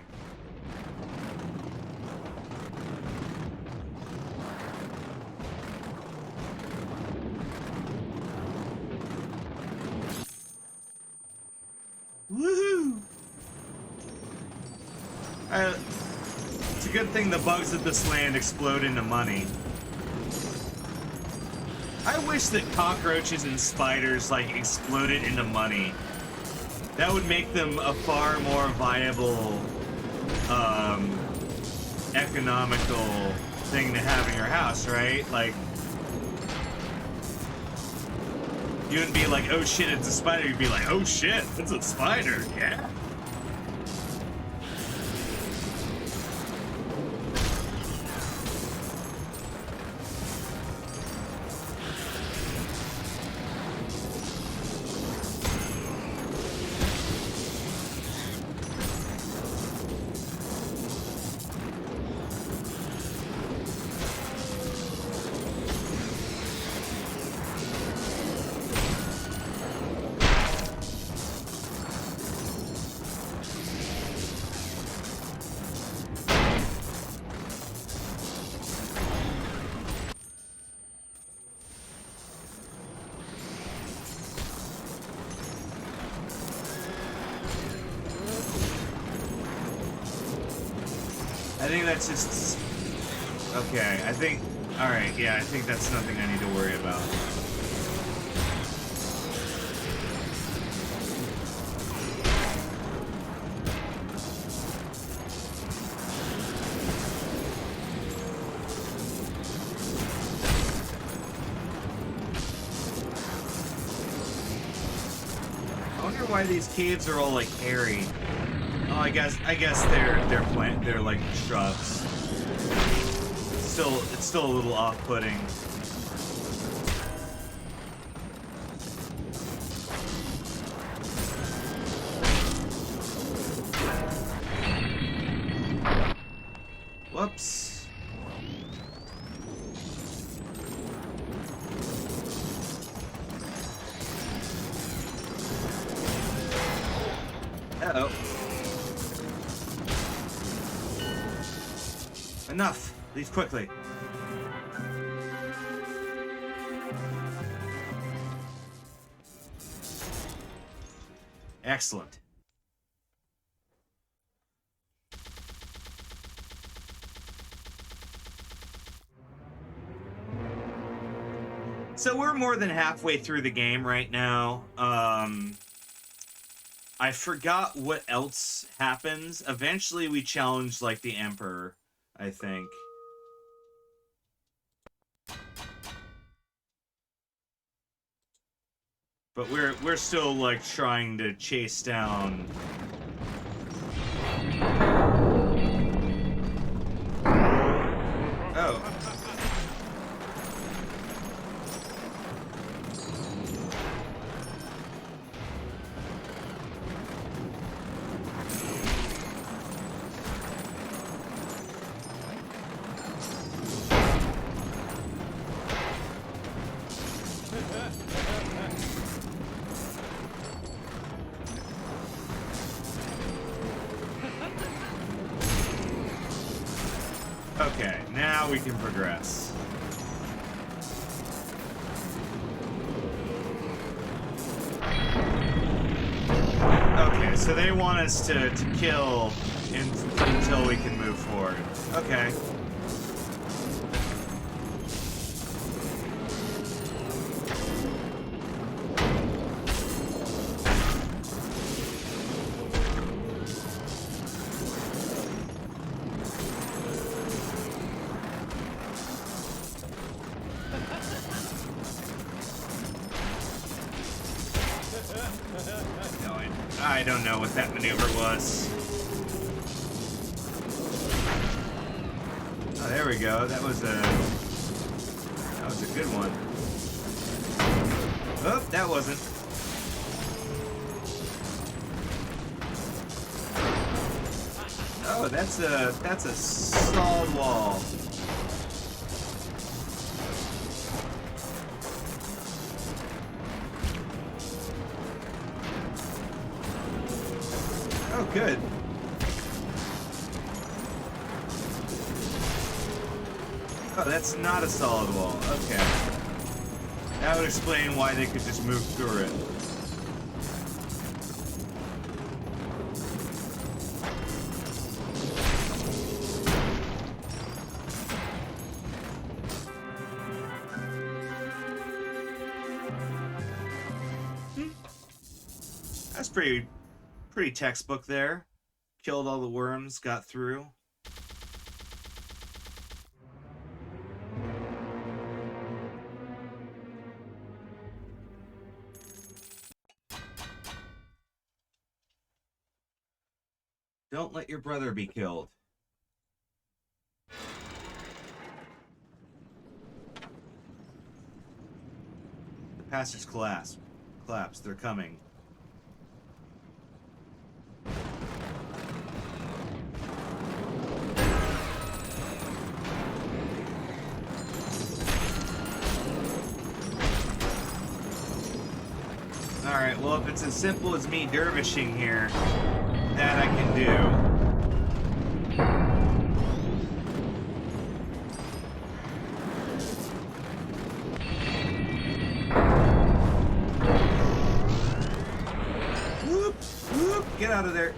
Woohoo! It's a good thing the bugs of this land explode into money. I wish that cockroaches and spiders like exploded into money. That would make them a far more viable, economical thing to have in your house, right? Like, you wouldn't be like, oh shit, it's a spider. You'd be like, oh shit, it's a spider, yeah. I think that's just... Okay, I think... Alright, yeah, I think that's nothing I need to worry about. I wonder why these caves are all, like, airy. Oh, I guess they're like shrubs. It's still a little off-putting. Whoops. Uh-oh. Enough. Leave quickly. Excellent. So we're more than halfway through the game right now. I forgot what else happens. Eventually we challenge, like, the Emperor, I think. But we're still, like, trying to chase down... Oh. Okay, now we can progress. Okay, so they want us to kill until we can move forward. Okay. I don't know what that maneuver was. Oh, there we go. That was a good one. Oh, that wasn't. Oh, that's a solid wall. Oh, good. Oh, that's not a solid wall. Okay. That would explain why they could just move through it. That's pretty textbook there. Killed all the worms, got through. Don't let your brother be killed. The passage collapsed. They're coming. Alright, well, if it's as simple as me dervishing here, that I can do. Whoop! Whoop! Get out of there.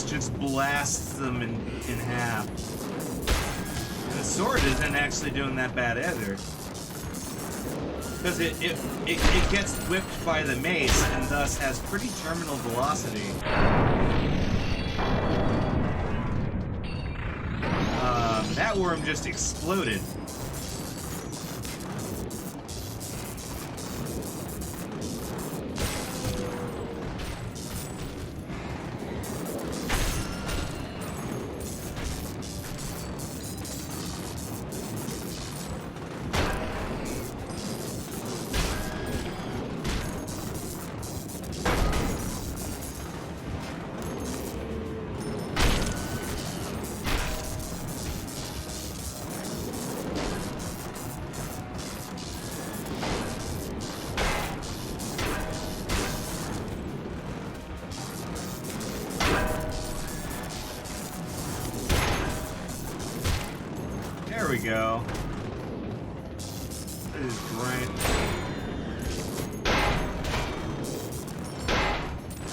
Just blasts them in half. And the sword isn't actually doing that bad either. Because it gets whipped by the mace and thus has pretty terminal velocity. That worm just exploded. There we go. That is great.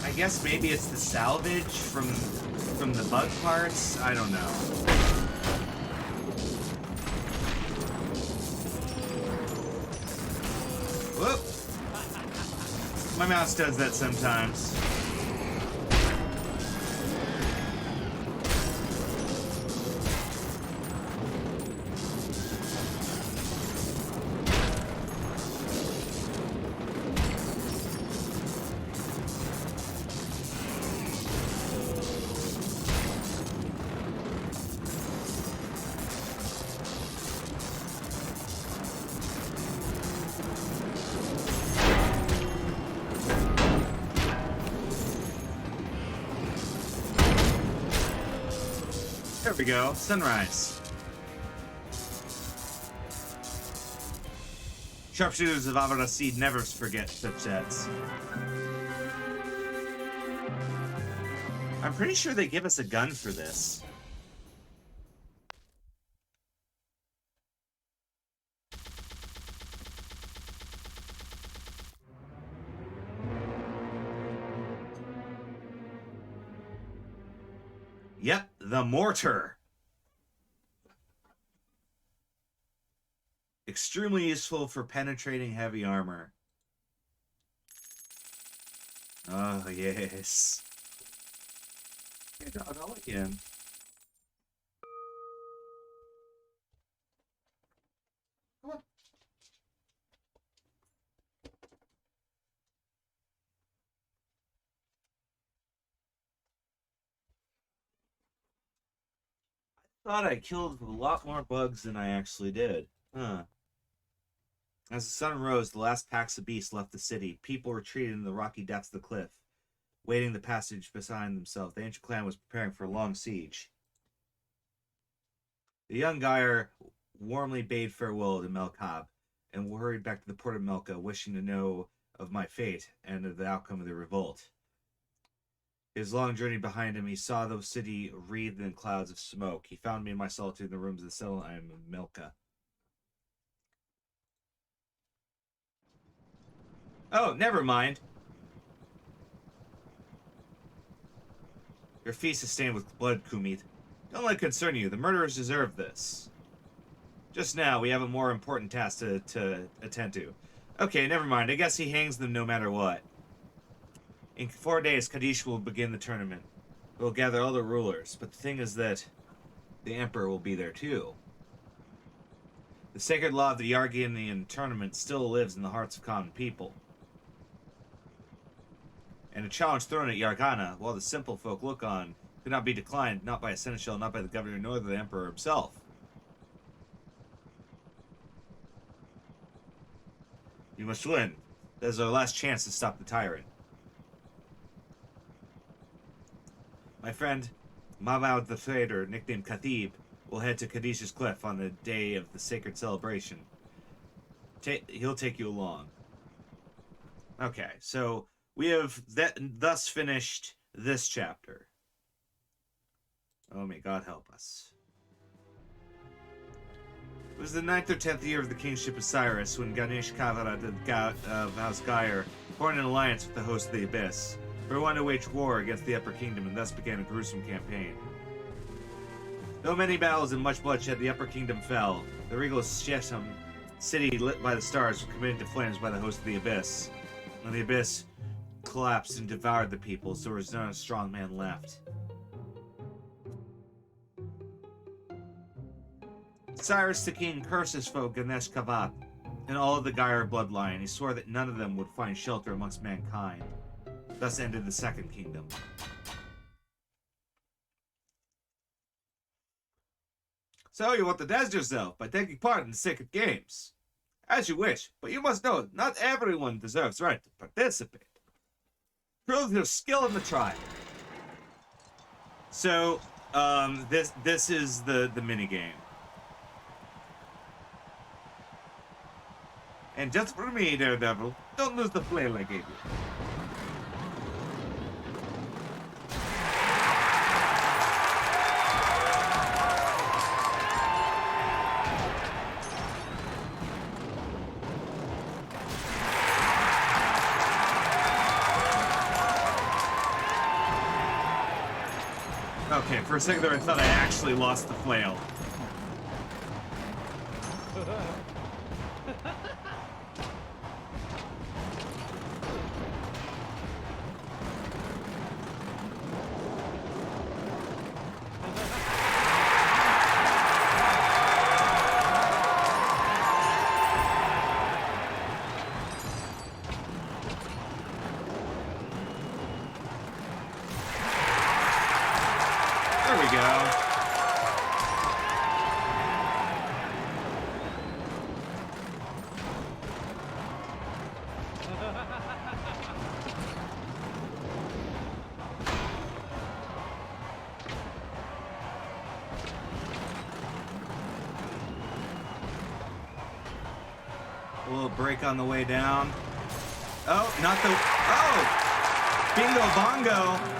I guess maybe it's the salvage from the bug parts. I don't know. Whoop! My mouse does that sometimes. There we go. Sunrise. Sharpshooters of Avarasid never forget such sets. I'm pretty sure they give us a gun for this. Yep, the mortar. Extremely useful for penetrating heavy armor. Oh, yes. Hey, dog, I'll let you in. Come on. I thought I killed a lot more bugs than I actually did. Huh. As the sun rose, the last packs of beasts left the city. People retreated in the rocky depths of the cliff, waiting the passage behind themselves. The ancient clan was preparing for a long siege. The young Geyer warmly bade farewell to Melkab and hurried back to the port of Melka, wishing to know of my fate and of the outcome of the revolt. His long journey behind him, he saw the city wreathed in clouds of smoke. He found me in my solitude in the rooms of the settlement of Melka. Oh, never mind. Your feast is stained with blood, Kumit. Don't let it concern you. The murderers deserve this. Just now, we have a more important task to attend to. Okay, never mind. I guess he hangs them no matter what. In 4 days, Kadish will begin the tournament. We'll gather all the rulers, but the thing is that the Emperor will be there too. The sacred law of the Yarganian tournament still lives in the hearts of common people. And a challenge thrown at Yargana, while the simple folk look on, could not be declined, not by a seneschal, not by the governor, nor the Emperor himself. You must win. That is our last chance to stop the tyrant. My friend, Mahmoud the Trader, nicknamed Khatib, will head to Kadish's Cliff on the day of the sacred celebration. He'll take you along. Okay, so we have thus finished this chapter. Oh, may God help us. It was the 9th or 10th year of the kingship of Cyrus when Ganesh Kavara of House Geyer formed an alliance with the host of the Abyss. For he wanted to wage war against the Upper Kingdom and thus began a gruesome campaign. Though many battles and much bloodshed, the Upper Kingdom fell. The regal Shesham city, lit by the stars, was committed to flames by the host of the Abyss. And the Abyss collapsed and devoured the people, so there was not a strong man left. Cyrus the king cursed his foe Ganesh Kavat and all of the Geyer bloodline. He swore that none of them would find shelter amongst mankind. Thus ended the Second Kingdom. So you want to dazzle yourself by taking part in the sacred games? As you wish, but you must know not everyone deserves right to participate. Prove your skill in the trial. So, this is the minigame. And just for me, Daredevil, don't lose the flail I gave you. Okay, for a second there I thought I actually lost the flail. There we go. A little break on the way down. Oh, not the... Oh! Bingo bongo!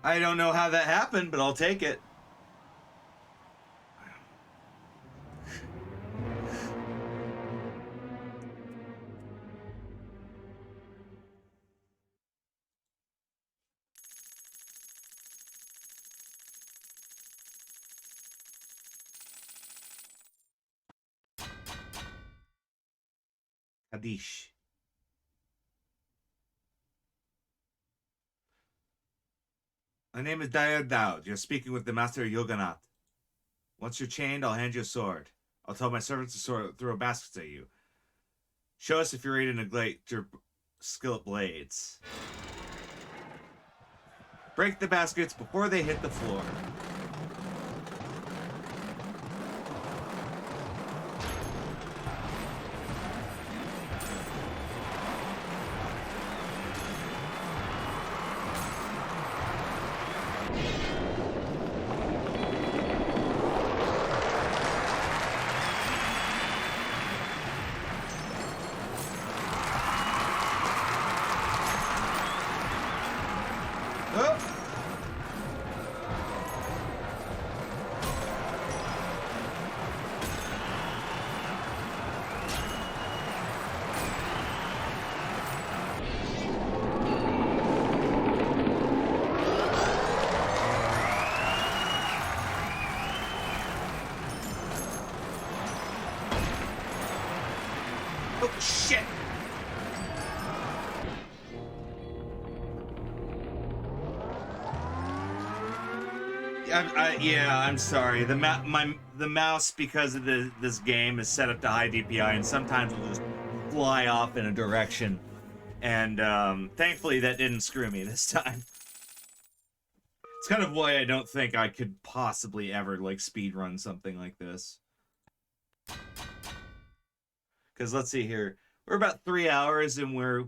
I don't know how that happened, but I'll take it. Kadish. My name is Dyer Dowd. You're speaking with the Master Yogannath. Once you're chained, I'll hand you a sword. I'll tell my servants to throw a basket at you. Show us if you're ready to neglect your skilled blades. Break the baskets before they hit the floor. Oh, shit! Yeah, I'm sorry. The mouse, because of this game, is set up to high DPI, and sometimes will just fly off in a direction. And thankfully, that didn't screw me this time. It's kind of why I don't think I could possibly ever like speedrun something like this. Because let's see here, we're about 3 hours, and we're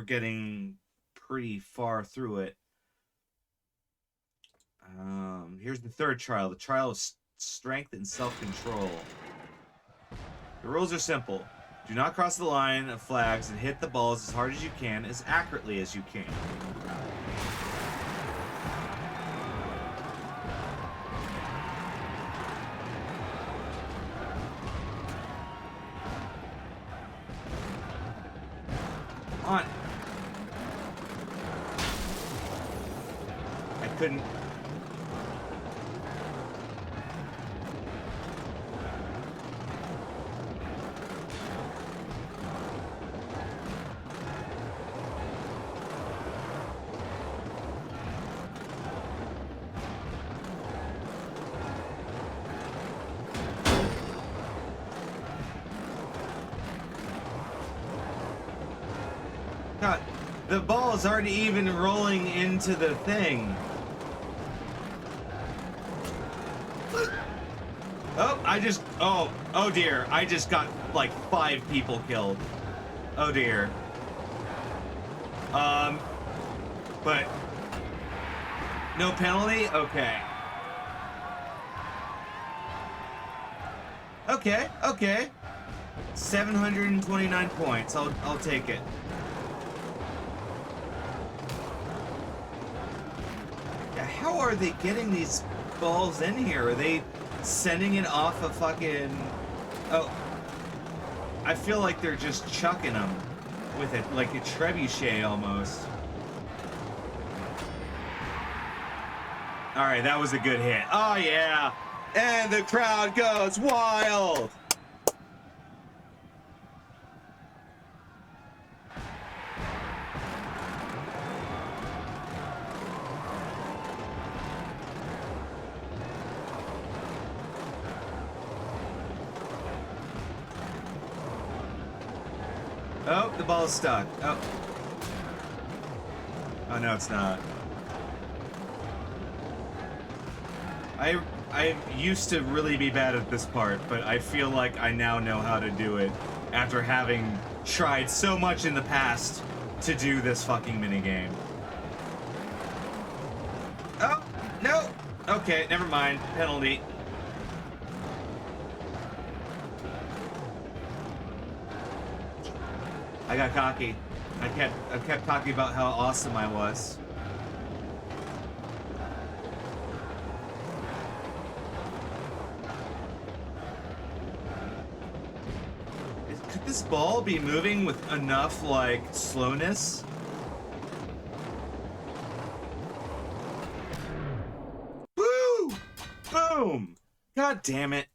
getting pretty far through it. Here's the third trial, the trial of strength and self-control. The rules are simple. Do not cross the line of flags and hit the balls as hard as you can, as accurately as you can. On. I couldn't. God, the ball is already even rolling into the thing. Oh, oh dear. I just got like 5 people killed. Oh dear. But no penalty? Okay. Okay. 729 points. I'll take it. How are they getting these balls in here? Are they sending it off a fucking... Oh. I feel like they're just chucking them. with it, like a trebuchet almost. All right, that was a good hit. Oh yeah, and the crowd goes wild. Oh, the ball's stuck. Oh. Oh, no, it's not. I used to really be bad at this part, but I feel like I now know how to do it after having tried so much in the past to do this fucking minigame. Oh, no! Okay, never mind. Penalty. I got cocky. I kept talking about how awesome I was. Could this ball be moving with enough, like, slowness? Woo! Boom! God damn it.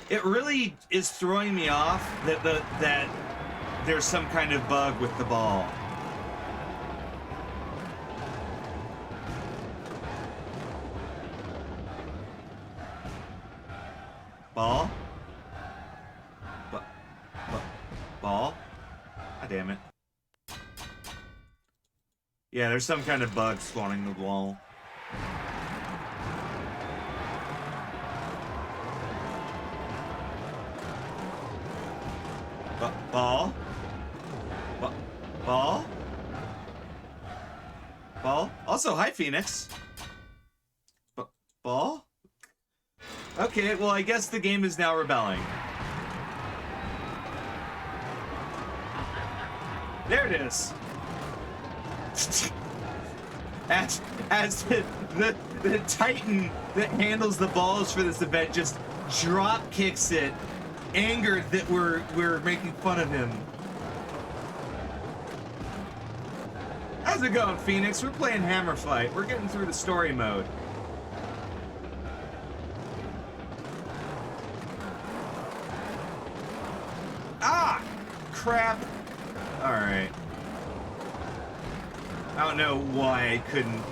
It really is throwing me off that there's some kind of bug with the ball. Ball? Ball? God damn it. Yeah, there's some kind of bug spawning the ball. Ball? Ball? Ball? Also, hi, Phoenix. Ball? Okay, well, I guess the game is now rebelling. There it is. As the Titan that handles the balls for this event just drop kicks it, angered that we're making fun of him. How's it going, Phoenix? We're playing Hammerfight. We're getting through the story mode. Ah! Crap. Alright. I don't know why I couldn't...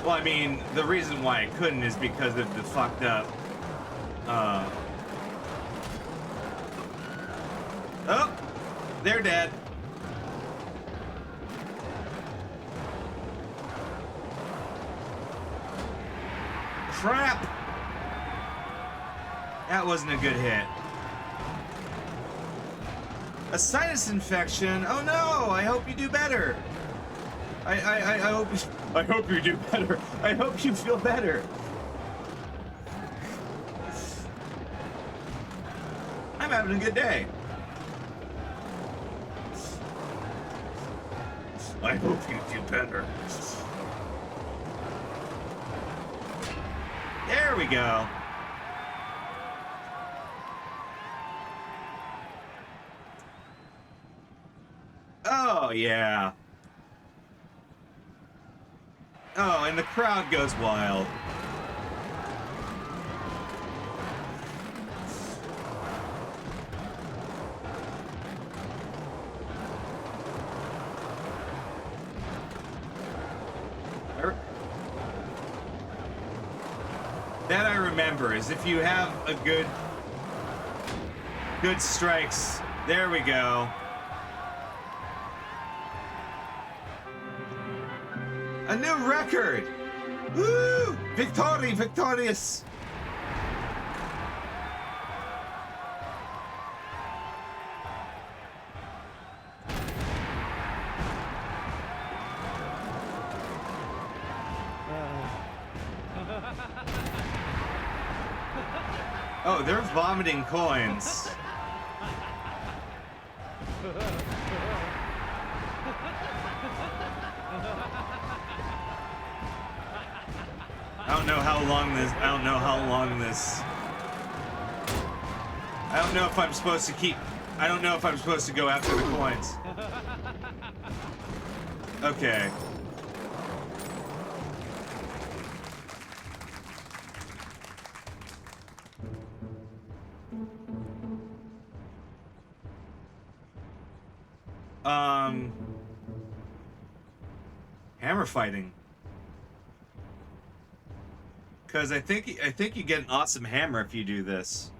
Well, I mean, the reason why I couldn't is because of the fucked up... Oh! They're dead. Crap! That wasn't a good hit. A sinus infection? Oh no! I hope you do better. I hope you do better. I hope you feel better. I'm having a good day. I hope you do better. There we go. Oh, yeah. Oh, and the crowd goes wild. That I remember is if you have a good strikes. There we go. A new record! Woo! Victorious! Oh, they're vomiting coins. I don't know how long this... I don't know if I'm supposed to keep... I don't know if I'm supposed to go after the coins. Okay. Hammer fighting. Because I think you get an awesome hammer if you do this.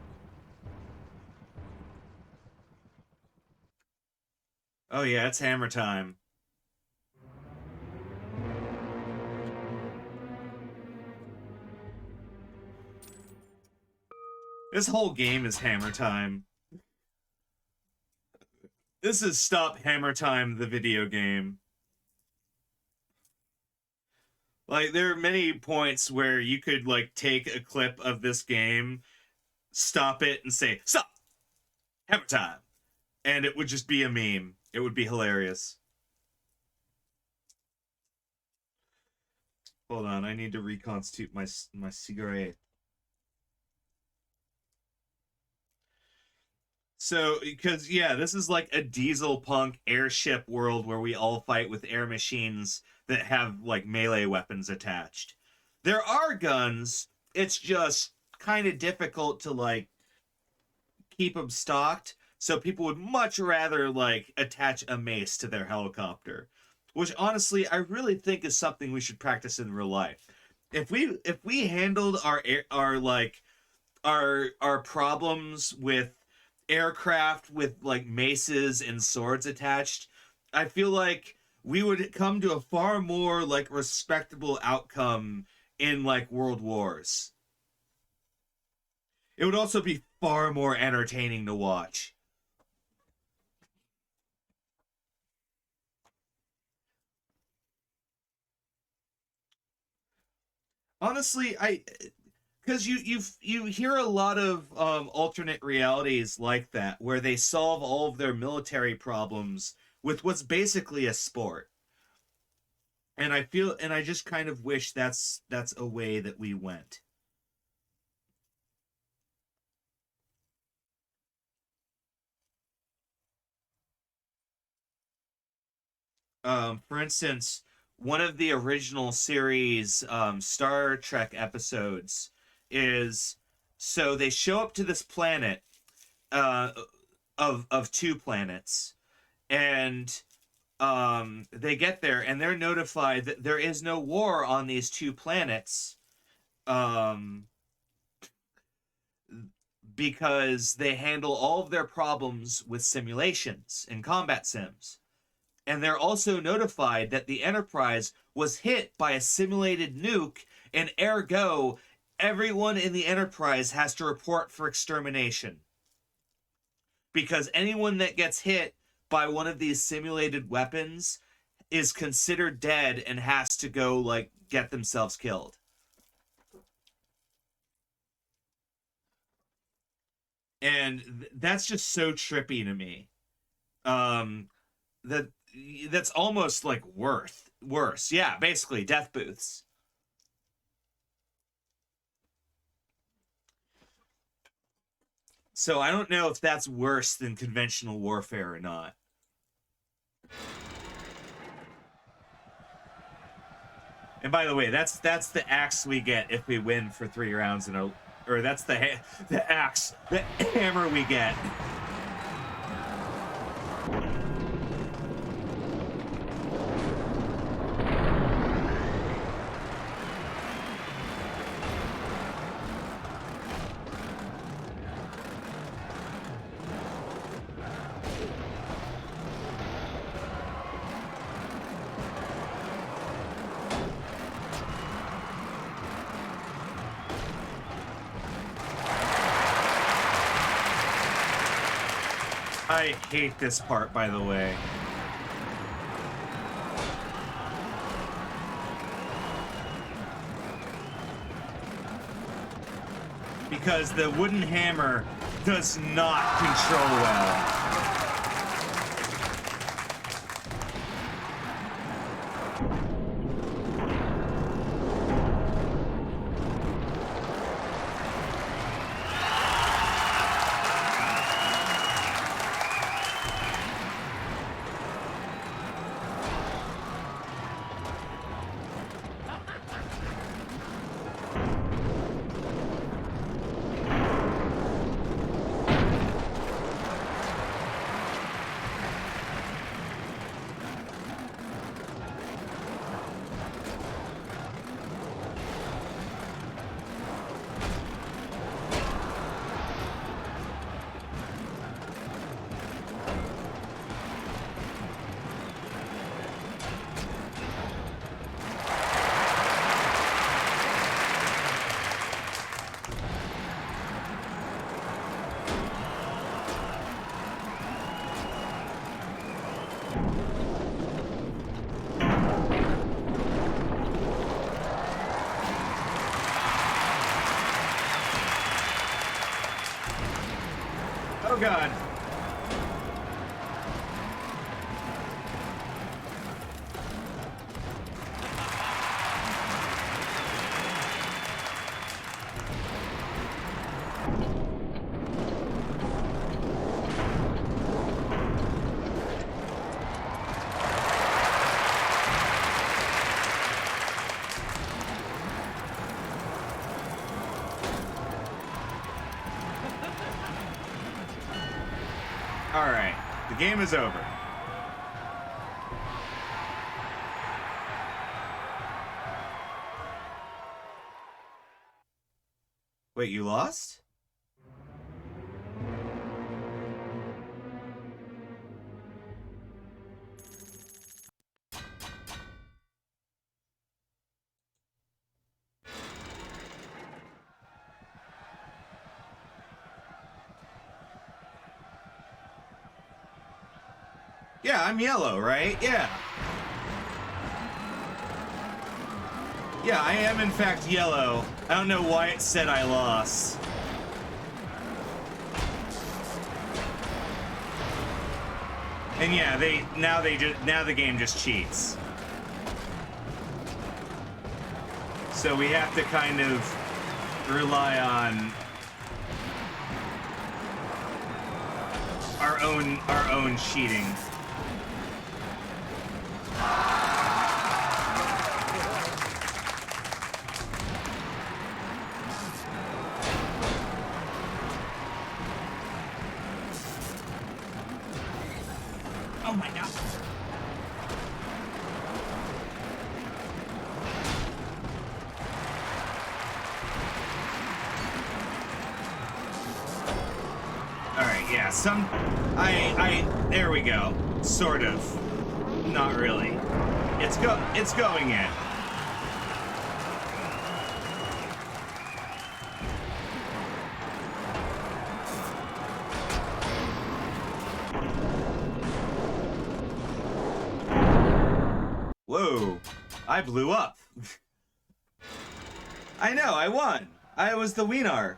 Oh yeah, it's hammer time. This whole game is hammer time. This is Stop Hammer Time, the video game. Like, there are many points where you could, like, take a clip of this game, stop it, and say, "Stop! Hammer time!" And it would just be a meme. It would be hilarious. Hold on, I need to reconstitute my cigarette. So, because, yeah, this is like a diesel punk airship world where we all fight with air machines that have, like, melee weapons attached. There are guns, it's just kind of difficult to, like, keep them stocked, so people would much rather, like, attach a mace to their helicopter. Which, honestly, I really think is something we should practice in real life. If we handled our problems with aircraft with like maces and swords attached, I feel like we would come to a far more like respectable outcome in like world wars. It would also be far more entertaining to watch. Honestly, because you hear a lot of alternate realities like that where they solve all of their military problems with what's basically a sport, and I just kind of wish that's a way that we went. For instance, one of the original series Star Trek episodes is, so they show up to this planet uh, of two planets, and they get there and they're notified that there is no war on these two planets, um, because they handle all of their problems with simulations and combat sims. And they're also notified that the Enterprise was hit by a simulated nuke, and ergo, everyone in the Enterprise has to report for extermination. Because anyone that gets hit by one of these simulated weapons is considered dead and has to go, like, get themselves killed. And that's just so trippy to me. That's almost like worse. Yeah, basically death booths. So I don't know if that's worse than conventional warfare or not. And by the way, that's the axe we get if we win for 3 rounds in a, or that's the axe, the hammer we get. I hate this part, by the way. Because the wooden hammer does not control well. God. All right, the game is over. Wait, you lost? Yeah, I'm yellow, right? Yeah. Yeah, I am in fact yellow. I don't know why it said I lost. And yeah, now the game just cheats. So we have to kind of rely on our own cheating. Oh my God. All right, yeah, there we go. Sort of. Not really. It's going in. Whoa, I blew up. I know, I won. I was the winner.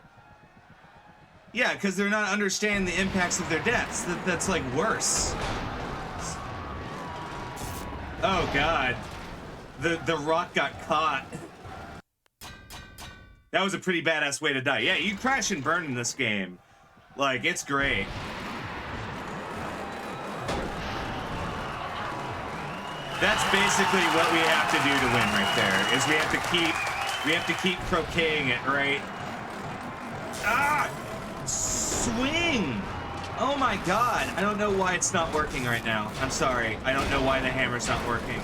Yeah, because they're not understanding the impacts of their deaths. That's like worse. Oh God, the rock got caught. That was a pretty badass way to die. Yeah, you crash and burn in this game. Like, it's great. That's basically what we have to do to win right there, is we have to keep croqueting it, right? Ah! Swing! Oh my God, I don't know why it's not working right now. I'm sorry, I don't know why the hammer's not working.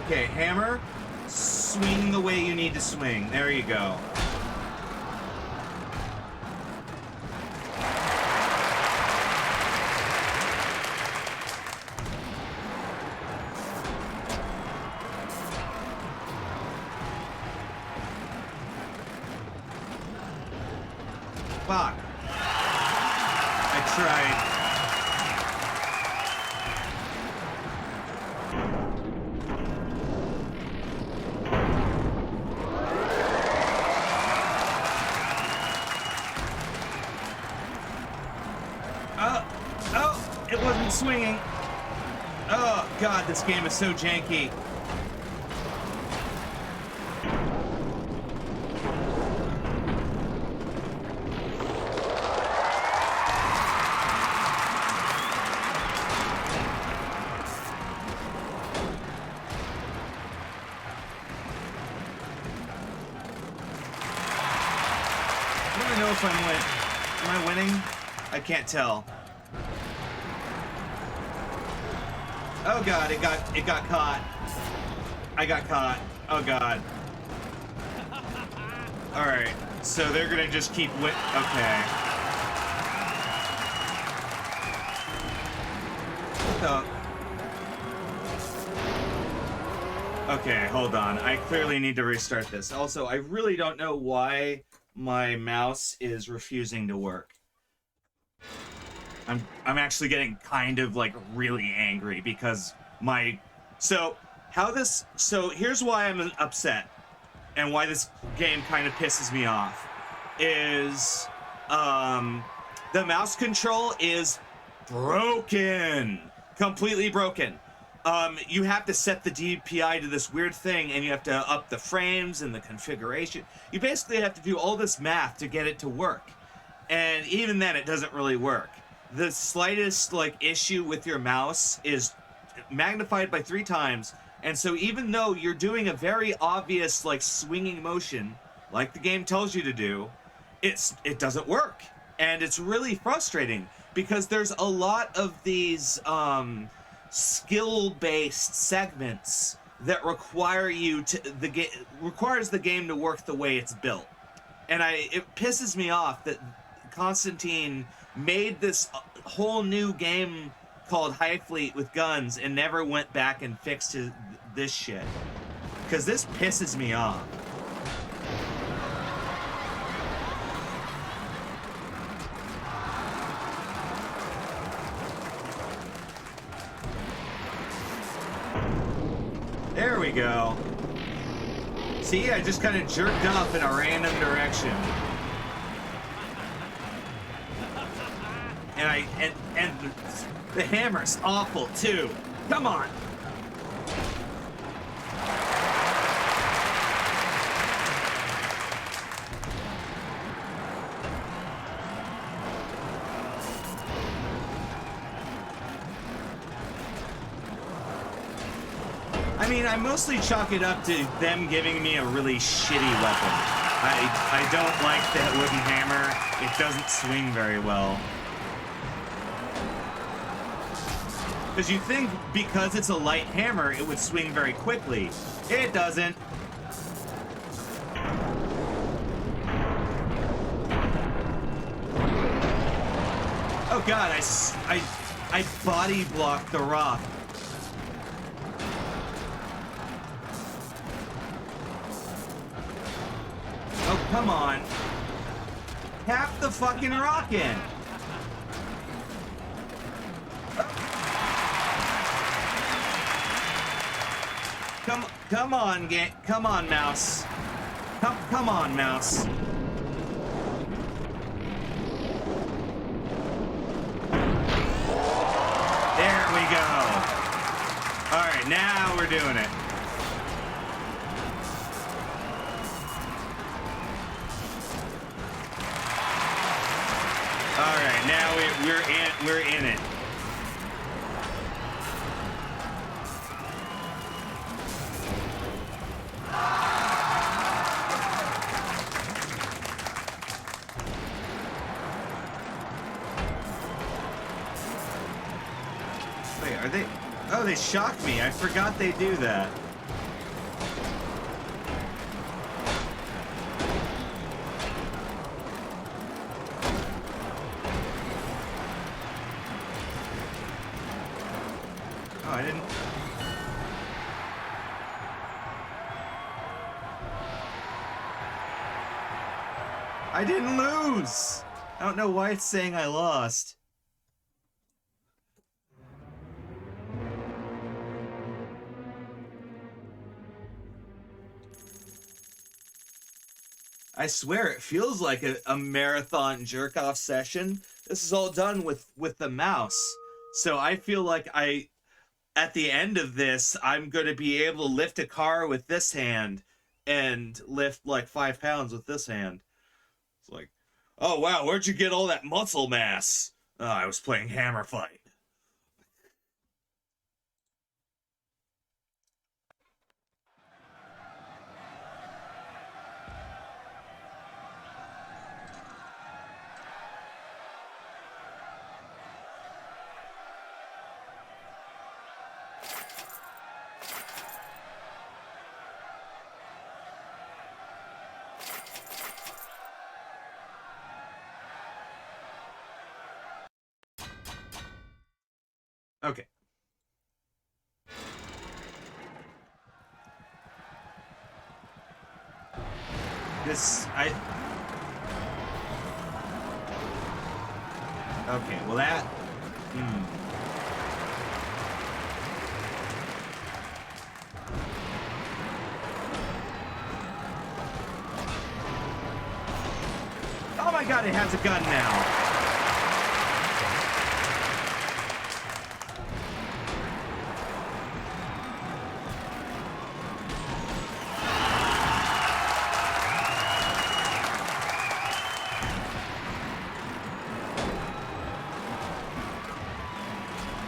Okay, hammer, swing the way you need to swing. There you go. Fuck. I tried. Oh, it wasn't swinging. Oh, God, this game is so janky. I don't know if am I winning? I can't tell. Oh God, it got caught. I got caught. Oh God. All right, so they're gonna just keep okay. Okay, hold on. I clearly need to restart this. Also, I really don't know why my mouse is refusing to work. I'm actually getting kind of like really angry because so So here's why I'm upset, and why this game kind of pisses me off, is the mouse control is broken, completely broken. You have to set the DPI to this weird thing, and you have to up the frames and the configuration. You basically have to do all this math to get it to work, and even then, it doesn't really work. The slightest issue with your mouse is magnified by 3 times, and so even though you're doing a very obvious swinging motion, like the game tells you to do, it doesn't work, and it's really frustrating because there's a lot of these skill-based segments that require requires the game to work the way it's built, and it pisses me off that Constantine made this whole new game called High Fleet with guns and never went back and fixed this shit, because this pisses me off. There we go. See, I just kind of jerked off in a random direction. And the hammer's awful too. Come on. I mean, I mostly chalk it up to them giving me a really shitty weapon. I don't like that wooden hammer. It doesn't swing very well. Because you think because it's a light hammer, it would swing very quickly. It doesn't. Oh god, I body blocked the rock. Oh, come on. Tap the fucking rock in. Come on, mouse. Come on, mouse. There we go. All right, now we're doing it. All right, now we're in it. Wait, are they? Oh, they shocked me. I forgot they do that. Oh, I didn't. I didn't lose. I don't know why it's saying I lost. I swear it feels like a marathon jerk-off session. This is all done with the mouse. So I feel like at the end of this, I'm going to be able to lift a car with this hand and lift like 5 pounds with this hand. It's like, oh wow, where'd you get all that muscle mass? Oh, I was playing Hammerfight. Okay. Okay, well that... Oh my god, it has a gun now.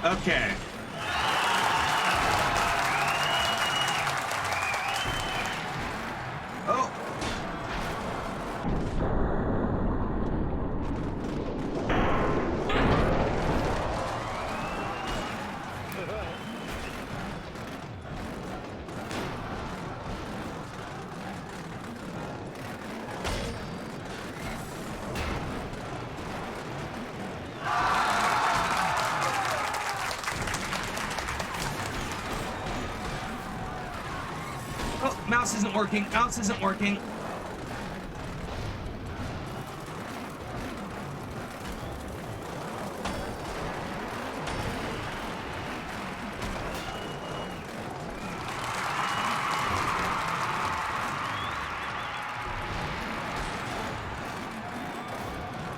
Okay. Oh. Oh, mouse isn't working. Mouse isn't working.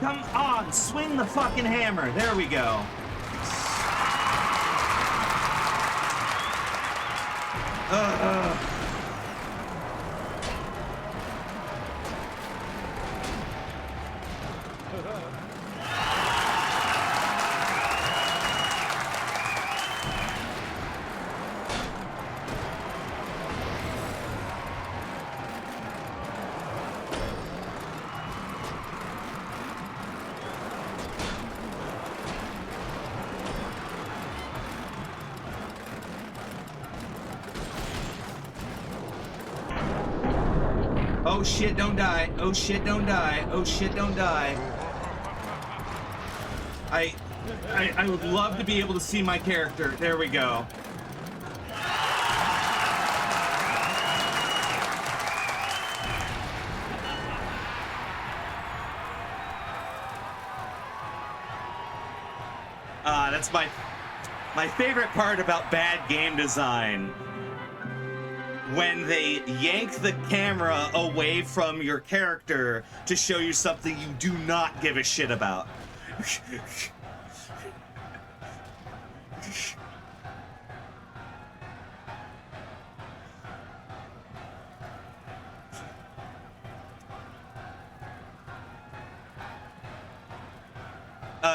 Come on, swing the fucking hammer. There we go. Oh shit, don't die. Oh shit, don't die. Oh shit, don't die. I would love to be able to see my character. There we go. That's my favorite part about bad game design. When they yank the camera away from your character to show you something you do not give a shit about.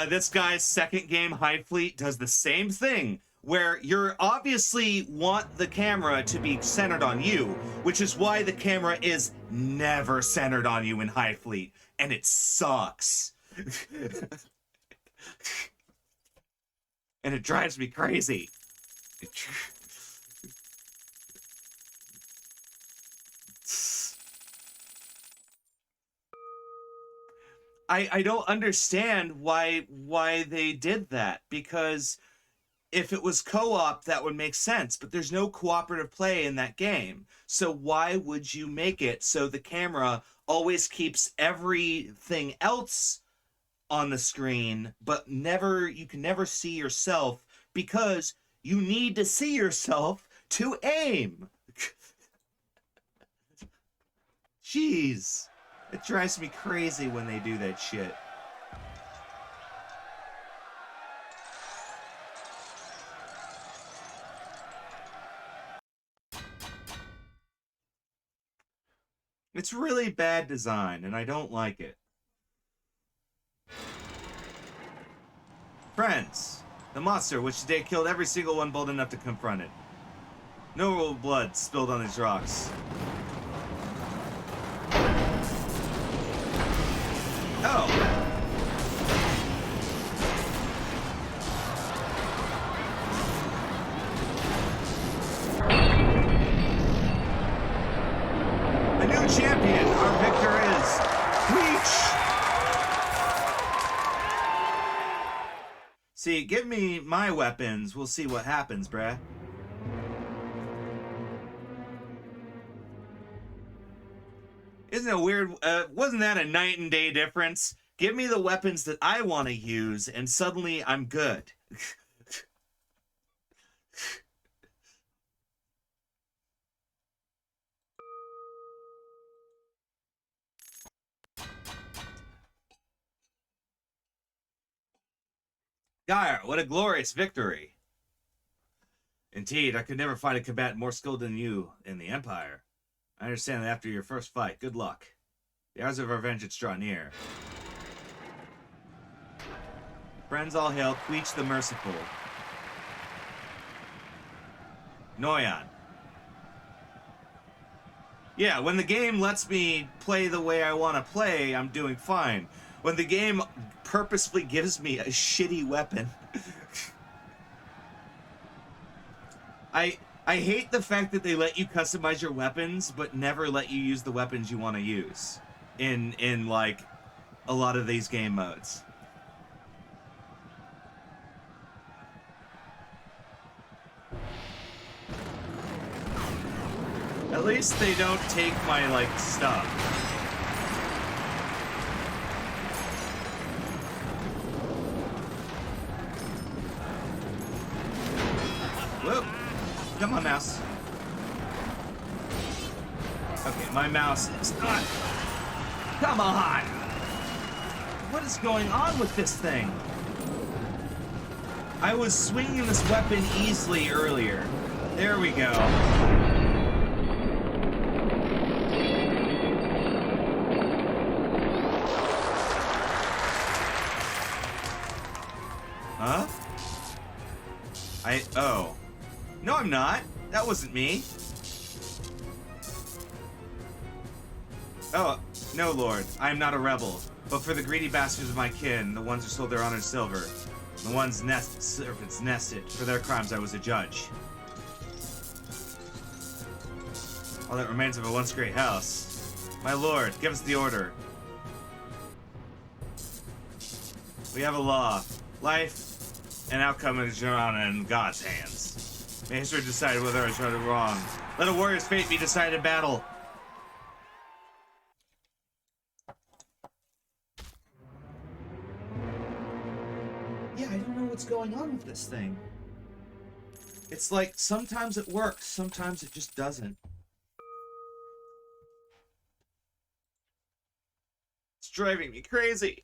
This guy's second game, High Fleet, does the same thing, where you're obviously want the camera to be centered on you, which is why the camera is never centered on you in High Fleet, and it sucks. And it drives me crazy. I don't understand why they did that, because if it was co-op, that would make sense, but there's no cooperative play in that game. So why would you make it so the camera always keeps everything else on the screen, but you can never see yourself, because you need to see yourself to aim? Jeez. It drives me crazy when they do that shit. It's really bad design, and I don't like it. Friends, the monster which today killed every single one bold enough to confront it. No blood spilled on these rocks. Oh. A new champion. Our victor is Bleach. See, give me my weapons. We'll see what happens, bruh. Isn't it weird? Wasn't that a night and day difference? Give me the weapons that I want to use, and suddenly I'm good. Gyre, what a glorious victory! Indeed, I could never find a combatant more skilled than you in the Empire. I understand that after your first fight, good luck. The hours of our vengeance draw near. Friends all hail, Queech the Merciful. Noyan. Yeah, when the game lets me play the way I want to play, I'm doing fine. When the game purposefully gives me a shitty weapon. I hate the fact that they let you customize your weapons, but never let you use the weapons you want to use in like a lot of these game modes. At least they don't take my like stuff. Whoa. Come on, mouse. Okay, my mouse is not... Come on! What is going on with this thing? I was swinging this weapon easily earlier. There we go. Huh? Oh. No, I'm not. That wasn't me. Oh, no, Lord. I am not a rebel. But for the greedy bastards of my kin, the ones who sold their honor in silver, the ones servants nested, for their crimes I was a judge. All that remains of a once great house. My lord, give us the order. We have a law. Life and outcome is your honor in God's hands. May history decide whether I was right or wrong. Let a warrior's fate be decided in battle. Yeah, I don't know what's going on with this thing. It's like, sometimes it works, sometimes it just doesn't. It's driving me crazy.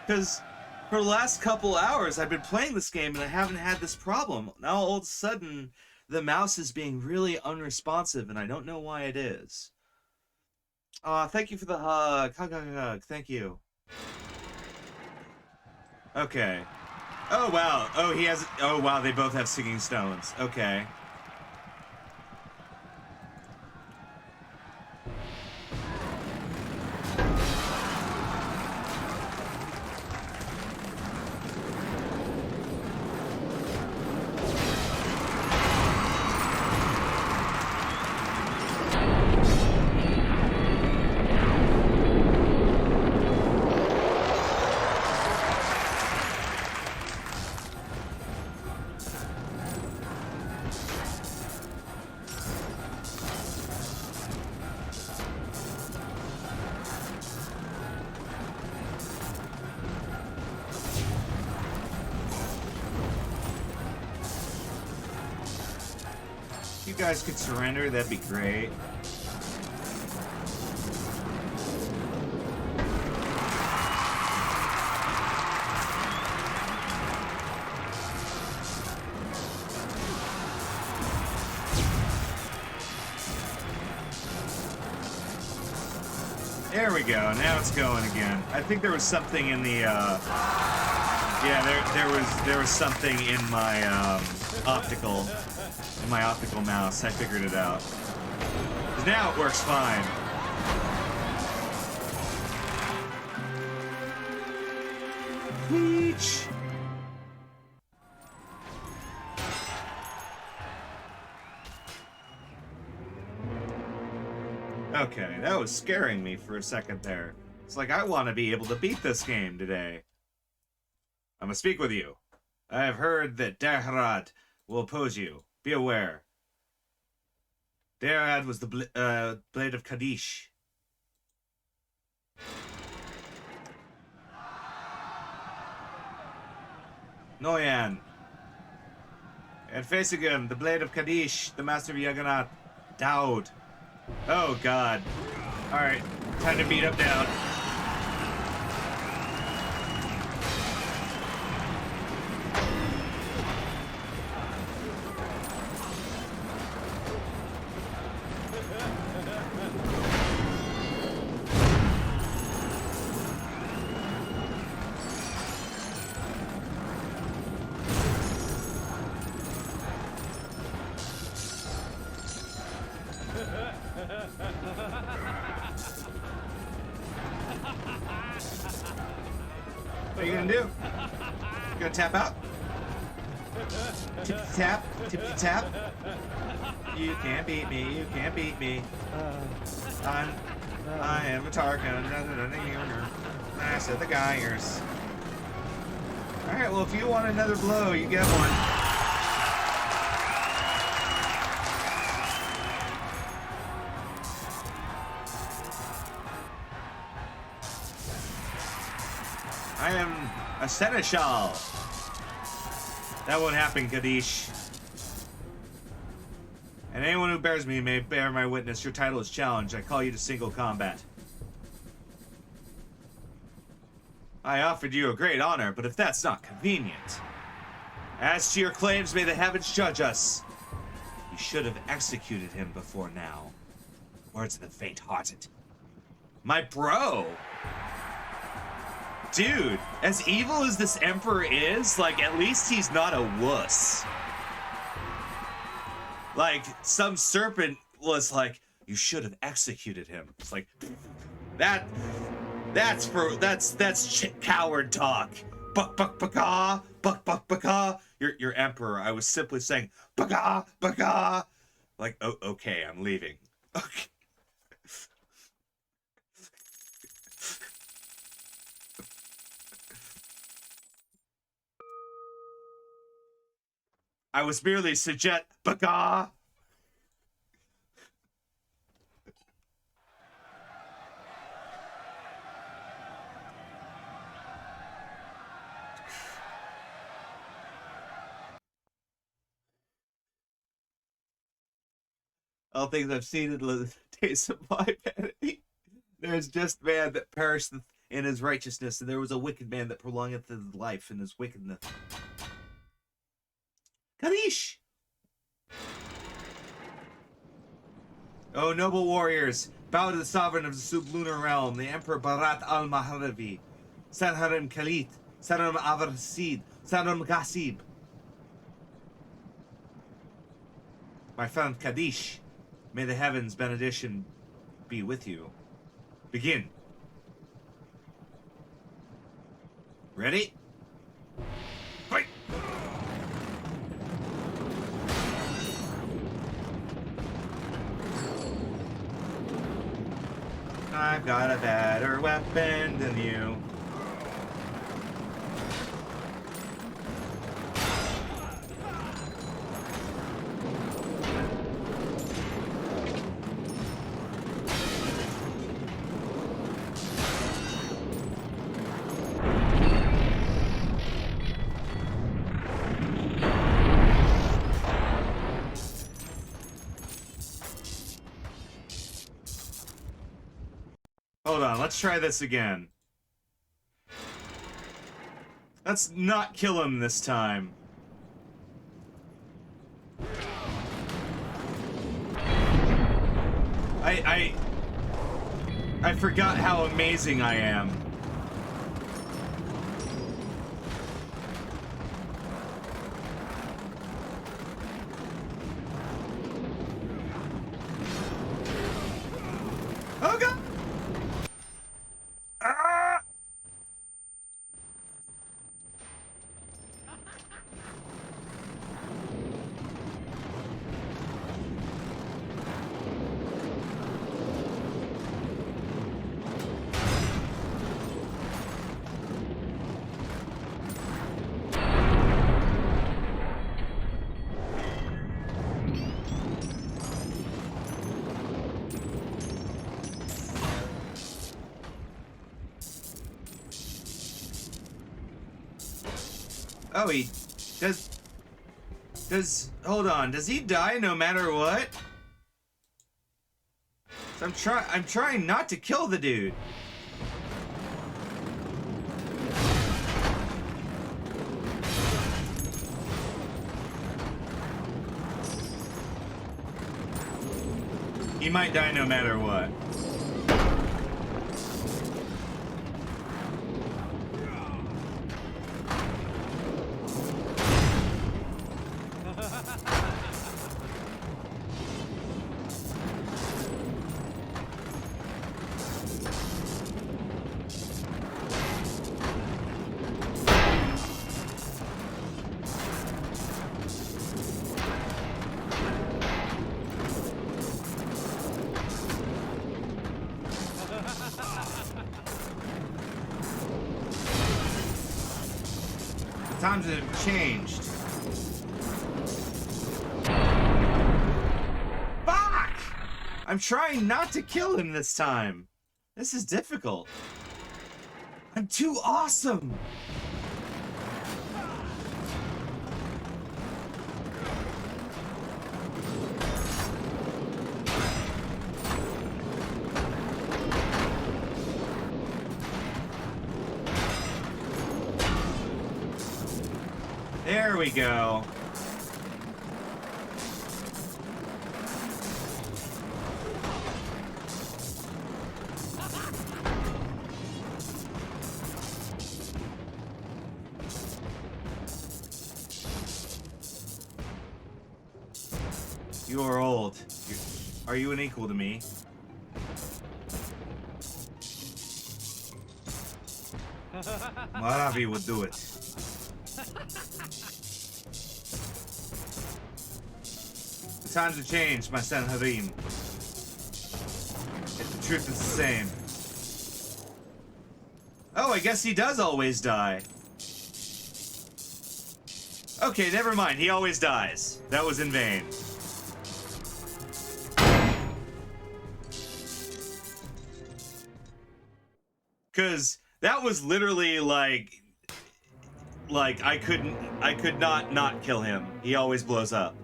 Because for the last couple hours, I've been playing this game and I haven't had this problem. Now, all of a sudden, the mouse is being really unresponsive, and I don't know why it is. Aw, thank you for the hug. Hug, hug, hug. Thank you. Okay. Oh, wow. Oh, he has... Oh, wow, they both have singing stones. Okay. If you guys could surrender, that'd be great. There we go. Now it's going again. I think there was something in the yeah, there was something in my optical mouse. I figured it out. 'Cause now it works fine. Peach. Okay, that was scaring me for a second there. It's like I want to be able to beat this game today. I'm gonna speak with you. I have heard that Dahrad will oppose you. Be aware. Dahrad was the Blade of Kaddish. Noyan. And facing him, the Blade of Kaddish, the Master of Yaganath, Daud. Oh, God. Alright, time to beat up Daud. What are you gonna do? You gonna tap out? Tippy tap, tippy tap. You can't beat me, you can't beat me. I am a Tarkin. I said the Geiers. Alright, well, if you want another blow, you get one. I am a seneschal. That won't happen, Kadish. And anyone who bears me may bear my witness. Your title is challenged. I call you to single combat. I offered you a great honor, but if that's not convenient. As to your claims, may the heavens judge us. You should have executed him before now. Words of the faint-hearted. My bro! Dude, as evil as this emperor is, like, at least he's not a wuss. Like, some serpent was like, you should have executed him. It's like, that's coward talk. Buck, buck, baka, buck, buck, baka. Your emperor, I was simply saying, baka, baka. Like, oh, okay, I'm leaving. Okay. I was merely suggest baka. All things I've seen in the days of my vanity. There is just man that perisheth in his righteousness, and there was a wicked man that prolongeth his life in his wickedness. Kadish! Oh, noble warriors, bow to the sovereign of the sublunar realm, the Emperor Barat al-Mahravi, Sanharim Khalid, Sanharim Avarsid, Sanharim Ghasib. My friend Kadish, may the heavens' benediction be with you. Begin. Ready? Fight! I've got a better weapon than you. Hold on, let's try this again. Let's not kill him this time. I forgot how amazing I am. Oh god! Ah! Oh, he hold on, does he die no matter what? So I'm trying not to kill the dude. He might die no matter what. times have changed. Fuck! I'm trying not to kill him this time. This is difficult. I'm too awesome. There we go. You are old. Are you an equal to me? Maravi would do it. The times have changed, my son Harim. Yet the truth is the same. Oh, I guess he does always die. Okay, never mind. He always dies. That was in vain. Cause that was literally like I could not kill him. He always blows up.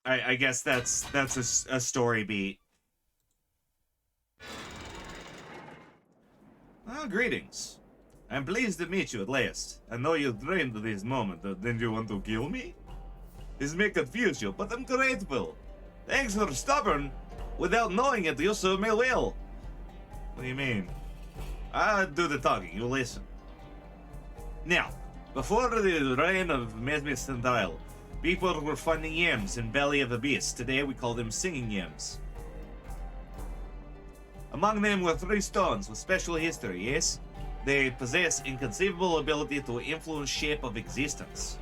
I guess that's a story beat. Ah, greetings. I'm pleased to meet you at last. I know you dreamed of this moment. Then you want to kill me? This may confuse you, but I'm grateful. Thanks for stubborn. Without knowing it, you serve me well. What do you mean? I'll do the talking, you listen. Now, before the reign of Amethyst and Dial, people were finding yams in belly of abyss. Today we call them singing yams. Among them were 3 stones with special history, yes? They possess inconceivable ability to influence shape of existence.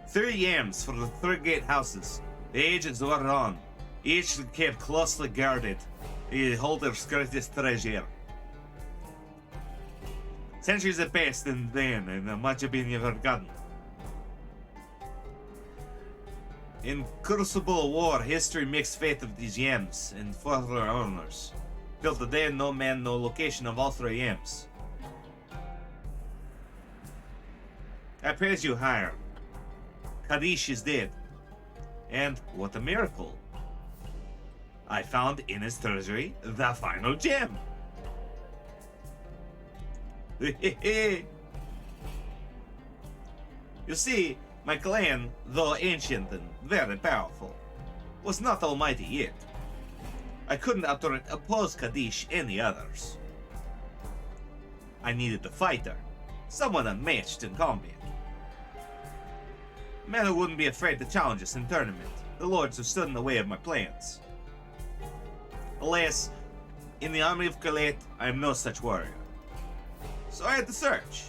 3 yams for the 3 gate houses. The ages were on. Each kept closely guarded. They hold their greatest treasure. Centuries have passed and much have been forgotten. In crucible war, history mixed fate of these yams and further owners. Till today, no man, no location of all 3 yams. I praise you higher. Kadish is dead. And what a miracle. I found in his treasury the final gem. You see, my clan, though ancient and very powerful, was not almighty yet. I couldn't outright oppose Kadish any others. I needed a fighter, someone unmatched in combat. A man who wouldn't be afraid to challenge us in tournament, the lords who stood in the way of my plans. Alas, in the army of Kalet, I am no such warrior. So I had to search.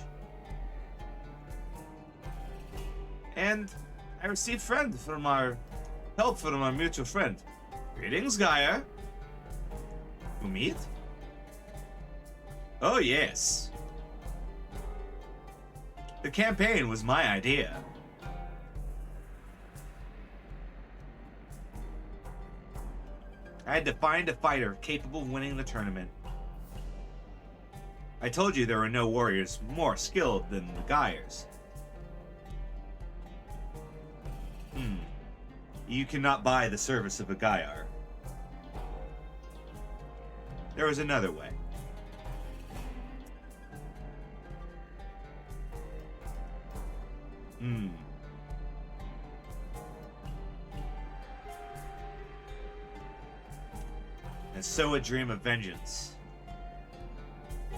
And I received help from our mutual friend. Greetings, Gaia. We meet? Oh, yes. The campaign was my idea. I had to find a fighter capable of winning the tournament. I told you there were no warriors more skilled than the Gaiers. You cannot buy the service of a Gaiar. There was another way. And so a dream of vengeance.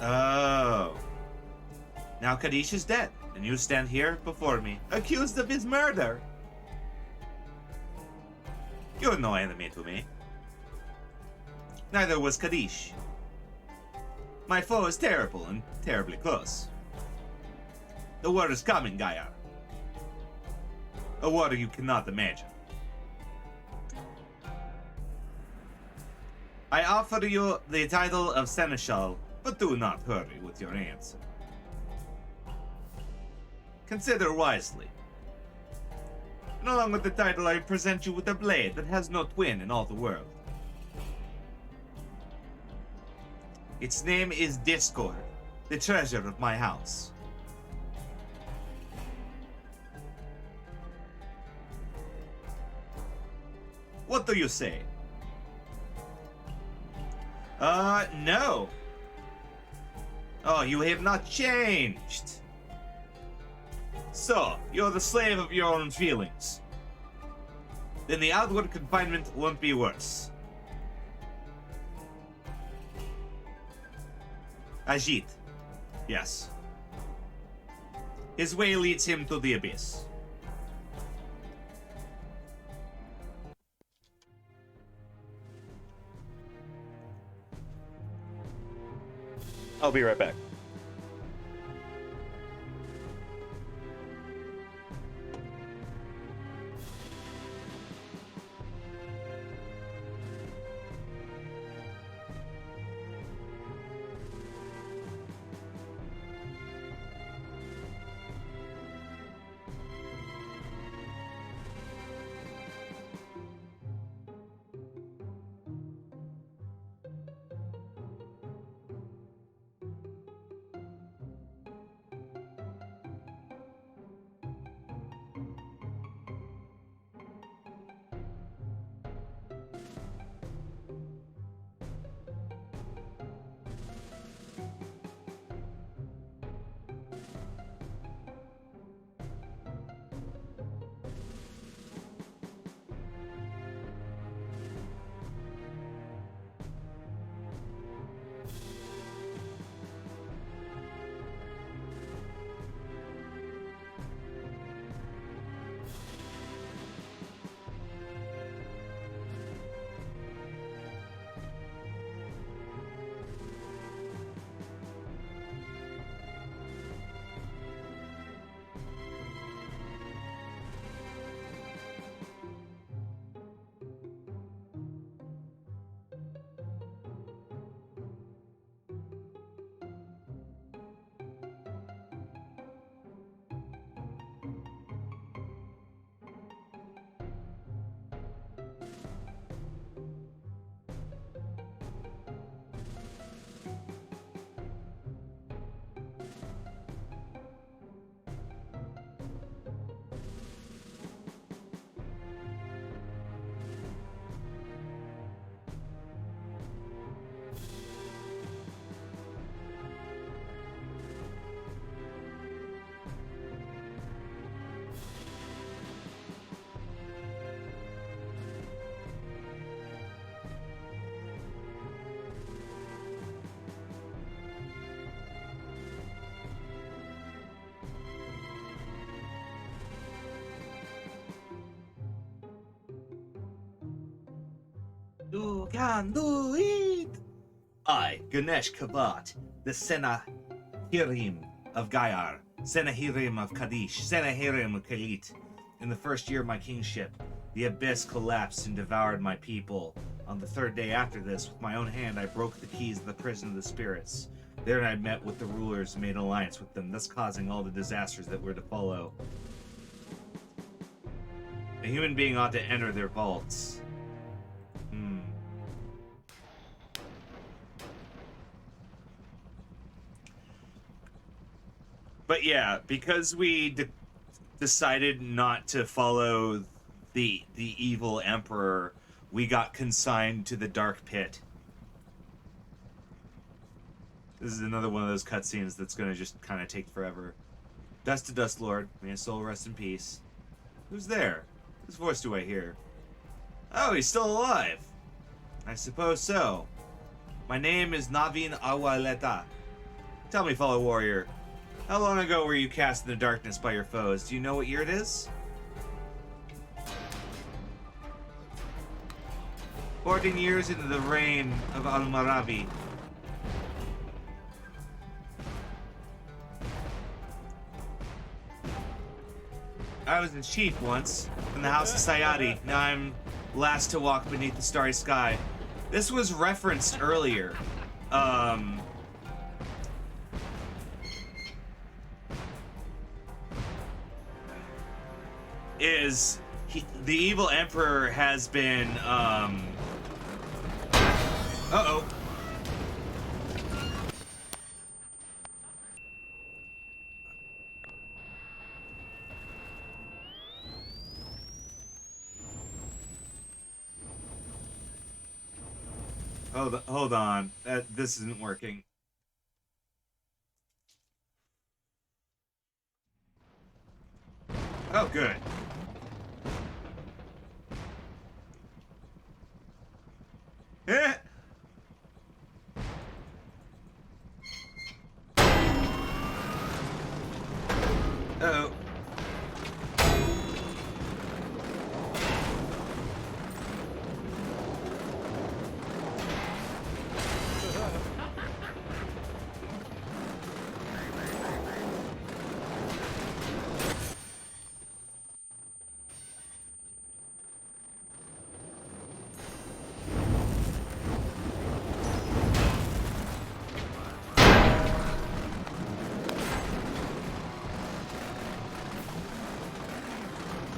Oh. Now Kadish is dead, and you stand here before me, accused of his murder. You're no enemy to me. Neither was Kadish. My foe is terrible and terribly close. The war is coming, Gaia. A war you cannot imagine. I offer you the title of Seneschal, but do not hurry with your answer. Consider wisely. And along with the title, I present you with a blade that has no twin in all the world. Its name is Discord, the treasure of my house. What do you say? No. Oh, you have not changed. So, you're the slave of your own feelings. Then the outward confinement won't be worse. Ajit. Yes. His way leads him to the abyss. I'll be right back. You can do it! I, Ganesh Kavat, the Senahirim of Gaiar, Senahirim of Kadish, Senahirim of Kalit. In the first year of my kingship, the abyss collapsed and devoured my people. On the third day after this, with my own hand, I broke the keys of the prison of the spirits. There I met with the rulers and made an alliance with them, thus causing all the disasters that were to follow. A human being ought to enter their vaults. But yeah, because we decided not to follow the evil emperor, we got consigned to the dark pit. This is another one of those cutscenes that's gonna just kind of take forever. Dust to dust, Lord. May his soul rest in peace. Who's there? Whose voice do I hear? Oh, he's still alive. I suppose so. My name is Navin Awaleta. Tell me, fellow warrior, how long ago were you cast in the darkness by your foes? Do you know what year it is? 14 years into the reign of Al-Marabi. I was a chief once, in the House of Sayadi. Now I'm last to walk beneath the starry sky. This was referenced earlier. The evil emperor has been, uh-oh. Hold on. This isn't working. Oh, good. Eh. Uh-oh.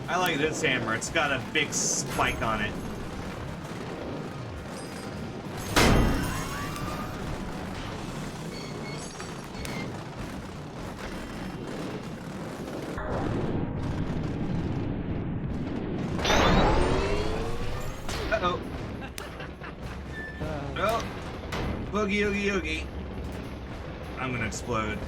I like this hammer. It's got a big spike on it. Uh-oh. Oh. Boogie, oogie, oogie. I'm gonna explode.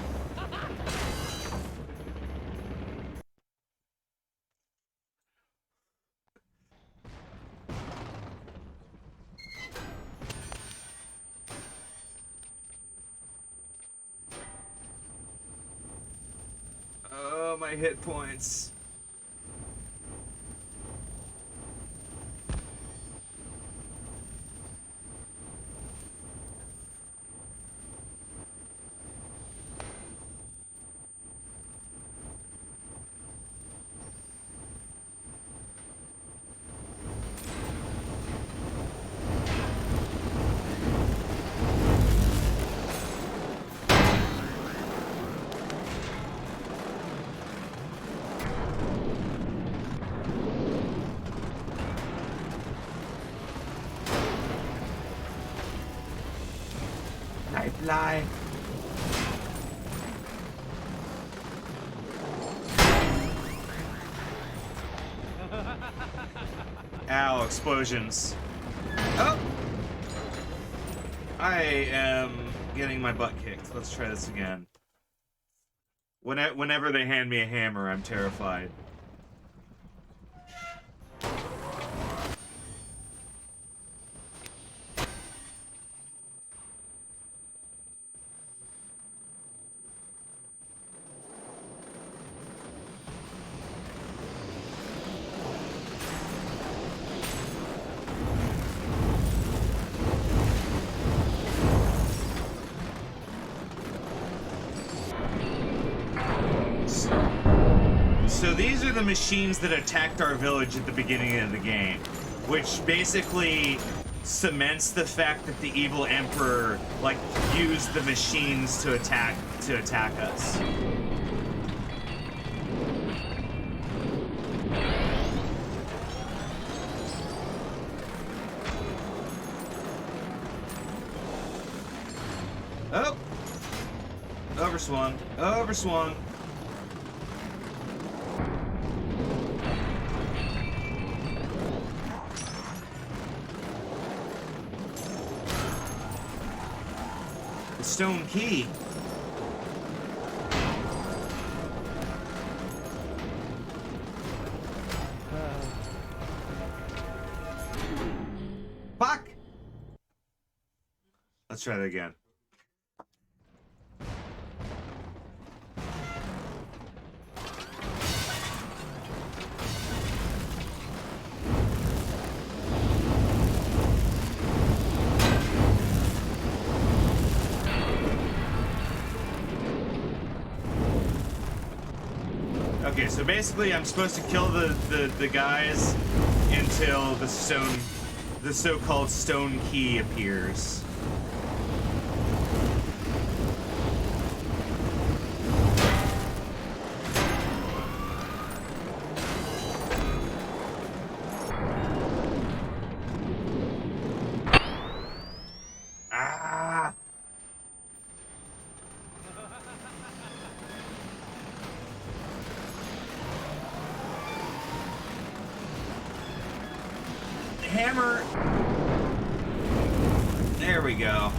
Oh, my hit points. Fly. Ow, explosions. Oh! I am getting my butt kicked. Let's try this again. Whenever they hand me a hammer, I'm terrified. So these are the machines that attacked our village at the beginning of the game, which basically cements the fact that the evil emperor like used the machines to attack us. Oh! Overswung. Overswung. Stone key. Fuck! Let's try that again. Okay, so basically I'm supposed to kill the guys until the the so-called stone key appears. Ah! Hammer. There we go.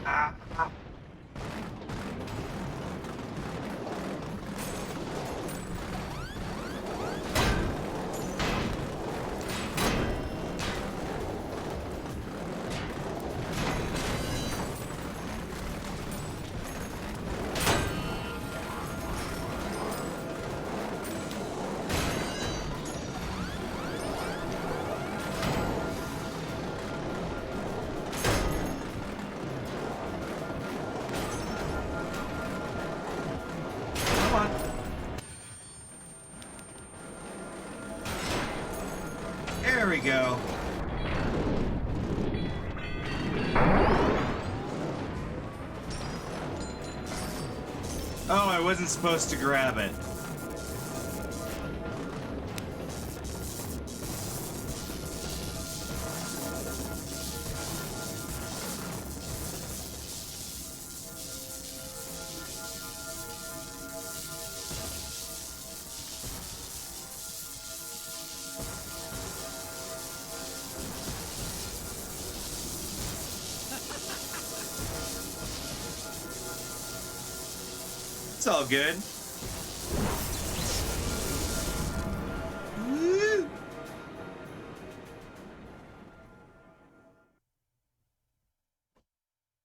Ah. Come on. There we go. Oh, I wasn't supposed to grab it. It's all good. Woo!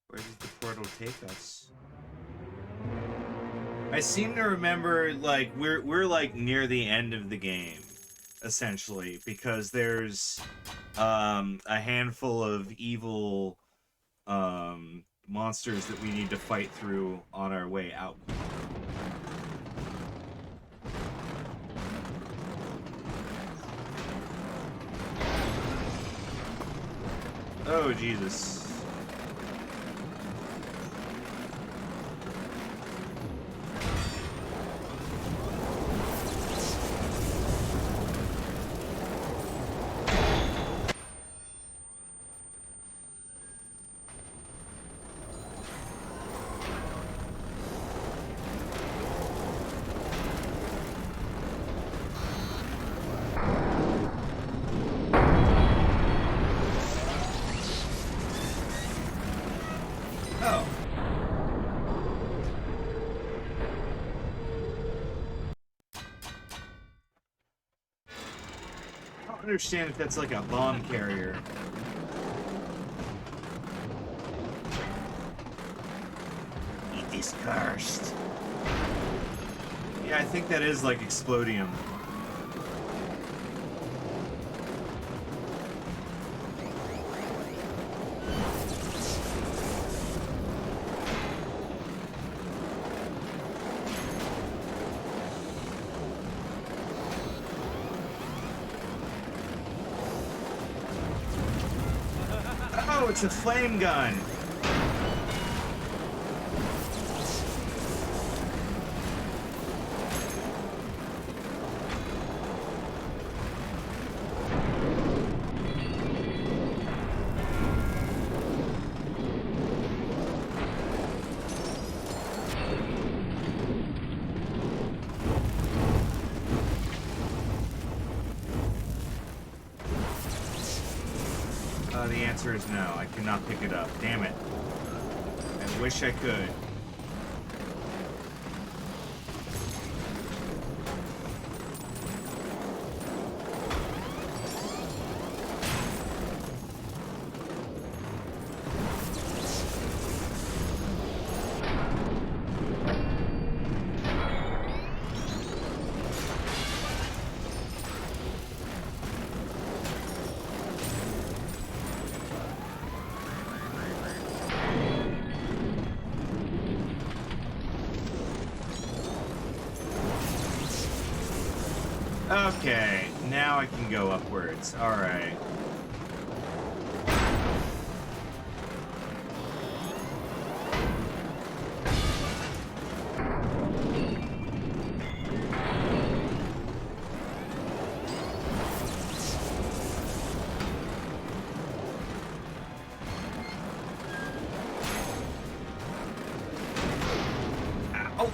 Where does the portal take us? I seem to remember, like, we're like near the end of the game, essentially, because there's a handful of evil monsters that we need to fight through on our way out. Oh, Jesus. Oh. I don't understand if that's like a bomb carrier. It is cursed. Yeah, I think that is like explodium. Oh, it's a flame gun. The answer is no. I cannot pick it up. Damn it. I wish I could. Okay, now I can go upwards. Alright. Ow.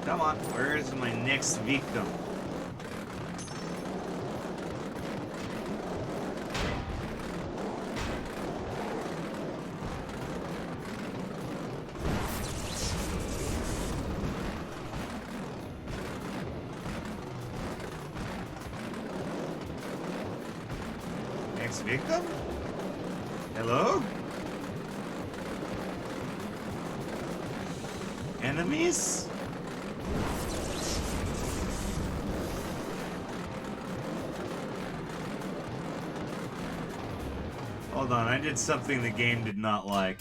Come on, where is my next victim? Next victim? Hello? Enemies? Hold on, I did something the game did not like.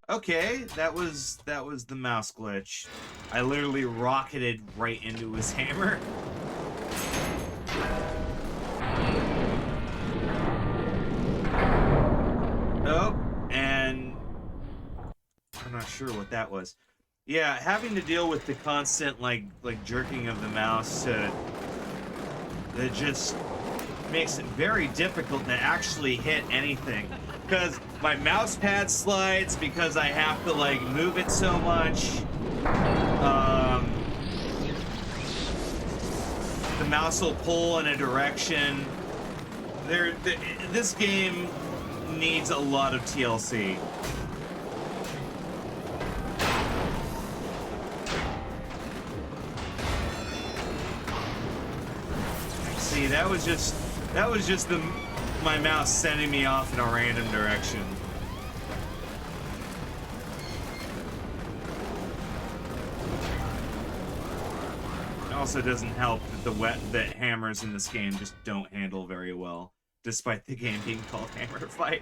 Okay, that was the mouse glitch. I literally rocketed right into his hammer. Oh, and I'm not sure what that was. Yeah, having to deal with the constant like jerking of the mouse that just makes it very difficult to actually hit anything. Because my mouse pad slides because I have to like move it so much. The mouse will pull in a direction. This game needs a lot of TLC. See, that was just my mouse sending me off in a random direction. It also doesn't help that that hammers in this game just don't handle very well, despite the game being called Hammerfight.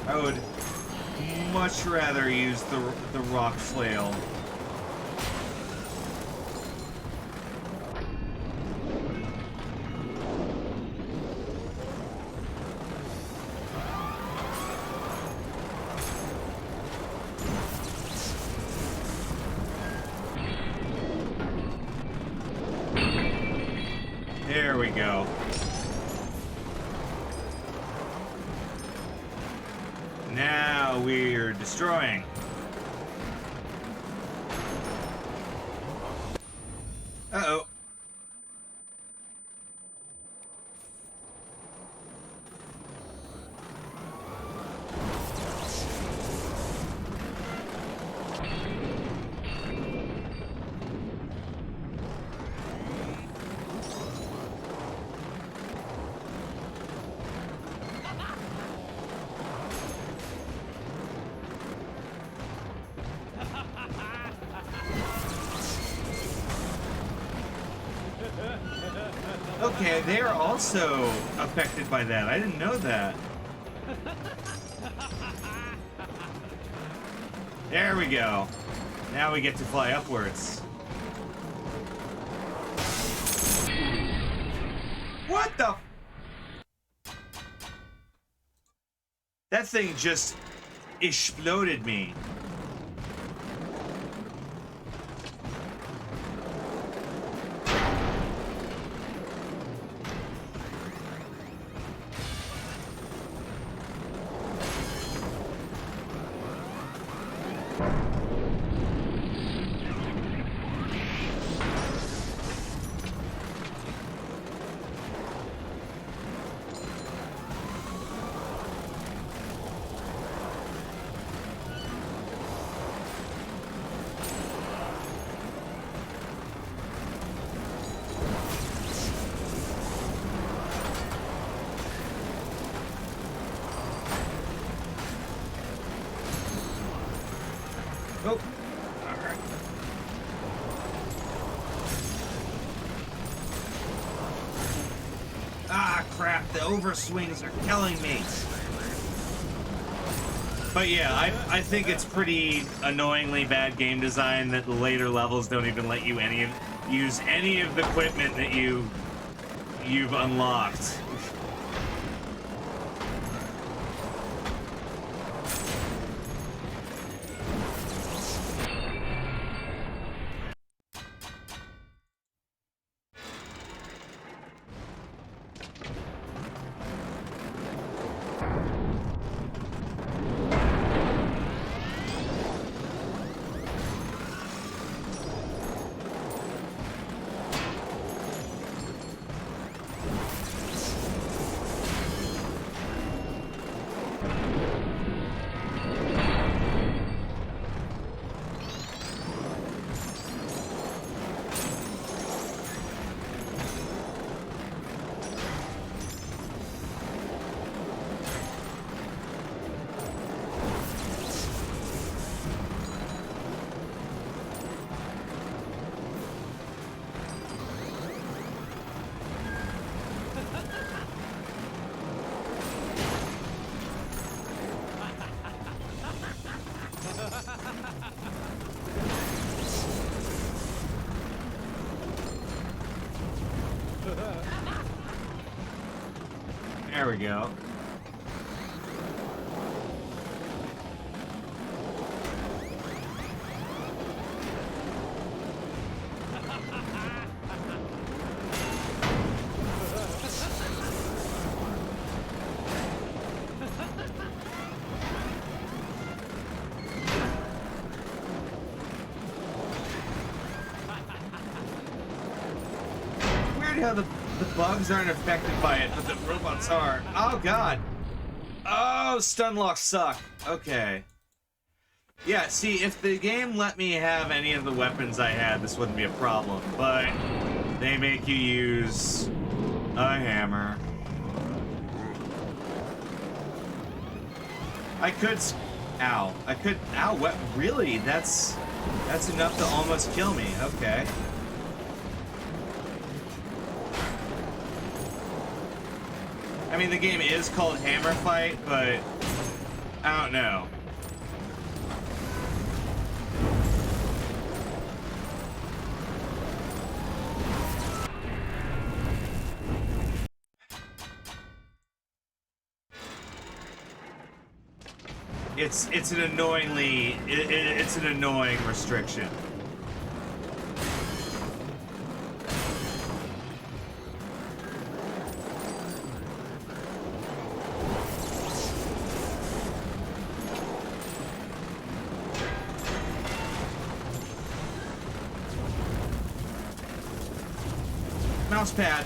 I would much rather use the rock flail. There we go. Now we're destroying. Uh-oh. Okay, they are also affected by that. I didn't know that. There we go. Now we get to fly upwards. What the? That thing just exploded me. Oh, all right. Ah, crap, the overswings are killing me. But yeah, I think it's pretty annoyingly bad game design that the later levels don't even let you use any of the equipment that you've unlocked. There we go. Weird how the bugs aren't affected by it, but the robots are. Oh, God. Oh, stun locks suck. Okay. Yeah, see, if the game let me have any of the weapons I had, this wouldn't be a problem. But they make you use a hammer. I could... Ow. I could... Ow, what? Really? That's enough to almost kill me. Okay. I mean, the game is called Hammerfight, but I don't know. It's an annoyingly it's an annoying restriction. Mouse pad.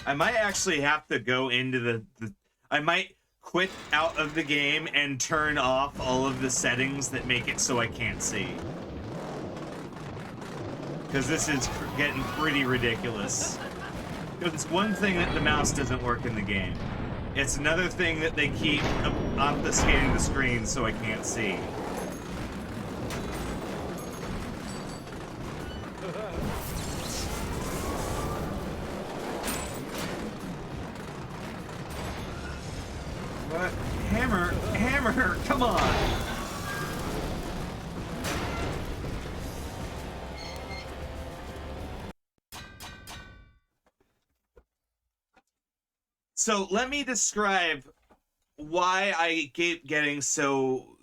I might actually have to go into the I might quit out of the game and turn off all of the settings that make it so I can't see. Because this is getting pretty ridiculous. Because it's one thing that the mouse doesn't work in the game. It's another thing that they keep obfuscating the screen so I can't see. What? Hammer, come on! So let me describe why I keep getting so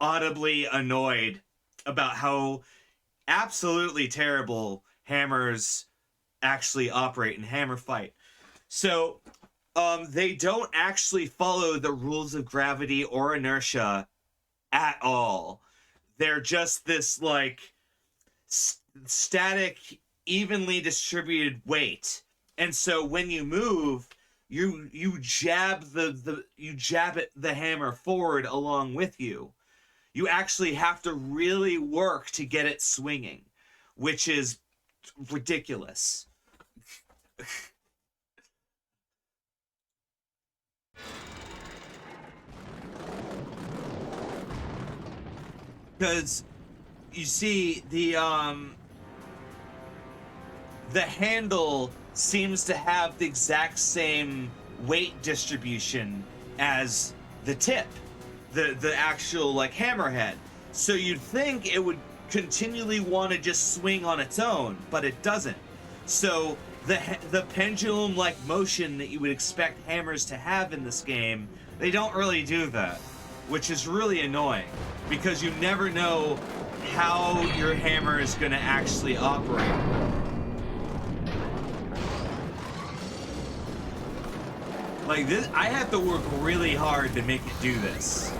audibly annoyed about how absolutely terrible hammers actually operate in Hammerfight. So, they don't actually follow the rules of gravity or inertia at all. They're just this, like, static, evenly distributed weight. And so when you move, you jab the hammer forward along with you. You actually have to really work to get it swinging, which is ridiculous. Because you see the handle seems to have the exact same weight distribution as the tip, the actual like hammerhead. So you'd think it would continually want to just swing on its own, but it doesn't. So the pendulum like motion that you would expect hammers to have in this game, they don't really do that, which is really annoying because you never know how your hammer is going to actually operate. Like this, I have to work really hard to make it do this.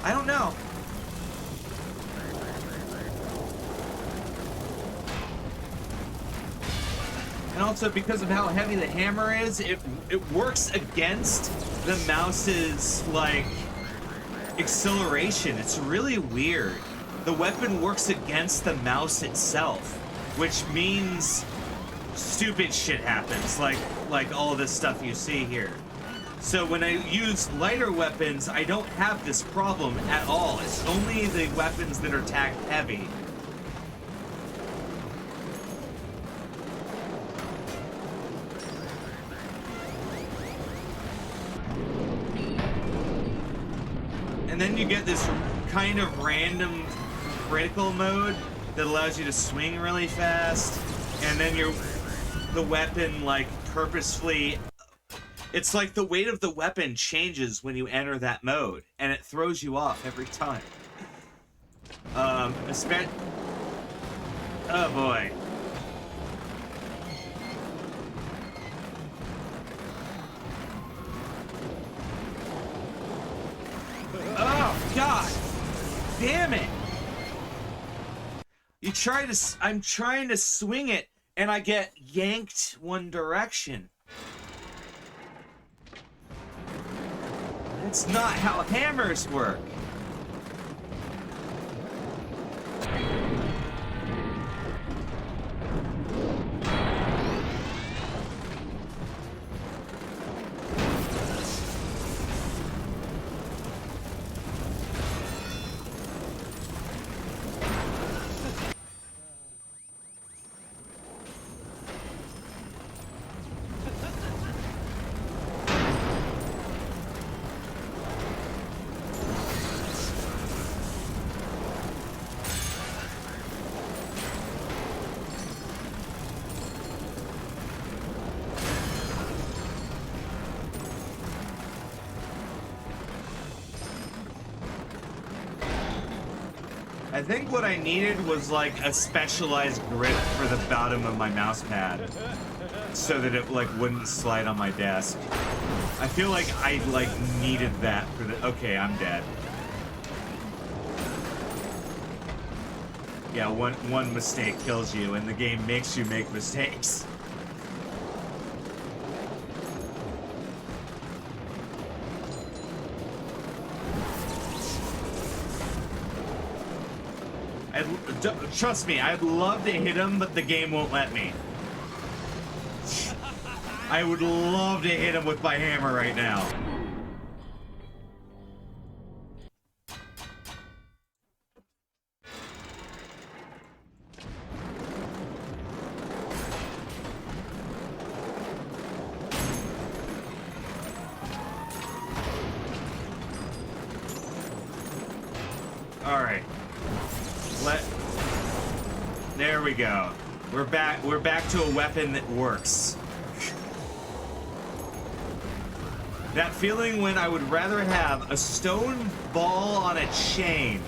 I don't know. And also because of how heavy the hammer is, it works against the mouse's like acceleration. It's really weird. The weapon works against the mouse itself, which means stupid shit happens, like all of this stuff you see here. So when I use lighter weapons, I don't have this problem at all. It's only the weapons that are tacked heavy. And then you get this kind of random critical mode that allows you to swing really fast, and then the weapon like purposefully, it's like the weight of the weapon changes when you enter that mode, and it throws you off every time. Oh boy. Oh god damn it. I'm trying to swing it and I get yanked one direction. That's not how hammers work. I think what I needed was like a specialized grip for the bottom of my mouse pad so that it like wouldn't slide on my desk. I feel like I like needed that for the... Okay, I'm dead. Yeah, one mistake kills you and the game makes you make mistakes. Trust me, I'd love to hit him, but the game won't let me. I would love to hit him with my hammer right now. Alright. There we go. We're back to a weapon that works. That feeling when I would rather have a stone ball on a chain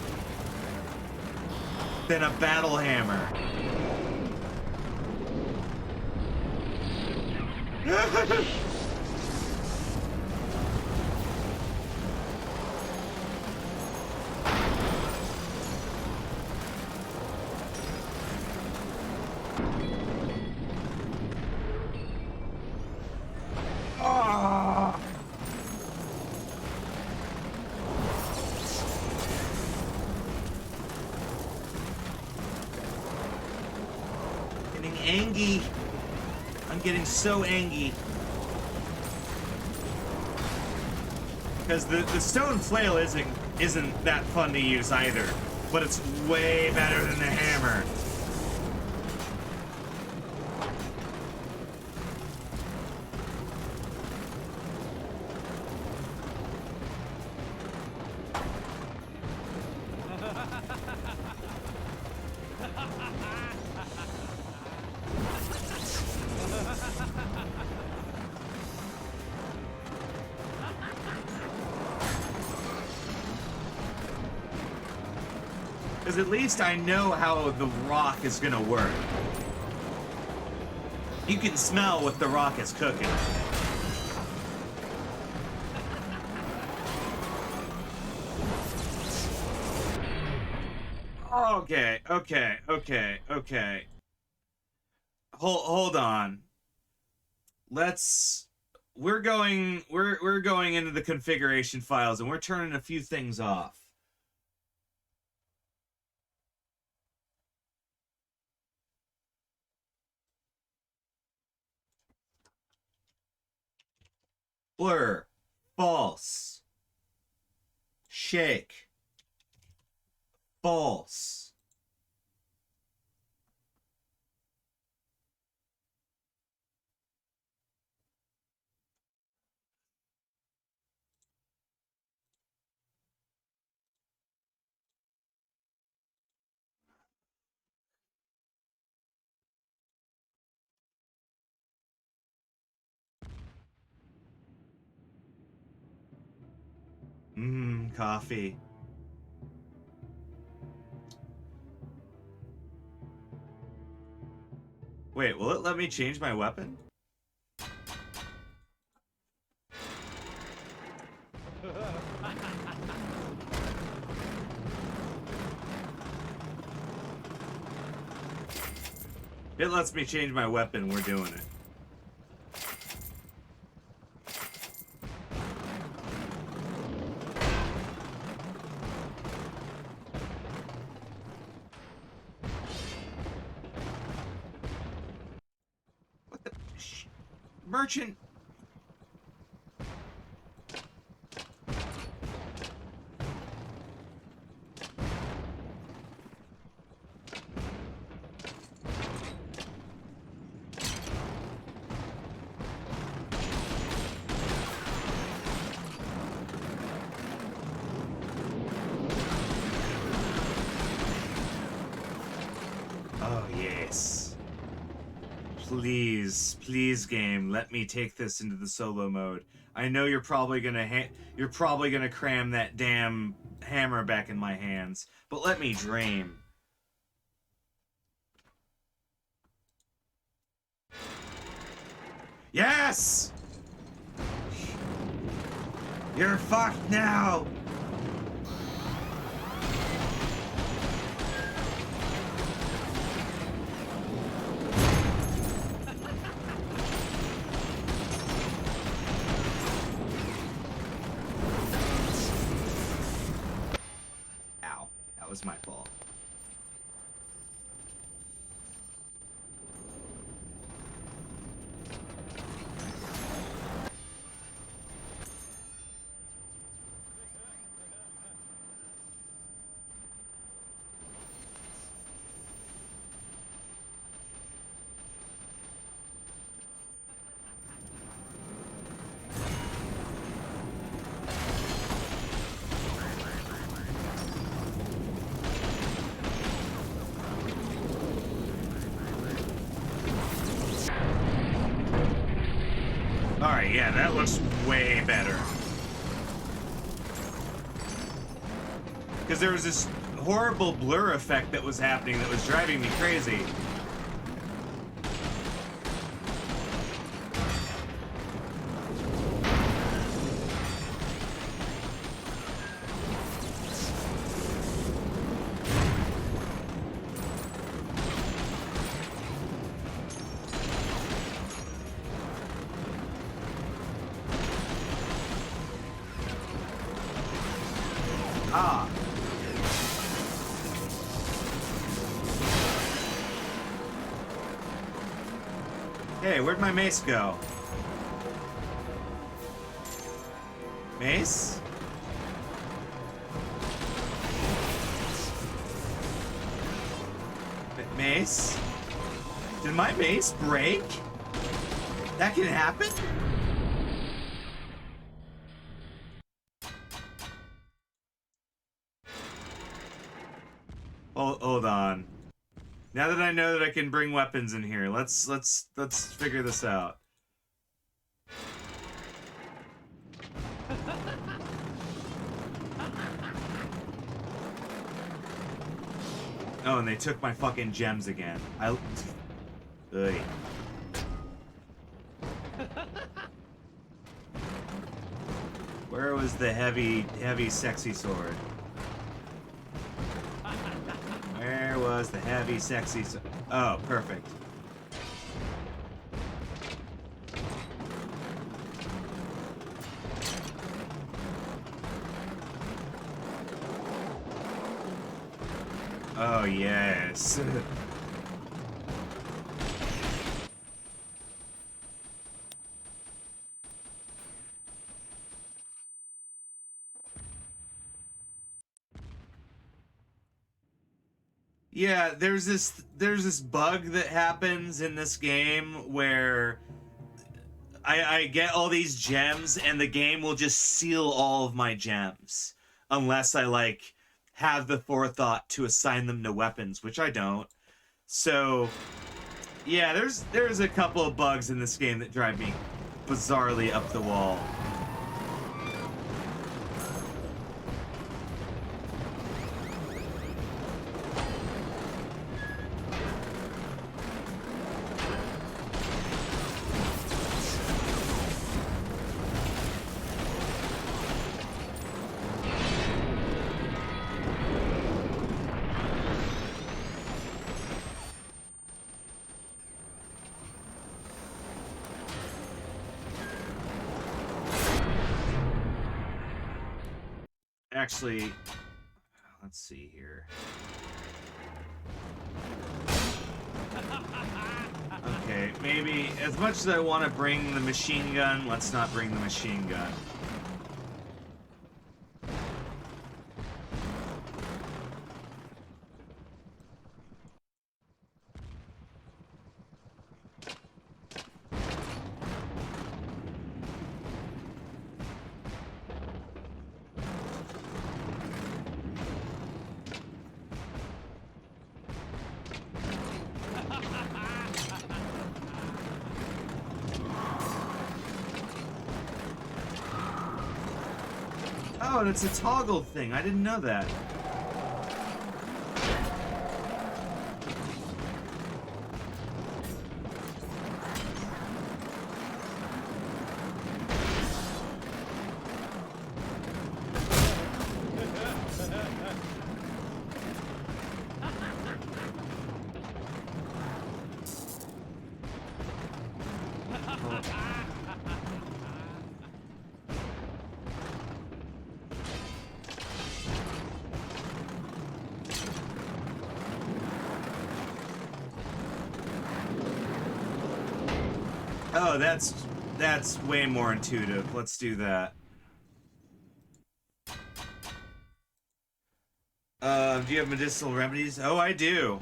than a battle hammer. Getting angry. I'm getting so angry. Because the stone flail isn't that fun to use either, but it's way better than the hammer. Because at least I know how the rock is gonna work. You can smell what the rock is cooking. Okay. Hold on. We're going into the configuration files and we're turning a few things off. Blur, false. Shake, false. Coffee. Wait, will it let me change my weapon? It lets me change my weapon, we're doing it. Merchant. Oh, yes. Please, game, let me take this into the solo mode. I know you're probably gonna cram that damn hammer back in my hands, but let me dream. Yes! You're fucked now! Was my fault. Alright, yeah, that looks way better. Because there was this horrible blur effect that was happening that was driving me crazy. Ah. Hey, where'd my mace go? Mace? Mace? Did my mace break? That can happen? Hold on. Now that I know that I can bring weapons in here, let's figure this out. Oh, and they took my fucking gems again. Ugh. Where was the heavy, sexy sword? Where was the heavy, sexy sword? Oh, perfect. Oh, yes. Yeah, there's this bug that happens in this game where I get all these gems and the game will just seal all of my gems unless I like have the forethought to assign them to weapons, which I don't. So yeah, there's a couple of bugs in this game that drive me bizarrely up the wall. Actually, let's see here. Okay, maybe as much as I want to bring the machine gun, let's not bring the machine gun. Oh, and it's a toggle thing. I didn't know that. Oh, that's way more intuitive. Let's do that. Do you have medicinal remedies? Oh, I do.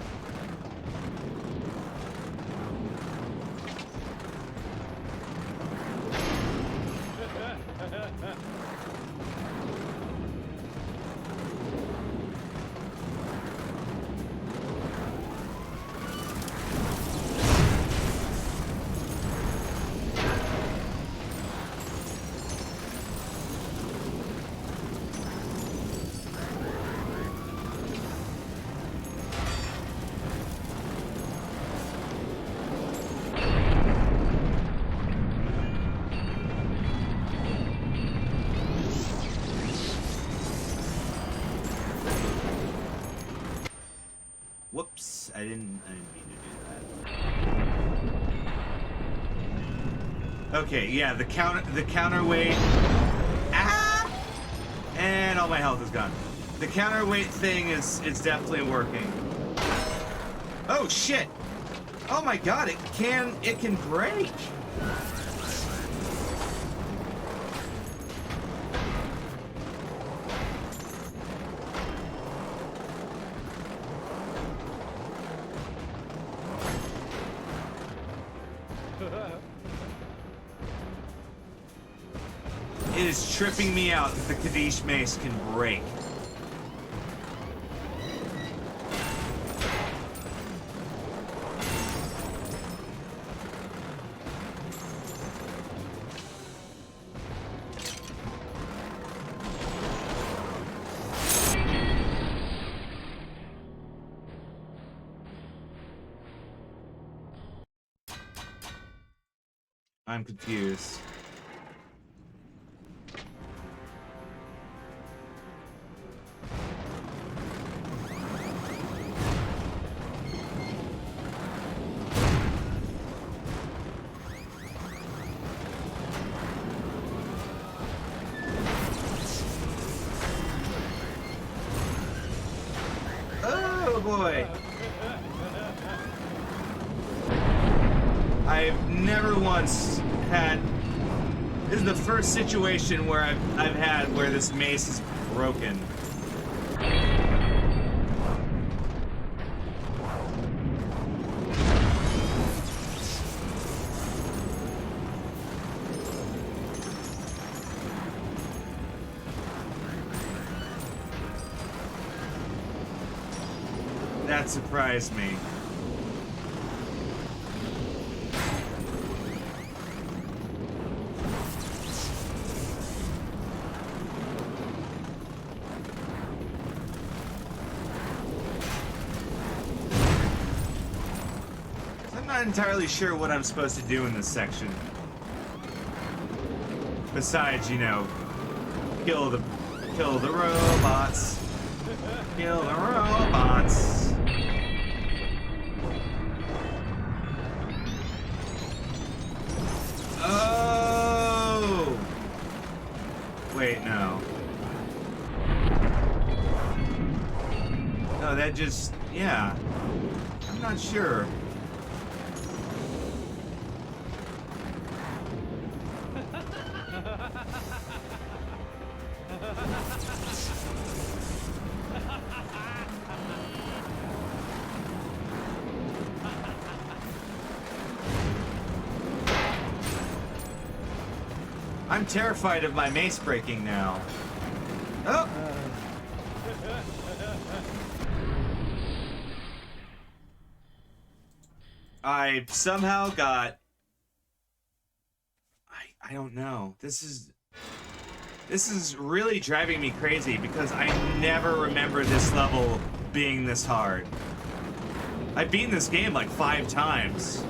I didn't mean to do that. Okay, yeah, the counterweight. Ah! And all my health is gone. The counterweight thing is definitely working. Oh shit! Oh my god, it can break. It is tripping me out that the Kaddish mace can break. I'm confused. Oh boy. I've never once had. This is the first situation where I've had where this mace is broken. That surprised me. I'm not entirely sure what I'm supposed to do in this section. Besides, you know, kill the robots. Kill the robots. Oh! Wait, no. No, that just, yeah. I'm not sure. I'm terrified of my mace breaking now. Oh! I somehow got... I don't know. This is really driving me crazy because I never remember this level being this hard. I've beaten this game like 5 times.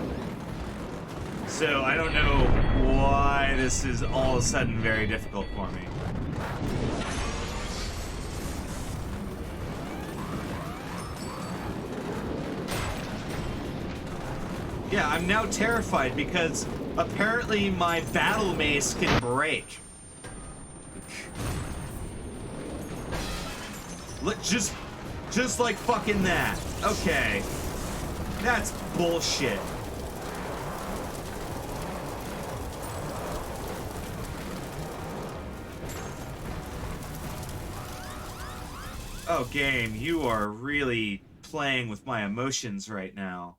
So I don't know why this is all of a sudden very difficult for me. Yeah, I'm now terrified because apparently my battle mace can break. Look, just like fucking that. Okay. That's bullshit. Oh, game, you are really playing with my emotions right now.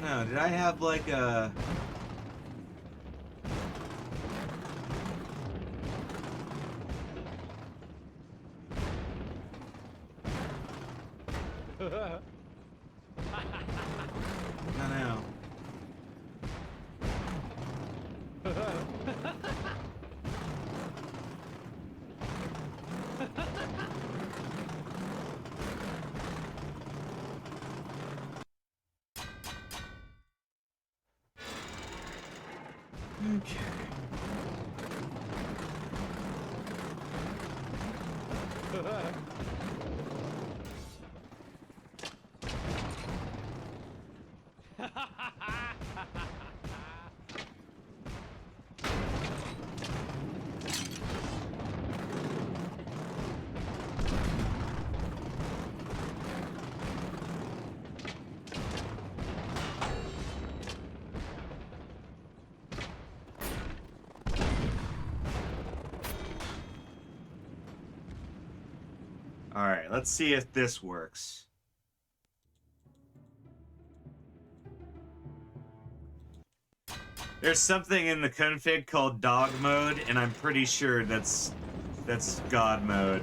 know. Did I have like a... I don't know. Okay. Alright, let's see if this works. There's something in the config called dog mode, and I'm pretty sure that's God mode.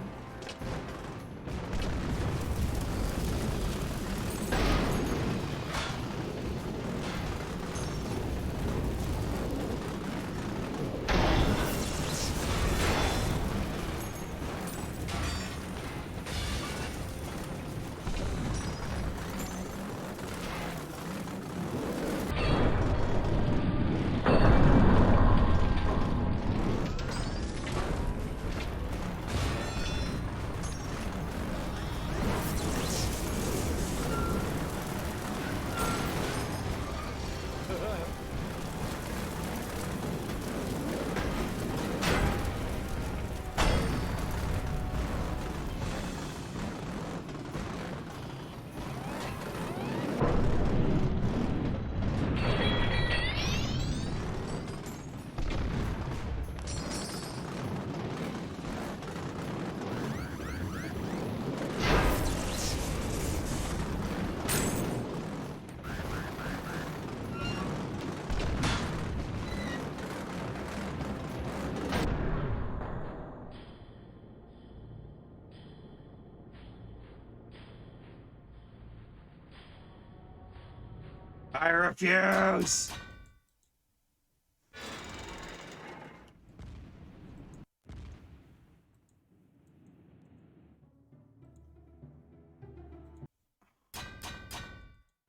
I refuse!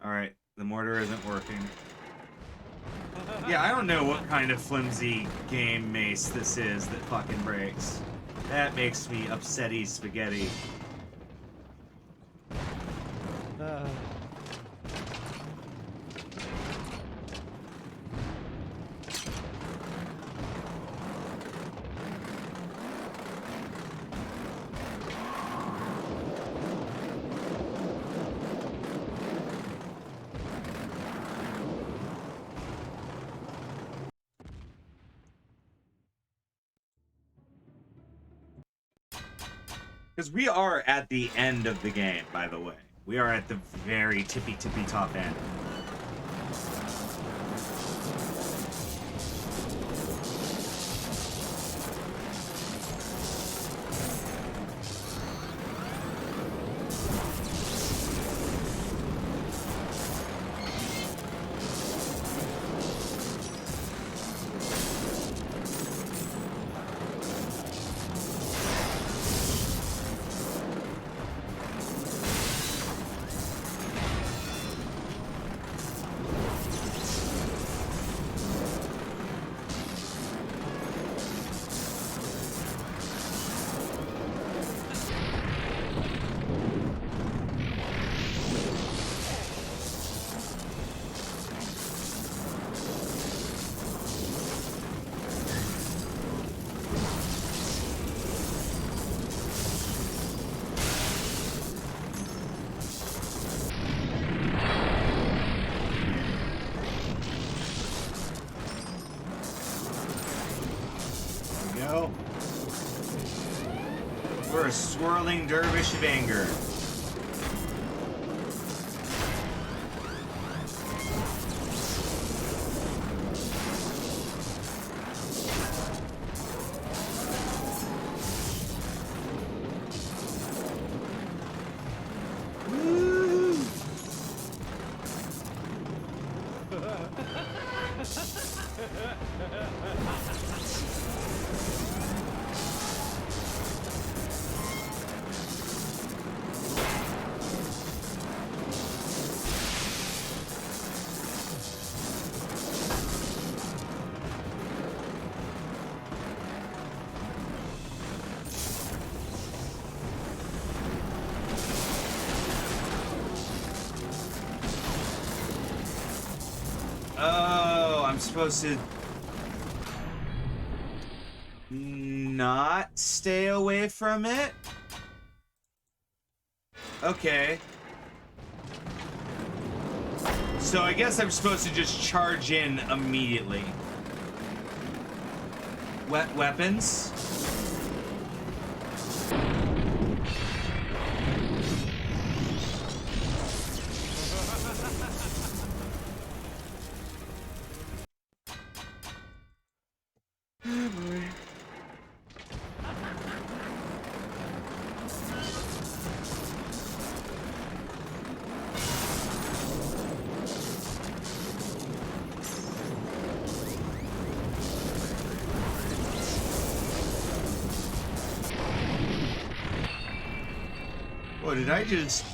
Alright, the mortar isn't working. Yeah, I don't know what kind of flimsy game mace this is that fucking breaks. That makes me upsetty spaghetti. Because we are at the end of the game, by the way. We are at the very tippy top end. We're a swirling dervish of anger. I'm supposed to not stay away from it? Okay. So I guess I'm supposed to just charge in immediately. Weapons? Oh boy. What did I just...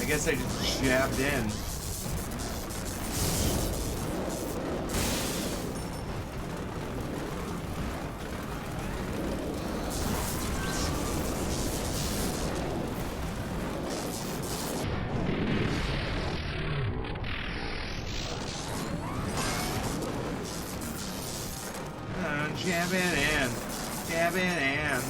I guess I just jabbed in. Jab it in. Jab it in.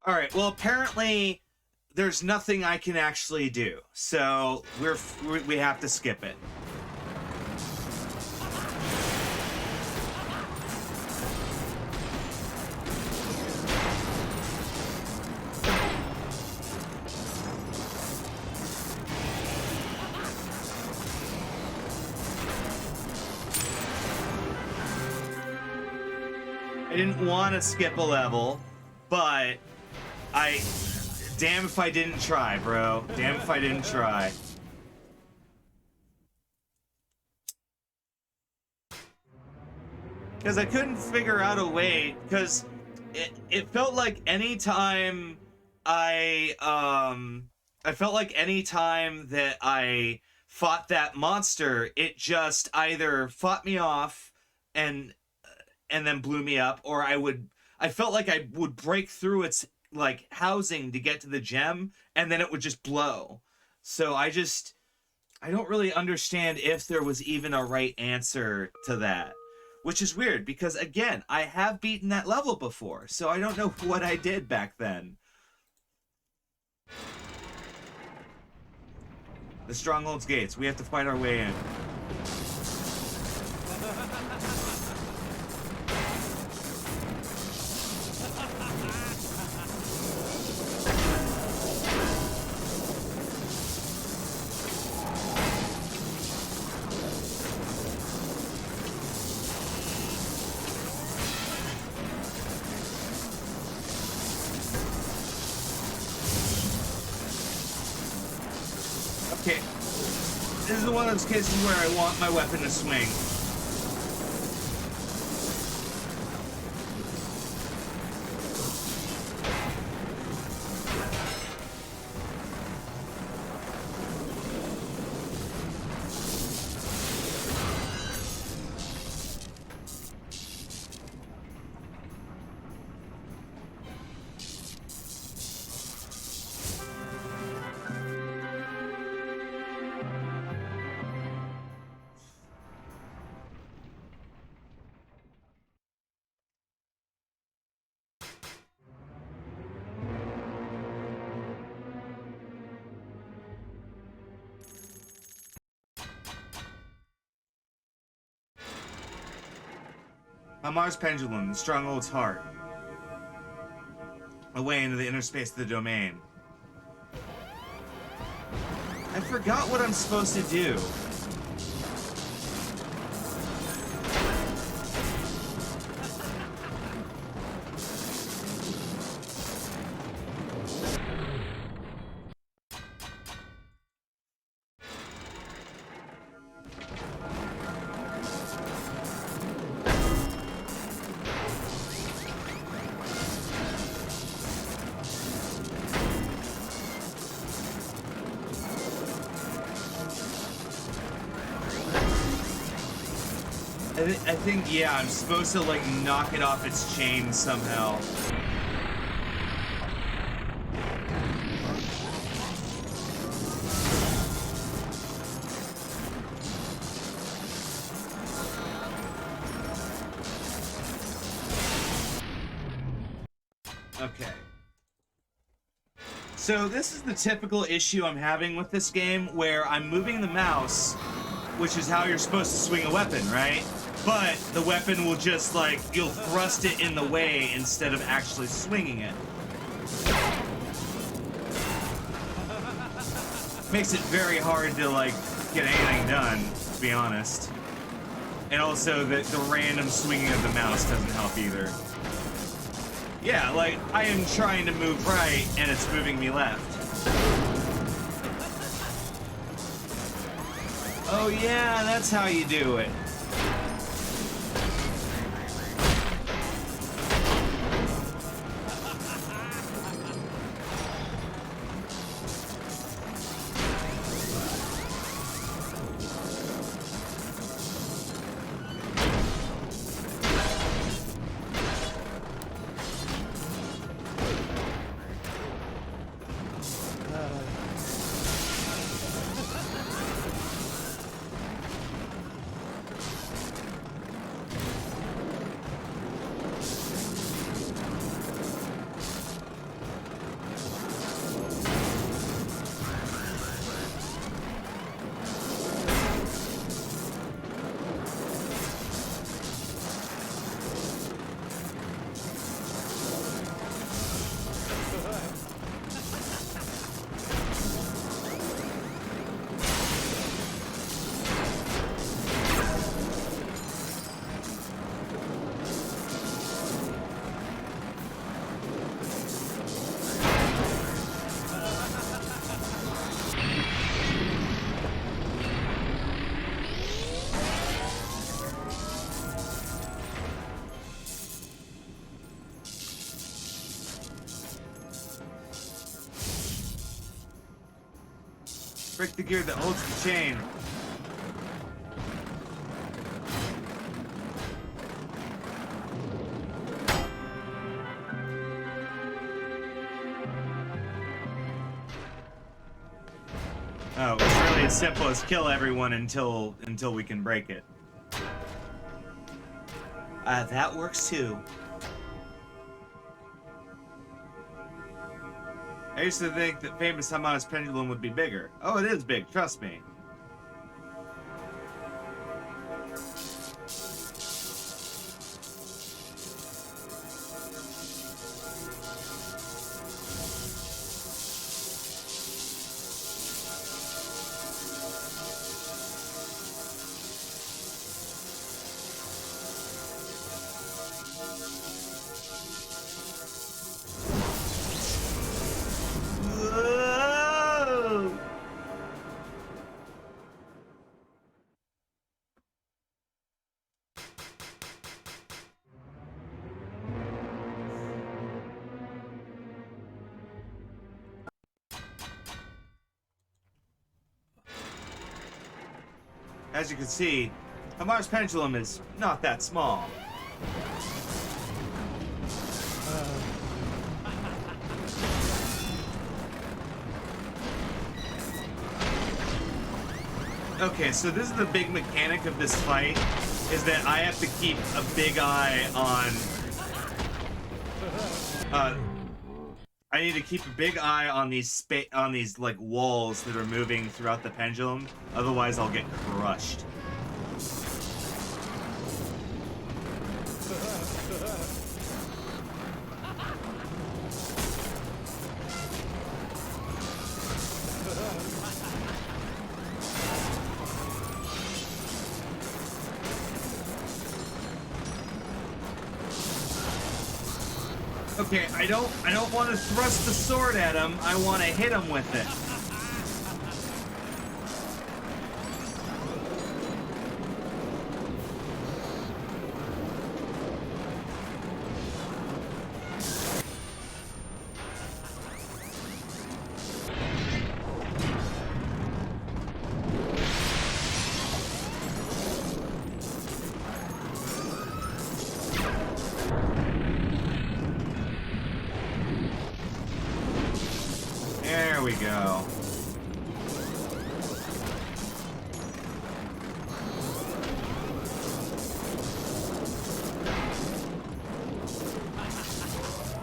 All right. Well, apparently there's nothing I can actually do, so we have to skip it. I didn't want to skip a level, but damn if I didn't try, bro. Damn if I didn't try. Because I couldn't figure out a way, because it felt like any time I felt like any time that I fought that monster, it just either fought me off and then blew me up, or I felt like I would break through its like housing to get to the gem, and then it would just blow. So I don't really understand if there was even a right answer to that, which is weird because again, I have beaten that level before, so I don't know what I did back then. The Stronghold's gates. We have to fight our way in. Okay, this is one of those cases where I want my weapon to swing. Hamar's pendulum, the stronghold's heart. away into the inner space of the domain. I forgot what I'm supposed to do. I think, yeah, I'm supposed to, like, knock it off its chain somehow. Okay. So this is the typical issue I'm having with this game, where I'm moving the mouse, which is how you're supposed to swing a weapon, right? But the weapon will just, like, you'll thrust it in the way instead of actually swinging it. Makes it very hard to, like, get anything done, to be honest. And also, the random swinging of the mouse doesn't help either. Yeah, like, I am trying to move right, and it's moving me left. Oh yeah, that's how you do it. Break the gear that holds the chain. Oh, it's really as simple as kill everyone until we can break it. That works too. I used to think that famous Hammer's pendulum would be bigger. Oh, it is big, trust me. As you can see, Hammer's pendulum is not that small. Okay, so this is the big mechanic of this fight, is that I have to keep a big eye on... I need to keep a big eye on these like walls that are moving throughout the pendulum, otherwise I'll get crushed. Okay, I don't want to thrust the sword at him. I want to hit him with it. There we go.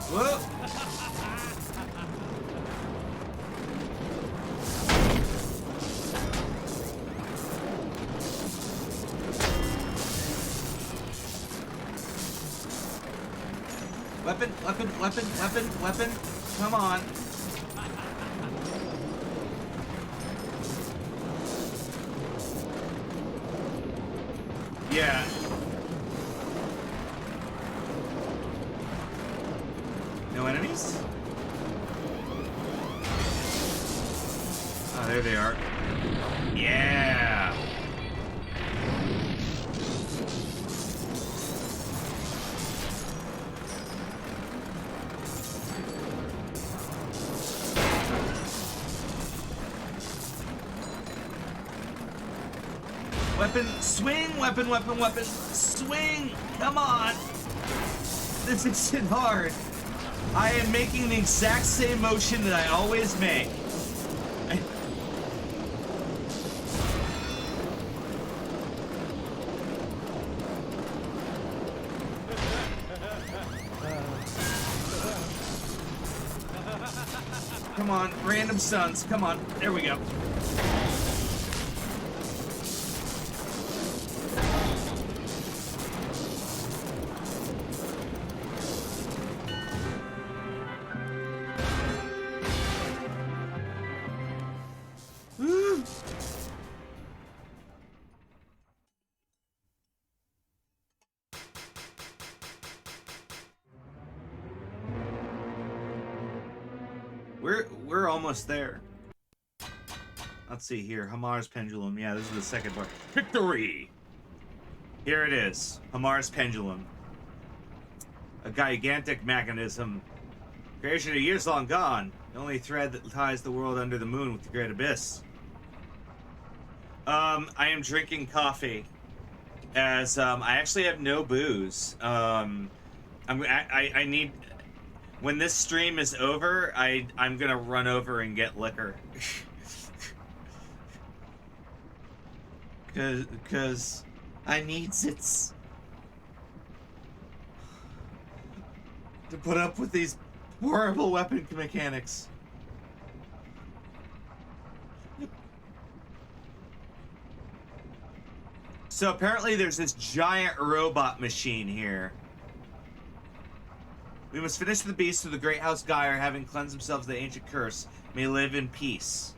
Whoa! Weapon, weapon, weapon, weapon, weapon. Come on. Yeah. No enemies? Oh, there they are. Yeah. Weapon, swing, weapon, weapon, weapon, swing! Come on! This isn't hard. I am making the exact same motion that I always make. Come on, random stuns. Come on, there we go. We're almost there. Let's see here. Hamar's pendulum. Yeah, this is the second part. Victory! Here it is. Hamar's pendulum. A gigantic mechanism. Creation of years long gone. The only thread that ties the world under the moon with the great abyss. I am drinking coffee. As I actually have no booze. I need. When this stream is over, I'm gonna run over and get liquor. Cause I needs it to put up with these horrible weapon mechanics. So apparently there's this giant robot machine here. We must finish the beast so the great house Geyer, having cleansed themselves of the ancient curse, may live in peace.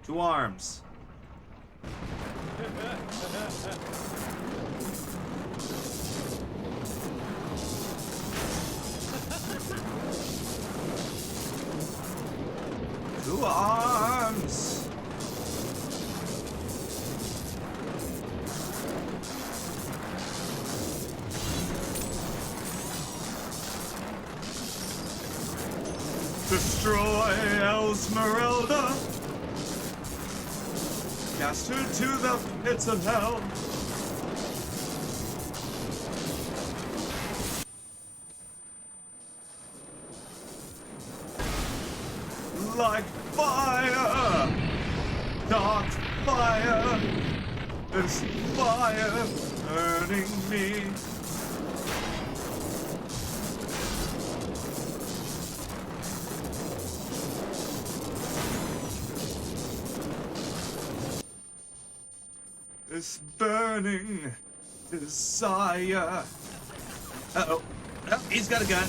To arms. To arms. Destroy Esmeralda. Cast her to the pits of hell. Like fire, dark fire, this fire burning me. This burning desire. Uh-oh. Oh, he's got a gun.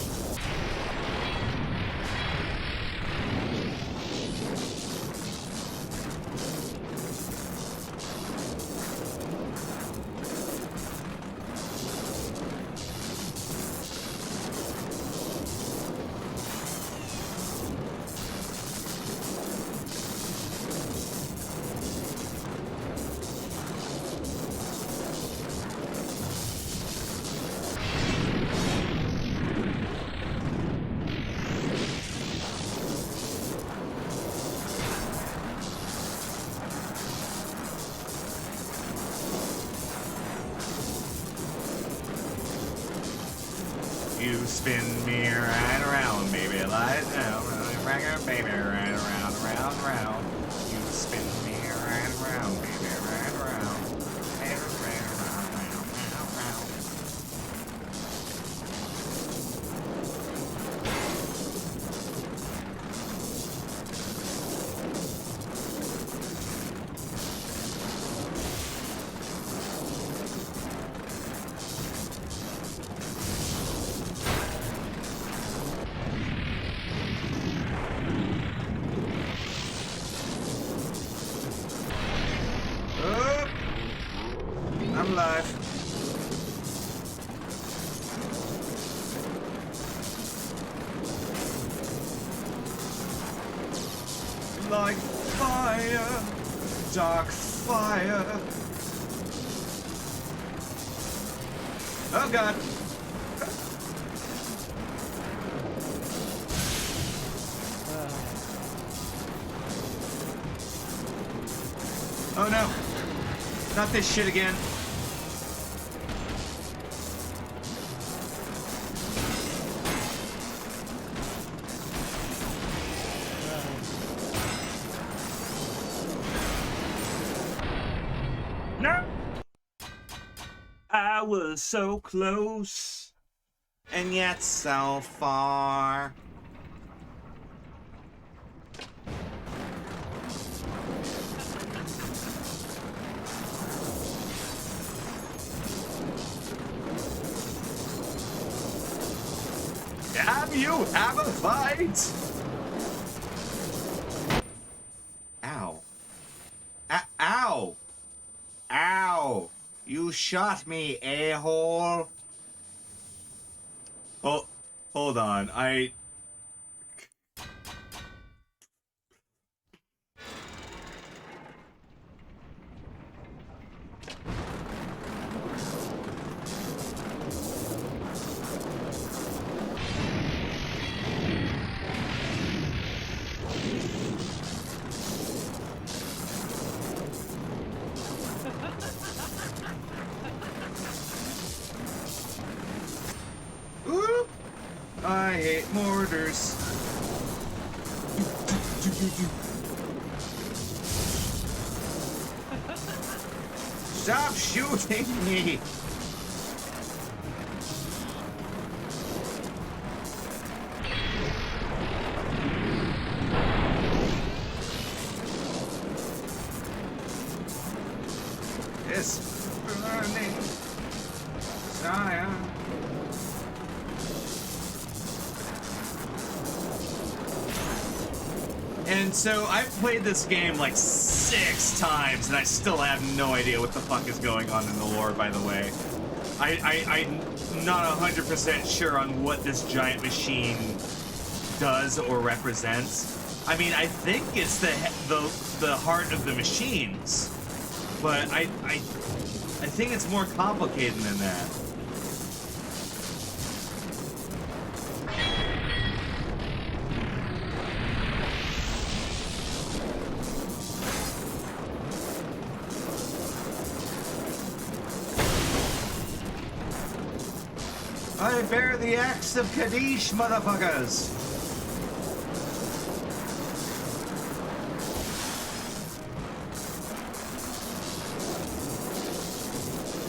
spin me right around, baby, like now. Baby, right around, around, around. You spin me right around, baby, right around. Baby, right around, round, round, round. Oh, I'm alive. Like fire, dark fire. Oh God. Oh no. Not this shit again. No! I was so close, and yet so far. Have you Hammerfight? Ow. Ow! Ow! You shot me, a-hole! Oh, hold on, Oop! I hate mortars. Stop shooting me! It's burning desire. And so I've played this game like 6 times, and I still have no idea what the fuck is going on in the lore, by the way. I'm not 100% sure on what this giant machine does or represents. I mean, I think it's the heart of the machines, but I think it's more complicated than that. I bear the axe of Kaddish, motherfuckers!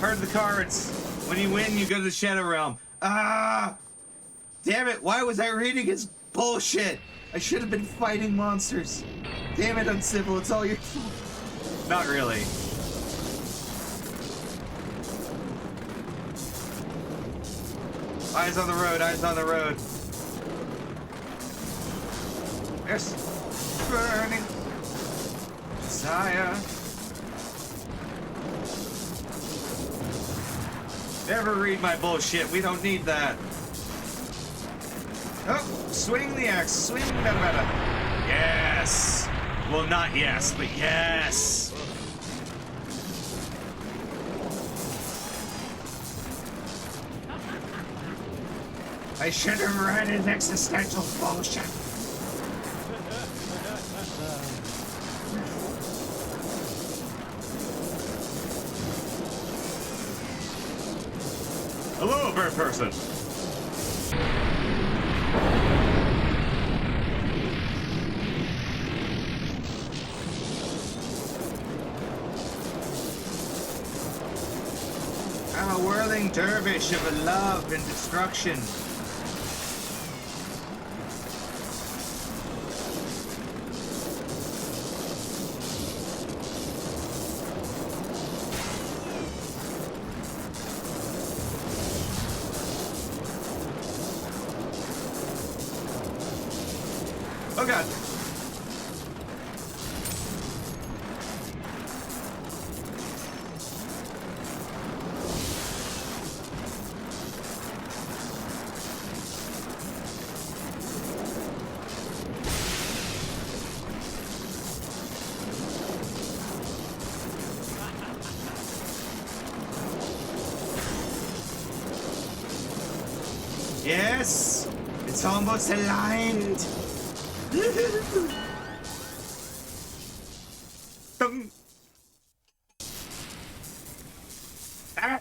Heard the cards. When you win, you go to the Shadow Realm. Ah! Damn it, why was I reading his bullshit? I should have been fighting monsters. Damn it, Uncivil, it's all your fault. Not really. Eyes on the road, eyes on the road. Yes. Burning desire. Never read my bullshit. We don't need that. Oh, swing the axe. Swing better, better. Yes. Well, not yes, but yes. I should have read his existential bullshit. Hello, bird person. a whirling dervish of love and destruction. Oh god. Yes, it's almost aligned. Dum. Ah.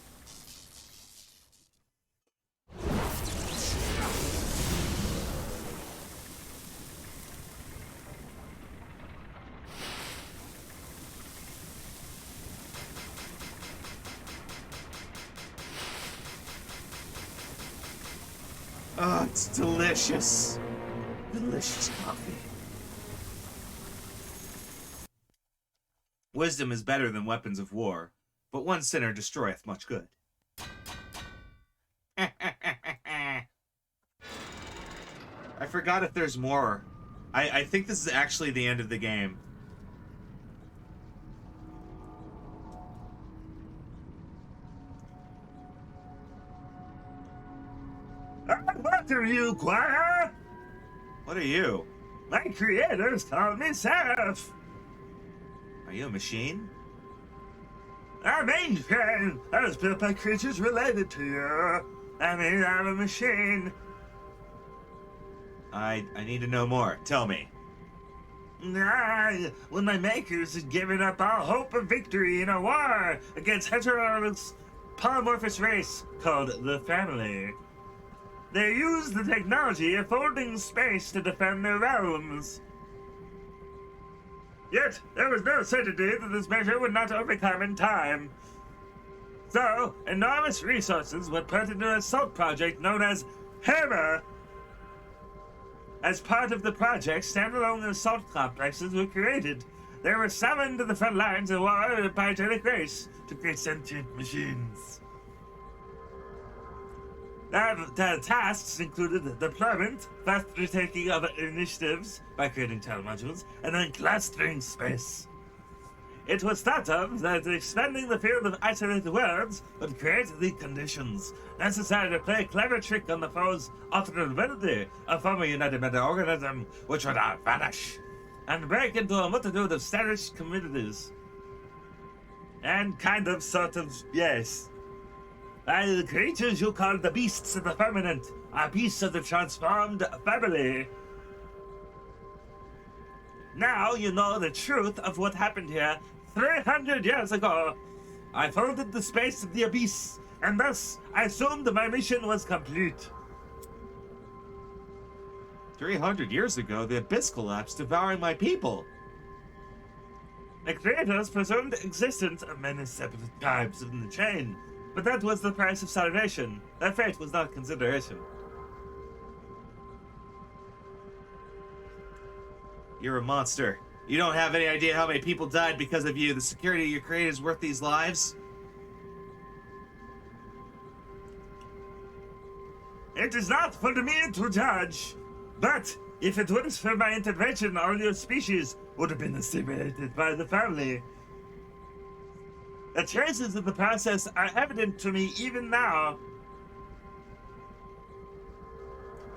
Oh, it's delicious. Delicious coffee. Wisdom is better than weapons of war, but one sinner destroyeth much good. I forgot if there's more. I think this is actually the end of the game. What are you, choir? What are you? My creators call me Seraph. Are you a machine? Our mainframe is built by creatures related to you. I mean, I'm a machine. I need to know more. Tell me. When my makers had given up all hope of victory in a war against heteronomous polymorphous race called the Family, they used the technology of folding space to defend their realms. Yet, there was no certainty that this measure would not overcome in time. So, enormous resources were put into an assault project known as Hammer. As part of the project, standalone assault complexes were created. They were summoned to the front lines of war in a biogenic race to create sentient machines. The tasks included deployment, faster taking of initiatives by creating child modules, and then clustering space. It was thought of that expanding the field of isolated worlds would create the conditions necessary to play a clever trick on the foe's alternate ability, a former united meta-organism which would vanish, and break into a multitude of stylish communities. And sort of, yes. The creatures you call the beasts of the firmament are beasts of the transformed family. Now you know the truth of what happened here 300 years ago. I folded the space of the abyss, and thus I assumed my mission was complete. 300 years ago, the abyss collapsed, devouring my people. The creators presumed the existence of many separate tribes in the chain, but that was the price of salvation. Their fate was not consideration. You're a monster. You don't have any idea how many people died because of you. The security you created is worth these lives. It is not for me to judge, but if it weren't for my intervention, all your species would have been assimilated by the family. The traces of the process are evident to me even now.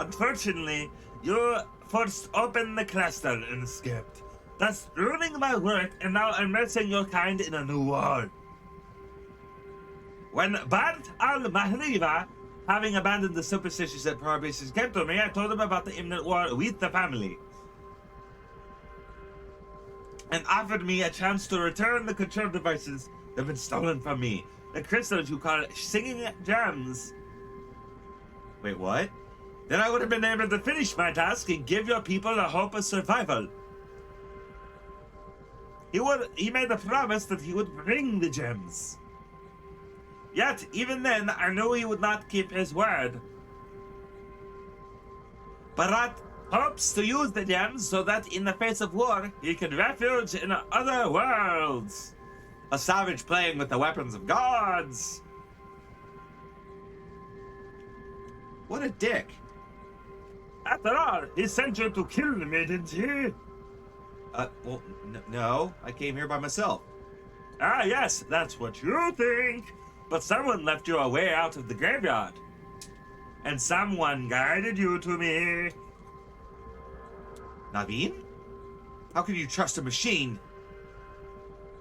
Unfortunately, you forced open the cluster and escaped, thus ruining my work and now immersing your kind in a new war. When Bart al-Mahriva, having abandoned the superstitions and prohibitions, came to me, I told him about the imminent war with the family, and offered me a chance to return the control devices that have been stolen from me. The crystals you call singing gems. Wait, what? Then I would have been able to finish my task and give your people a hope of survival. He made a promise that he would bring the gems. Yet, even then, I knew he would not keep his word. Barat hopes to use the gems so that in the face of war, he can refuge in other worlds. A savage playing with the weapons of gods. What a dick. After all, he sent you to kill me, didn't he? Well, no, I came here by myself. Ah, yes, that's what you think. But someone left you a way out of the graveyard. And someone guided you to me. Naveen? How can you trust a machine?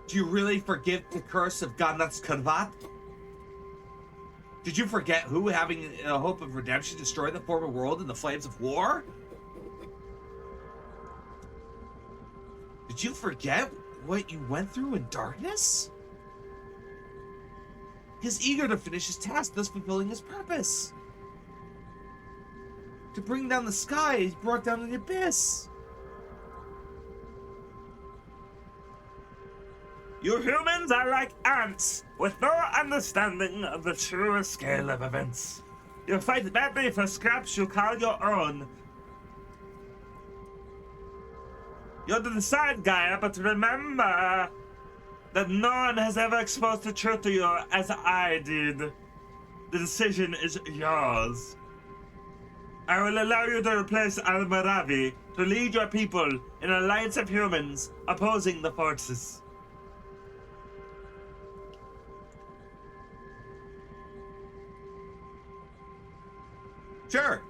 Do you really forgive the curse of Gannath's Kanvat? Did you forget who, having a hope of redemption, destroyed the former world in the flames of war? Did you forget what you went through in darkness? He's eager to finish his task, thus fulfilling his purpose. To bring down the sky, he's brought down the abyss. You humans are like ants, with no understanding of the true scale of events. You fight badly for scraps you call your own. You're the side guy, but remember that no one has ever exposed the truth to you as I did. The decision is yours. I will allow you to replace Al-Maravi to lead your people in an alliance of humans opposing the forces. Sure.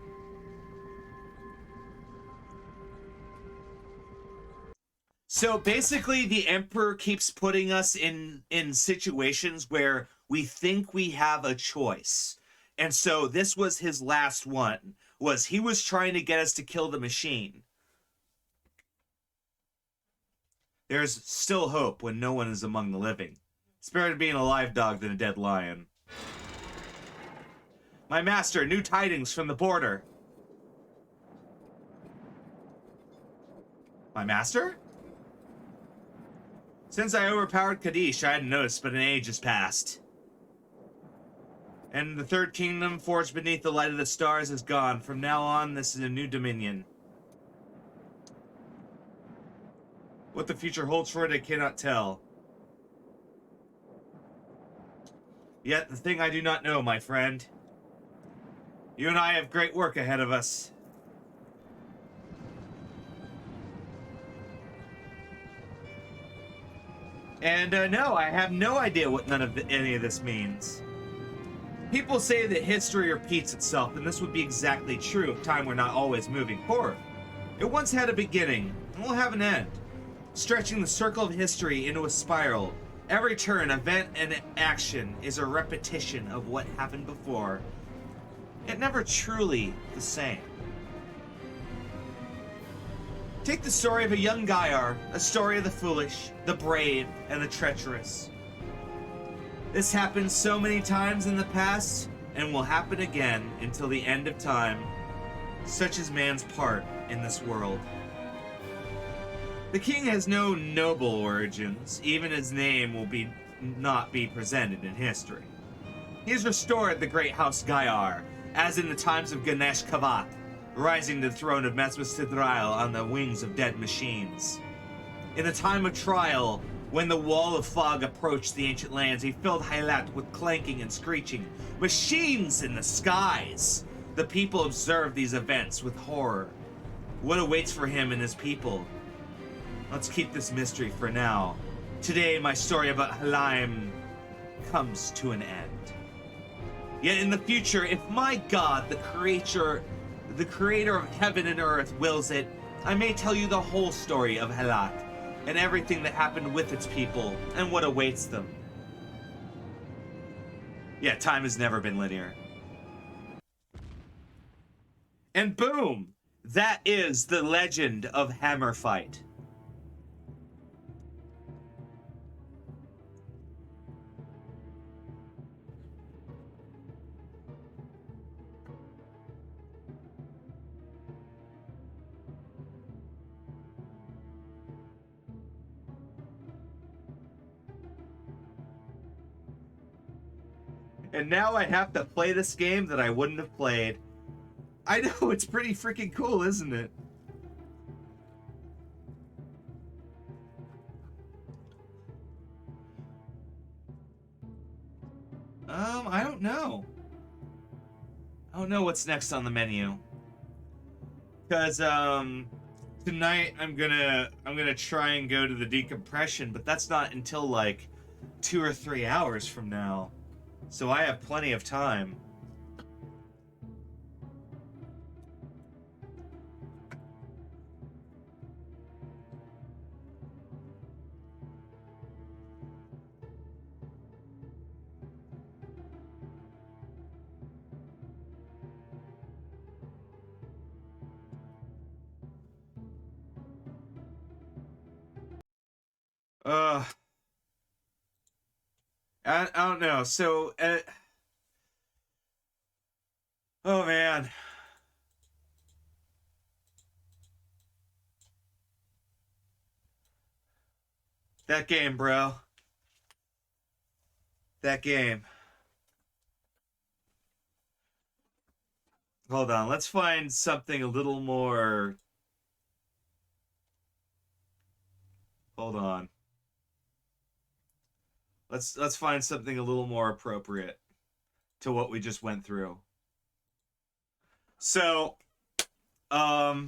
So basically, the Emperor keeps putting us in situations where we think we have a choice. And so this was his last one, was he was trying to get us to kill the machine. There's still hope when no one is among the living. It's better to be an alive dog than a dead lion. My master, new tidings from the border. My master? Since I overpowered Kadesh, I hadn't noticed, but an age has passed. And the third kingdom, forged beneath the light of the stars, is gone. From now on, this is a new dominion. What the future holds for it, I cannot tell. Yet, the thing I do not know, my friend. You and I have great work ahead of us. And no, I have no idea what any of this means. People say that history repeats itself, and this would be exactly true if time were not always moving forward. It once had a beginning, and will have an end, stretching the circle of history into a spiral. Every turn, event, and action is a repetition of what happened before. Yet never truly the same. Take the story of a young Gyar, a story of the foolish, the brave, and the treacherous. This happened so many times in the past, and will happen again until the end of time. Such is man's part in this world. The king has no noble origins, even his name will not be presented in history. He has restored the great house Gyar, as in the times of Ganesh Kavat, rising to the throne of Mesmestithrael on the wings of dead machines. In the time of trial, when the wall of fog approached the ancient lands, he filled Hylat with clanking and screeching. Machines in the skies! The people observed these events with horror. What awaits for him and his people? Let's keep this mystery for now. Today, my story about Halaim comes to an end. Yet in the future, if my God, the creator of heaven and earth, wills it, I may tell you the whole story of Halat, and everything that happened with its people, and what awaits them. Yeah, time has never been linear. And boom! That is the legend of Hammerfight. And now I have to play this game that I wouldn't have played. I know, it's pretty freaking cool, isn't it? I don't know. I don't know what's next on the menu. Because, tonight I'm gonna try and go to the decompression, but that's not until like 2 or 3 hours from now. So I have plenty of time. Uh, I don't know. So, oh man. That game, bro. That game. Hold on, let's find something a little more... Hold on. Let's find something a little more appropriate to what we just went through. So, that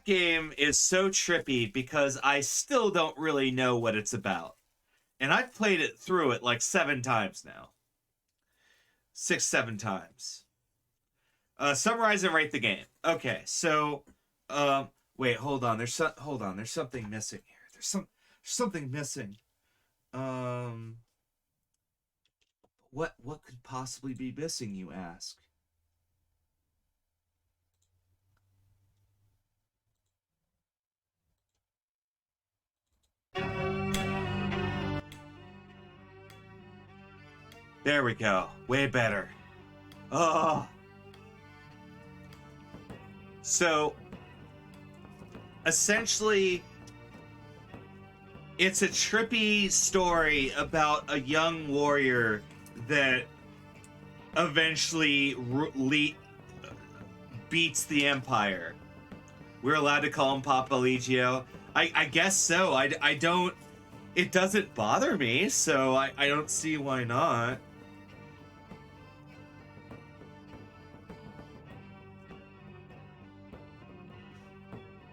game is so trippy because I still don't really know what it's about. And I've played it through it like 7 times now. 6, 7 times. Summarize and rate the game. Okay, so, wait, hold on. There's something missing here. There's something missing. What could possibly be missing, you ask? There we go. Way better. Oh. So, essentially, it's a trippy story about a young warrior that eventually beats the Empire. We're allowed to call him Papa Legio. I guess so. I don't... It doesn't bother me, so I don't see why not.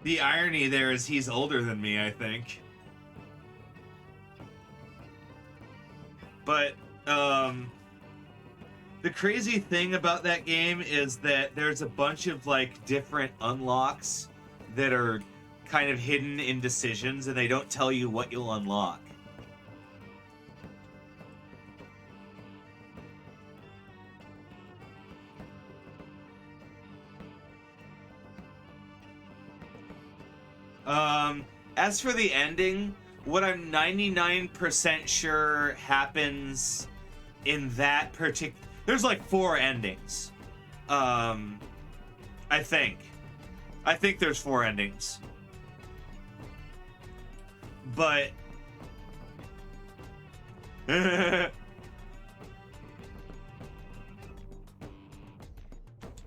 The irony there is he's older than me, I think. But, the crazy thing about that game is that there's a bunch of, like, different unlocks that are kind of hidden in decisions, and they don't tell you what you'll unlock. As for the ending, what I'm 99% sure happens in that particular... There's like 4 endings. I think there's 4 endings. But...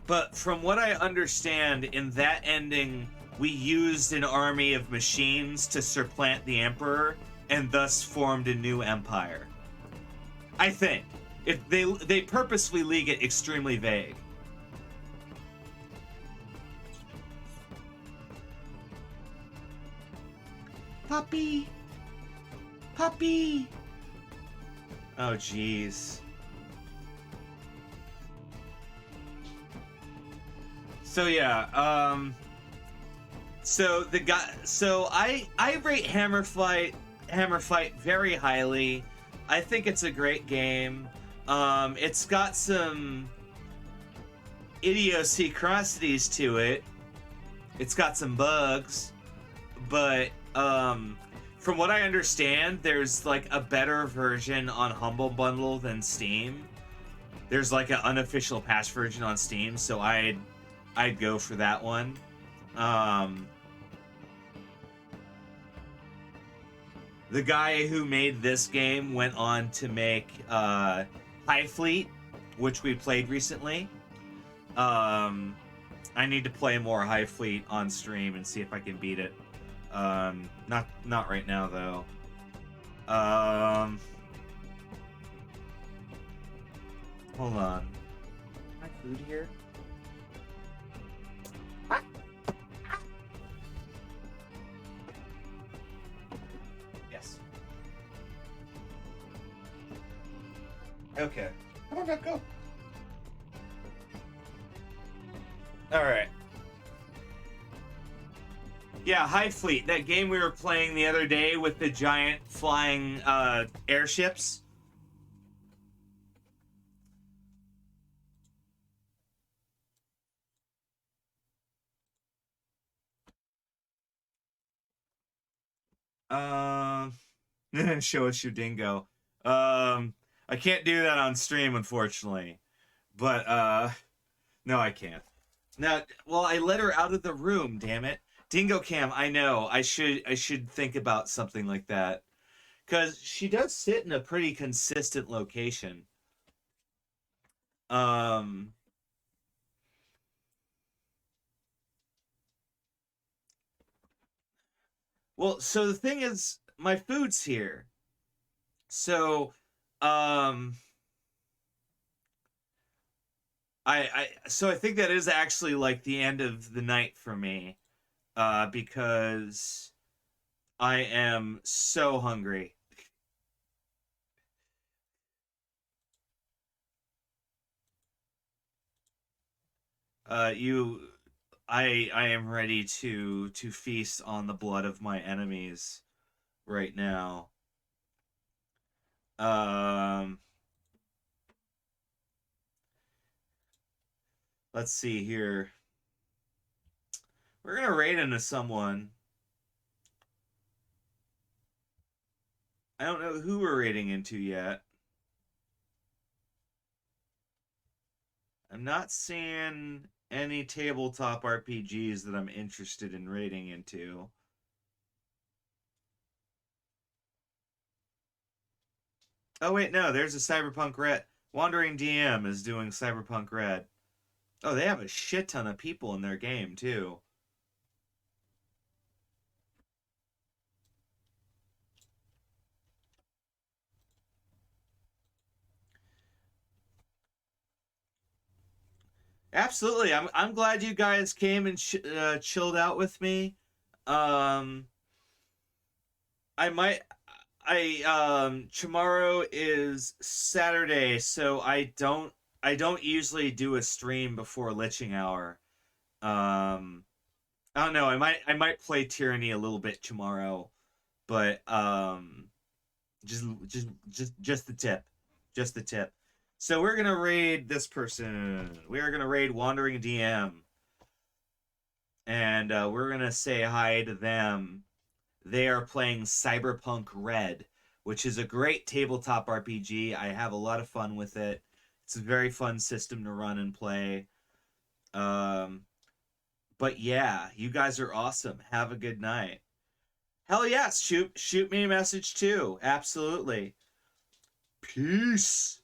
But from what I understand, in that ending, we used an army of machines to supplant the Emperor, and thus formed a new empire. I think. If they purposefully leave it extremely vague. Puppy! Puppy! Oh, jeez. So yeah, so I rate Hammerfight very highly. I think it's a great game. It's got some idiosyncrasies to it. It's got some bugs, but from what I understand, there's like a better version on Humble Bundle than Steam. There's like an unofficial patch version on Steam, so I'd go for that one. The guy who made this game went on to make High Fleet, which we played recently. I need to play more High Fleet on stream and see if I can beat it. Not right now though. Hold on. My food here. Yes. Okay. Come on, Beck, go. All right. Yeah, High Fleet, that game we were playing the other day with the giant flying airships. Show us your dingo. I can't do that on stream, unfortunately. But, no, I can't. Now, well, I let her out of the room, damn it. Dingo Cam, I know. I should think about something like that. Because she does sit in a pretty consistent location. Well, so the thing is, my food's here. So, so I think that is actually like the end of the night for me, because I am so hungry. I am ready to feast on the blood of my enemies right now. Let's see here. We're gonna raid into someone. I don't know who we're raiding into yet. I'm not seeing any tabletop RPGs that I'm interested in raiding into. Oh wait, no, there's a Cyberpunk Red. Wandering DM is doing Cyberpunk Red. Oh, they have a shit ton of people in their game, too. Absolutely. I'm glad you guys came and chilled out with me. I might tomorrow is Saturday, so I don't usually do a stream before Liching Hour. I don't know. I might play Tyranny a little bit tomorrow, but just the tip, just the tip. So we're gonna raid this person. We are gonna raid Wandering DM, and we're gonna say hi to them. They are playing Cyberpunk Red, which is a great tabletop RPG. I have a lot of fun with it. It's a very fun system to run and play. But yeah, you guys are awesome. Have a good night. Hell yes, shoot me a message too. Absolutely. Peace.